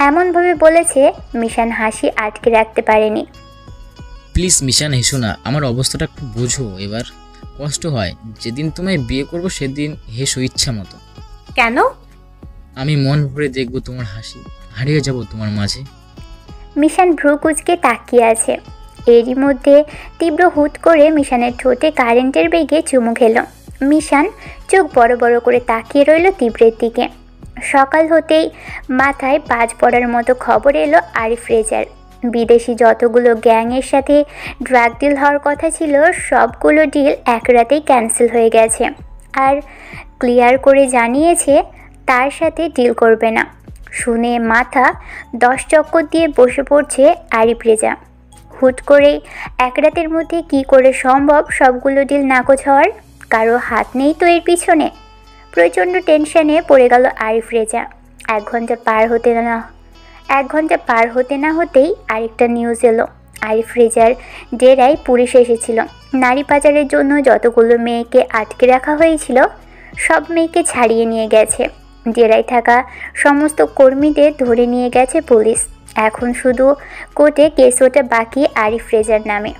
এমনভাবে বলেছে মিশান হাসি আটকে রাখতে পারেনি। প্লিজ মিশান হেসো না, আমার অবস্থাটা একটু বোঝো। এবার কষ্ট হয়, যেদিন তোমায় বিয়ে করব সেদিন হেসো ইচ্ছা মতো। কেন? আমি মন ভরে দেখবো তোমার হাসি, হারিয়ে যাব তোমার মাঝে। মিশান ভ্রু কুচকে তাকিয়ে আছে। এরই মধ্যে তীব্র হুট করে মিশানের ঠোঁটে কারেন্টের বেগে চুমু খেল। মিশান চোখ বড় বড় করে তাকিয়ে রইল তীব্রের দিকে। সকাল হতেই মাথায় বাজ পড়ার মতো খবর এলো আরিফ রেজার। বিদেশি যতগুলো গ্যাংয়ের সাথে ড্রাগ ডিল হওয়ার কথা ছিল সবগুলো ডিল এক রাতেই ক্যান্সেল হয়ে গেছে। আর ক্লিয়ার করে জানিয়েছে তার সাথে ডিল করবে না। শুনে মাথা 10 চক্কর দিয়ে বসে পড়ছে আরিফ রেজা। হুট করেই এক রাতের মধ্যে কি করে সম্ভব সবগুলো ডিল নাকচ হওয়ার? কারো হাত নেই তো এর পিছনে। প্রচণ্ড টেনশনে পড়ে গেল আরিফ রেজা। 1 ঘন্টা পার হতে না হতেই আরেকটা নিউজ এলো। আরিফ রেজার ডেরায় পুলিশ এসেছিল। নারী পাচারের জন্য যতগুলো মেয়েকে আটকে রাখা হয়েছিল সব মেয়েকে ছাড়িয়ে নিয়ে গেছে। ডেরায় থাকা সমস্ত কর্মীদের ধরে নিয়ে গেছে পুলিশ। এখন শুধু কোর্টে কেস ওঠা বাকি আরিফ রেজার নামে।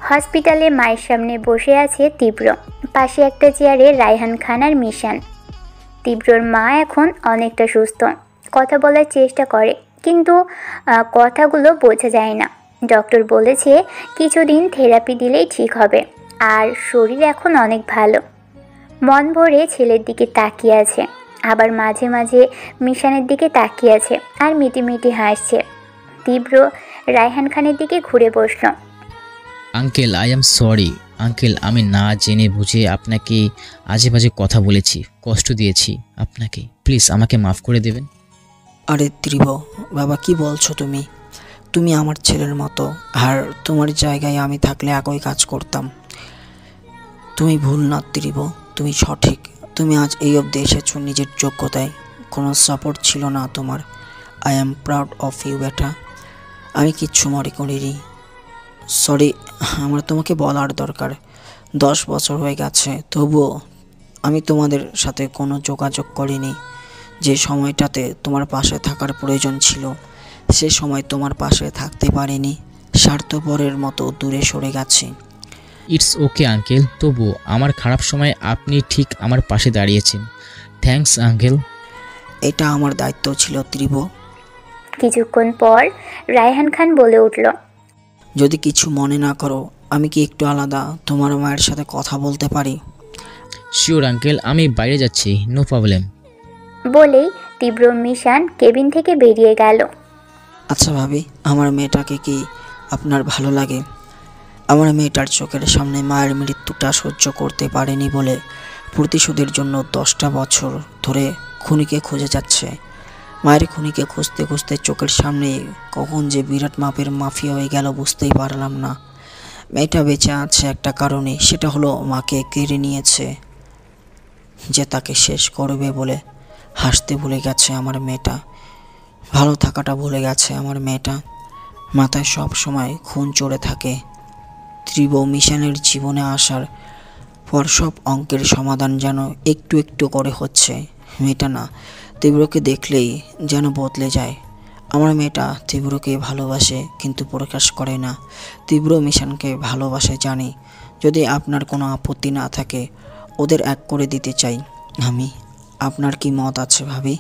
হসপিটালে মায়ের সামনে বসে আছে তীব্র। পাশে একটা চেয়ারে রায়হান খান আর মিশান। তীব্রর মা এখন অনেকটা সুস্থ, কথা বলার চেষ্টা করে, কিন্তু কথাগুলো বোঝা যায় না। ডক্টর বলেছে কিছুদিন থেরাপি দিলেই ঠিক হবে। আর শরীর এখন অনেক ভালো। মন ভরে ছেলের দিকে তাকিয়ে আছে, আবার মাঝে মাঝে মিশানের দিকে তাকিয়ে আছে আর মিটিমিটি হাসছে। তীব্র রায়হান খানের দিকে ঘুরে বসল। Uncle, I am sorry uncle, আমি না জেনে বুঝে আপনাকে আজে বাজে কথা বলেছি, কষ্ট দিয়েছি আপনাকে। প্লিজ আমাকে মাফ করে দেবেন। আরে ত্রিব, বাবা কি বলছো তুমি? তুমি আমার ছেলের মতো, আর তোমার জায়গায় আমি থাকলে একই কাজ করতাম। তুমি ভুল না ত্রিব, তুমি সঠিক। তুমি আজ এই অবধি এসেছো নিজের যোগ্যতায়, কোনো সাপোর্ট ছিল না তোমার। I am proud of you বেটা। আমি কিচ্ছু মনে করিনি। সরি, আমার তোমাকে বলার দরকার। 10 বছর হয়ে গেছে, তবুও আমি তোমাদের সাথে কোনো যোগাযোগ করিনি। যে সময়টাতে তোমার পাশে থাকার প্রয়োজন ছিল সে সময় তোমার পাশে থাকতে পারিনি। স্বার্থপরের মতো দূরে সরে গেছি। ইটস ওকে আঙ্কেল, তবু আমার খারাপ সময় আপনি ঠিক আমার পাশে দাঁড়িয়েছেন। Thanks uncle. এটা আমার দায়িত্ব ছিল ত্রিব। কিছুক্ষণ পর রায়হান খান বলে উঠল, যদি কিছু মনে না করো, আমি কি একটু আলাদা তোমার মায়ের সাথে কথা বলতে পারি? শিওর আঙ্কেল, আমি বাইরে যাচ্ছি, নো প্রবলেম। বলেই তীব্র মিশান কেবিন থেকে বেরিয়ে গেল। আচ্ছা ভাবি, আমার মেয়েটাকে কি আপনার ভালো লাগে? আমার মেয়েটার চোখের সামনে মায়ের মৃত্যুটা সহ্য করতে পারেনি বলে প্রতিশোধের জন্য 10টা বছর ধরে খুনিকে খুঁজে যাচ্ছে। মায়ের খুনিকে খুঁজতে খুঁজতে চোখের সামনে কখন যে বিরাট মাপের মাফিয়া হয়ে গেল বুঝতেই পারলাম না। মেয়েটা বেঁচে আছে একটা কারণে, সেটা হলো মাকে কেড়ে নিয়েছে যে তাকে শেষ করবে বলে। হাসতে ভুলে গেছে আমার মেয়েটা, ভালো থাকাটা ভুলে গেছে আমার মেয়েটা। মাথায় সব সময় খুন চড়ে থাকে। ত্রিব মিশনের জীবনে আসার পর সব অঙ্কের সমাধান যেন একটু একটু করে হচ্ছে। মেয়েটা না, তীব্রকে দেখলেই যেন বদলে যায়। আমার মেয়েটা তীব্রকে ভালোবাসে কিন্তু প্রকাশ করে না। তীব্র মিশনকে ভালোবাসে জানি। যদি আপনার কোনো আপত্তি না থাকে ওদের এক করে দিতে চাই আমি। আপনার কি মত আছে ভাবি?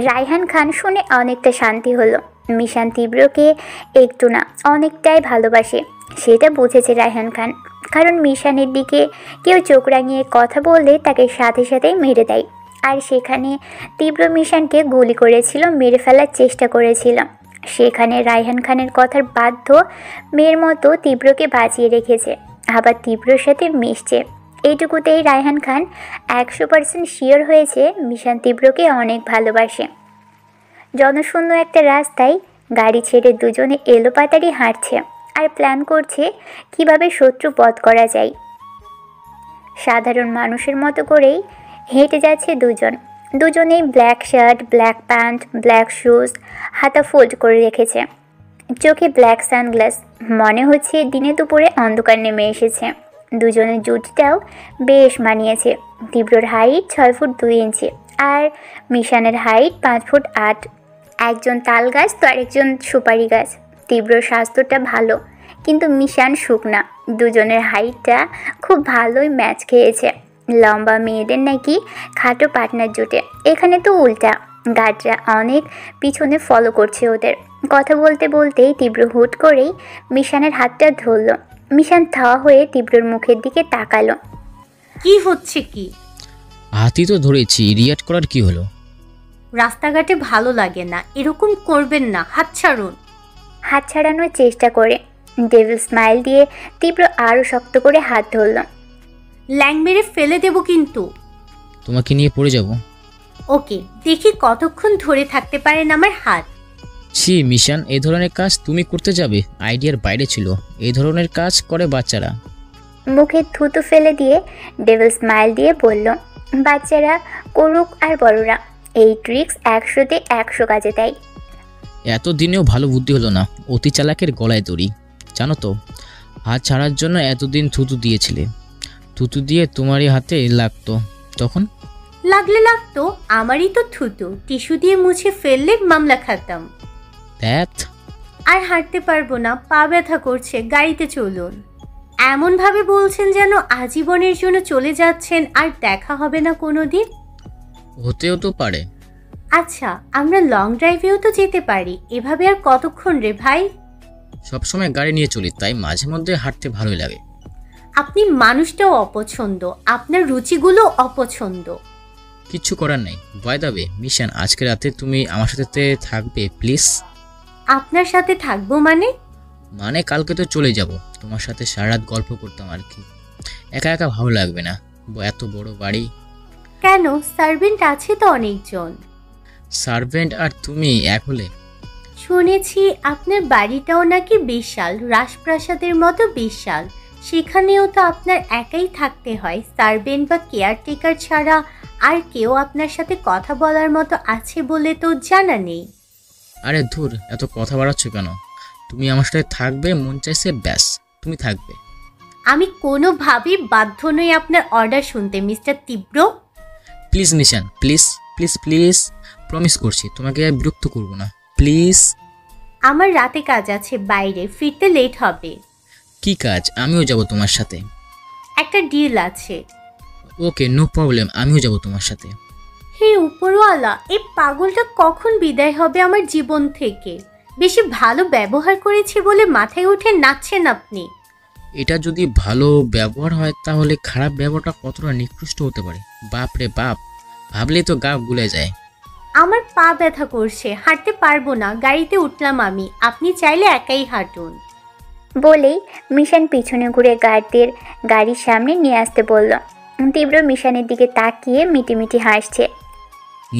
রায়হান খান শুনে অনেকটা শান্তি হলো। মিশান তীব্রকে একটু না অনেকটাই ভালোবাসে, সেটা বুঝেছে রায়হান খান। কারণ মিশানের দিকে কেউ চোখ রাঙিয়ে কথা বললে তাকে সাথে সাথেই মেরে দেয়। আর সেখানে তীব্র মিশানকে গুলি করেছিল, মেরে ফেলার চেষ্টা করেছিল। সেখানে রায়হান খানের কথার বাধ্য মেয়ের মতো তীব্রকে বাঁচিয়ে রেখেছে, আবার তীব্রর সাথে মিশছে। এইটুকুতেই রায়হান খান 100% শিওর হয়েছে মিশান তীব্রকে অনেক ভালোবাসে। জনশূন্য একটা রাস্তায় গাড়ি ছেড়ে দুজনে এলোপাতাড়ি হাঁটছে আর প্ল্যান করছে কিভাবে শত্রু বধ করা যায়। সাধারণ মানুষের মতো করেই হেঁটে যাচ্ছে দুজনেই black shirt, black pant, black shoes, হাতা ফোল্ড করে রেখেছে, চোখে ব্ল্যাক সানগ্লাস। মনে হচ্ছে দিনে দুপুরে অন্ধকার নেমে এসেছে। দুজনের জুটিটাও বেশ মানিয়েছে। তীব্রর হাইট 6 ফুট 2 ইঞ্চি আর মিশানের হাইট 5 ফুট 8। একজন তাল গাছ তো আরেকজন সুপারি গাছ। তীব্রর স্বাস্থ্যটা ভালো কিন্তু মিশান শুকনা। দুজনের হাইটটা খুব ভালোই ম্যাচ খেয়েছে। লম্বা মেয়েদের নাকি খাটো পার্টনার জুটে, এখানে তো উল্টা। গার্ডরা অনেক পিছনে ফলো করছে ওদের। কথা বলতে বলতেই তীব্র হুট করেই মিশানের হাতটা ধরল। মিশান থা হয়ে তীব্রর মুখের দিকে তাকালো। কি হচ্ছে কি? হাতই তো ধরেছি, রিয়াক্ট করার কি হলো? রাস্তাঘাটে ভালো লাগে না, এরকম করবেন না, হাত ছাড়ুন। হাত ছাড়ানোর চেষ্টা করে ডেভিল স্মাইল দিয়ে তীব্র আরও শক্ত করে হাত ধরল। ল্যাং মেরে ফেলে দেব কিন্তু। তোমাকে নিয়ে পড়ে যাব। ওকে, দেখি কতক্ষণ ধরে থাকতে পারেন আমার হাত। ছি মিশন, এই ধরনের কাজ তুমি করতে যাবে? আইডিয়ার বাইরে ছিল। এই ধরনের কাজ করে বাচ্চারা। মুখে থুতু ফেলে দিয়ে ডেভিল স্মাইল দিয়ে বলল, বাচ্চারা করুক আর বড়রা, এই ট্রিক্স 100-তে 100 কাজে দেয়। এতদিনেও ভালো বুদ্ধি হলো না, অতি চালাকের গলায় দড়ি। জানো তো, হাত ছাড়ার জন্য এতদিন থুতু দিয়েছিলে। থুতু দিয়ে তোমারই হাতে লাগতো, তখন লাগতো, আমারই তো থুতু। টিস্যু দিয়ে মুছে ফেললে মামলা খাতাম। আর হাঁটতে পারবো না, পা ব্যথা করছে, গাড়িতে চলুন। এমন ভাবে বলছেন যেন আজীবনের জন্য চলে যাচ্ছেন আর দেখা হবে না কোনোদিন। হতেও তো পারে। আচ্ছা, আমরা লং ড্রাইভেও তো যেতে পারি। এভাবে আর কতক্ষণ রে ভাই? সবসময় গাড়ি নিয়ে চলি, তাই মাঝে মধ্যে হাঁটতে ভালোই লাগে। আপনি মানুষটাও অপছন্দ, আপনার রুচিগুলো অপছন্দ। কিচ্ছু করার নেই। বাই দ্য ওয়ে মিশন, আজকে রাতে তুমি আমার সাথে থাকবে প্লিজ? আপনার সাথে থাকবো মানে? কালকে তো চলে যাব। তোমার সাথে সারা রাত গল্প করতাম আর কি। একা একা ভালো লাগবে না, এত বড় বাড়ি। কেন, সার্ভেন্ট আছে তো অনেকজন। সার্ভেন্ট আর তুমি এক হলে? শুনেছি আপনার বাড়িটাও নাকি বিশাল, রাজপ্রাসাদের মতো বিশাল। সেখানেও তো আপনার একাই থাকতে হয়। সার্ভেন্ট বা কেয়ারটেকার ছাড়া আর কেউ আপনার সাথে কথা বলার মতো আছে বলে তো জানা নেই। আরে ধুর, এত কথা বাড়াচ্ছ কেন? তুমি আমার সাথে থাকবে, মন চাইছে ব্যাস তুমি থাকবে। আমি কোনোভাবেই বাধ্য নই আপনার অর্ডার শুনতে মিস্টার তীব্র। Please mission, please please please, promise করছি তোমাকে আর বিরক্ত করব না, প্লিজ। আমার রাতে কাজ আছে বাইরে, ফিরতে লেট হবে। কি কাজ? আমিও যাব তোমার সাথে। একটা ডিল আছে। ওকে, নো প্রবলেম, আমিও যাব তোমার সাথে। হে উপরওয়ালা, এই পাগলটা কখন বিদায় হবে আমার জীবন থেকে? বেশি ভালো ব্যবহার করেছি বলে মাথায় উঠে নাচছেন আপনি। এটা যদি ভালো ব্যবহার হয় তাহলে খারাপ ব্যবহারটা কতটা নিকৃষ্ট হতে পারে। বাপ রে বাপ, ভাবলেই তো গা গুলে যায়। আমার পা ব্যথা করছে, হাঁটতে পারবো না। গাড়িতে উঠলাম আমি, আপনি চাইলে একাই হাঁটুন। বলেই মিশন পিছনে ঘুরে গার্ডদের গাড়ির সামনে নিয়ে আসতে বলল। তীব্র মিশনের দিকে তাকিয়ে মিটিমিটি হাসছে।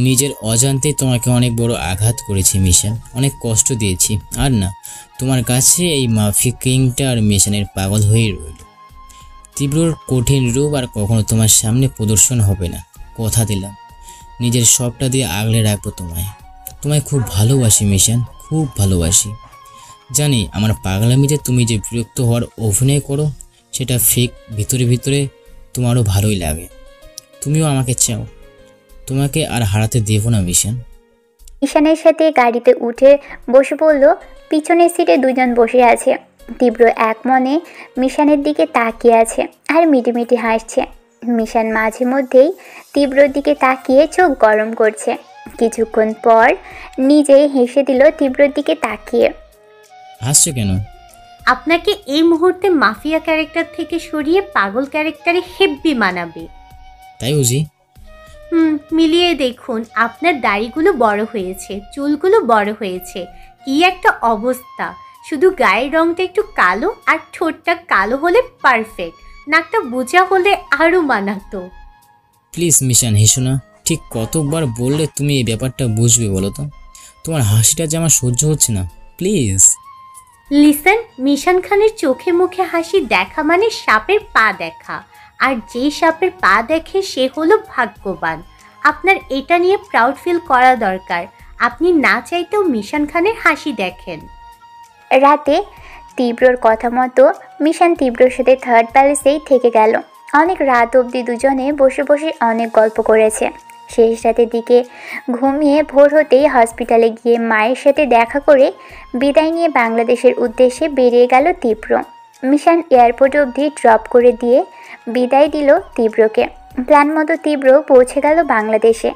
নিজের অজান্তে তোমাকে অনেক বড় আঘাত করেছি মিশন, অনেক কষ্ট দিয়েছি। আর না, তোমার কাছে এই মাফিয়া কিংটা আর মিশনের পাগল হয়েই রইল। তীব্রর কঠিন রূপ আর কখনো তোমার সামনে প্রদর্শন হবে না, কথা দিলাম। নিজের সবটা দিয়ে আগলে রাখবো তোমায় খুব ভালোবাসি মিশন, খুব ভালোবাসি। জানি আমার পাগলামিতে তুমি যে বিরক্ত হওয়ার অভিনয় করো সেটা ফেক, ভিতরে ভিতরে তোমারও ভালোই লাগে। তুমিও আমাকে চাও, তোমাকে আর হারাতে দেব না মিশন। ঈশানের সাথে গাড়িতে উঠে বসে পড়ল। পিছনের সিটে দুজন বসে আছে। তীব্র এক মনে মিশানের দিকে তাকিয়ে আছে আর মিটিমিটি হাসছে। মিশান মাঝে মধ্যেই তীব্রর দিকে তাকিয়ে চোখ গরম করছে। কিছুক্ষণ পর নিজেই হেসে দিল তীব্রর দিকে তাকিয়ে। হাসছো কেন? আপনাকে এই মুহূর্তে মাফিয়া ক্যারেক্টার থেকে সরিয়ে পাগল ক্যারেক্টারে হেব্বি মানাবে। তাই বুঝি? মিলিয়ে দেখুন, আপনার দাড়িগুলো বড় হয়েছে, চুলগুলো বড় হয়েছে, কি একটা অবস্থা। শুধু গায়ের রংটা একটু কালো আর ঠোঁটটা কালো হলে পারফেক্ট। নাকটা বোঝা হলে আরও মানাতো। প্লিজ মিশন, হেসো না। ঠিক কতবার বললে তুমি এই ব্যাপারটা বুঝবে বলো তো? তোমার হাসিটা যে আমার সহ্য হচ্ছে না, প্লিজ। লিসেন, মিশান খানের চোখে মুখে হাসি দেখা মানে সাপের পা দেখা, আর যে সাপের পা দেখে সে হলো ভাগ্যবান। আপনার এটা নিয়ে প্রাউড ফিল করা দরকার। আপনি না চাইতেও মিশান খানের হাসি দেখেন। রাতে তীব্রর কথা মতো মিশান তীব্রর সাথে থার্ড প্যালেসেই থেকে গেল। অনেক রাত অবধি দুজনে বসে বসে অনেক গল্প করেছে। শেষ রাতের দিকে ঘুমিয়ে ভোর হতেই হসপিটালে গিয়ে মায়ের সাথে দেখা করে বিদায় নিয়ে বাংলাদেশের উদ্দেশ্যে বেরিয়ে গেল তীব্র। মিশান এয়ারপোর্ট অবধি ড্রপ করে দিয়ে বিদায় দিল তীব্রকে। প্ল্যান মতো তীব্র পৌঁছে গেল বাংলাদেশে।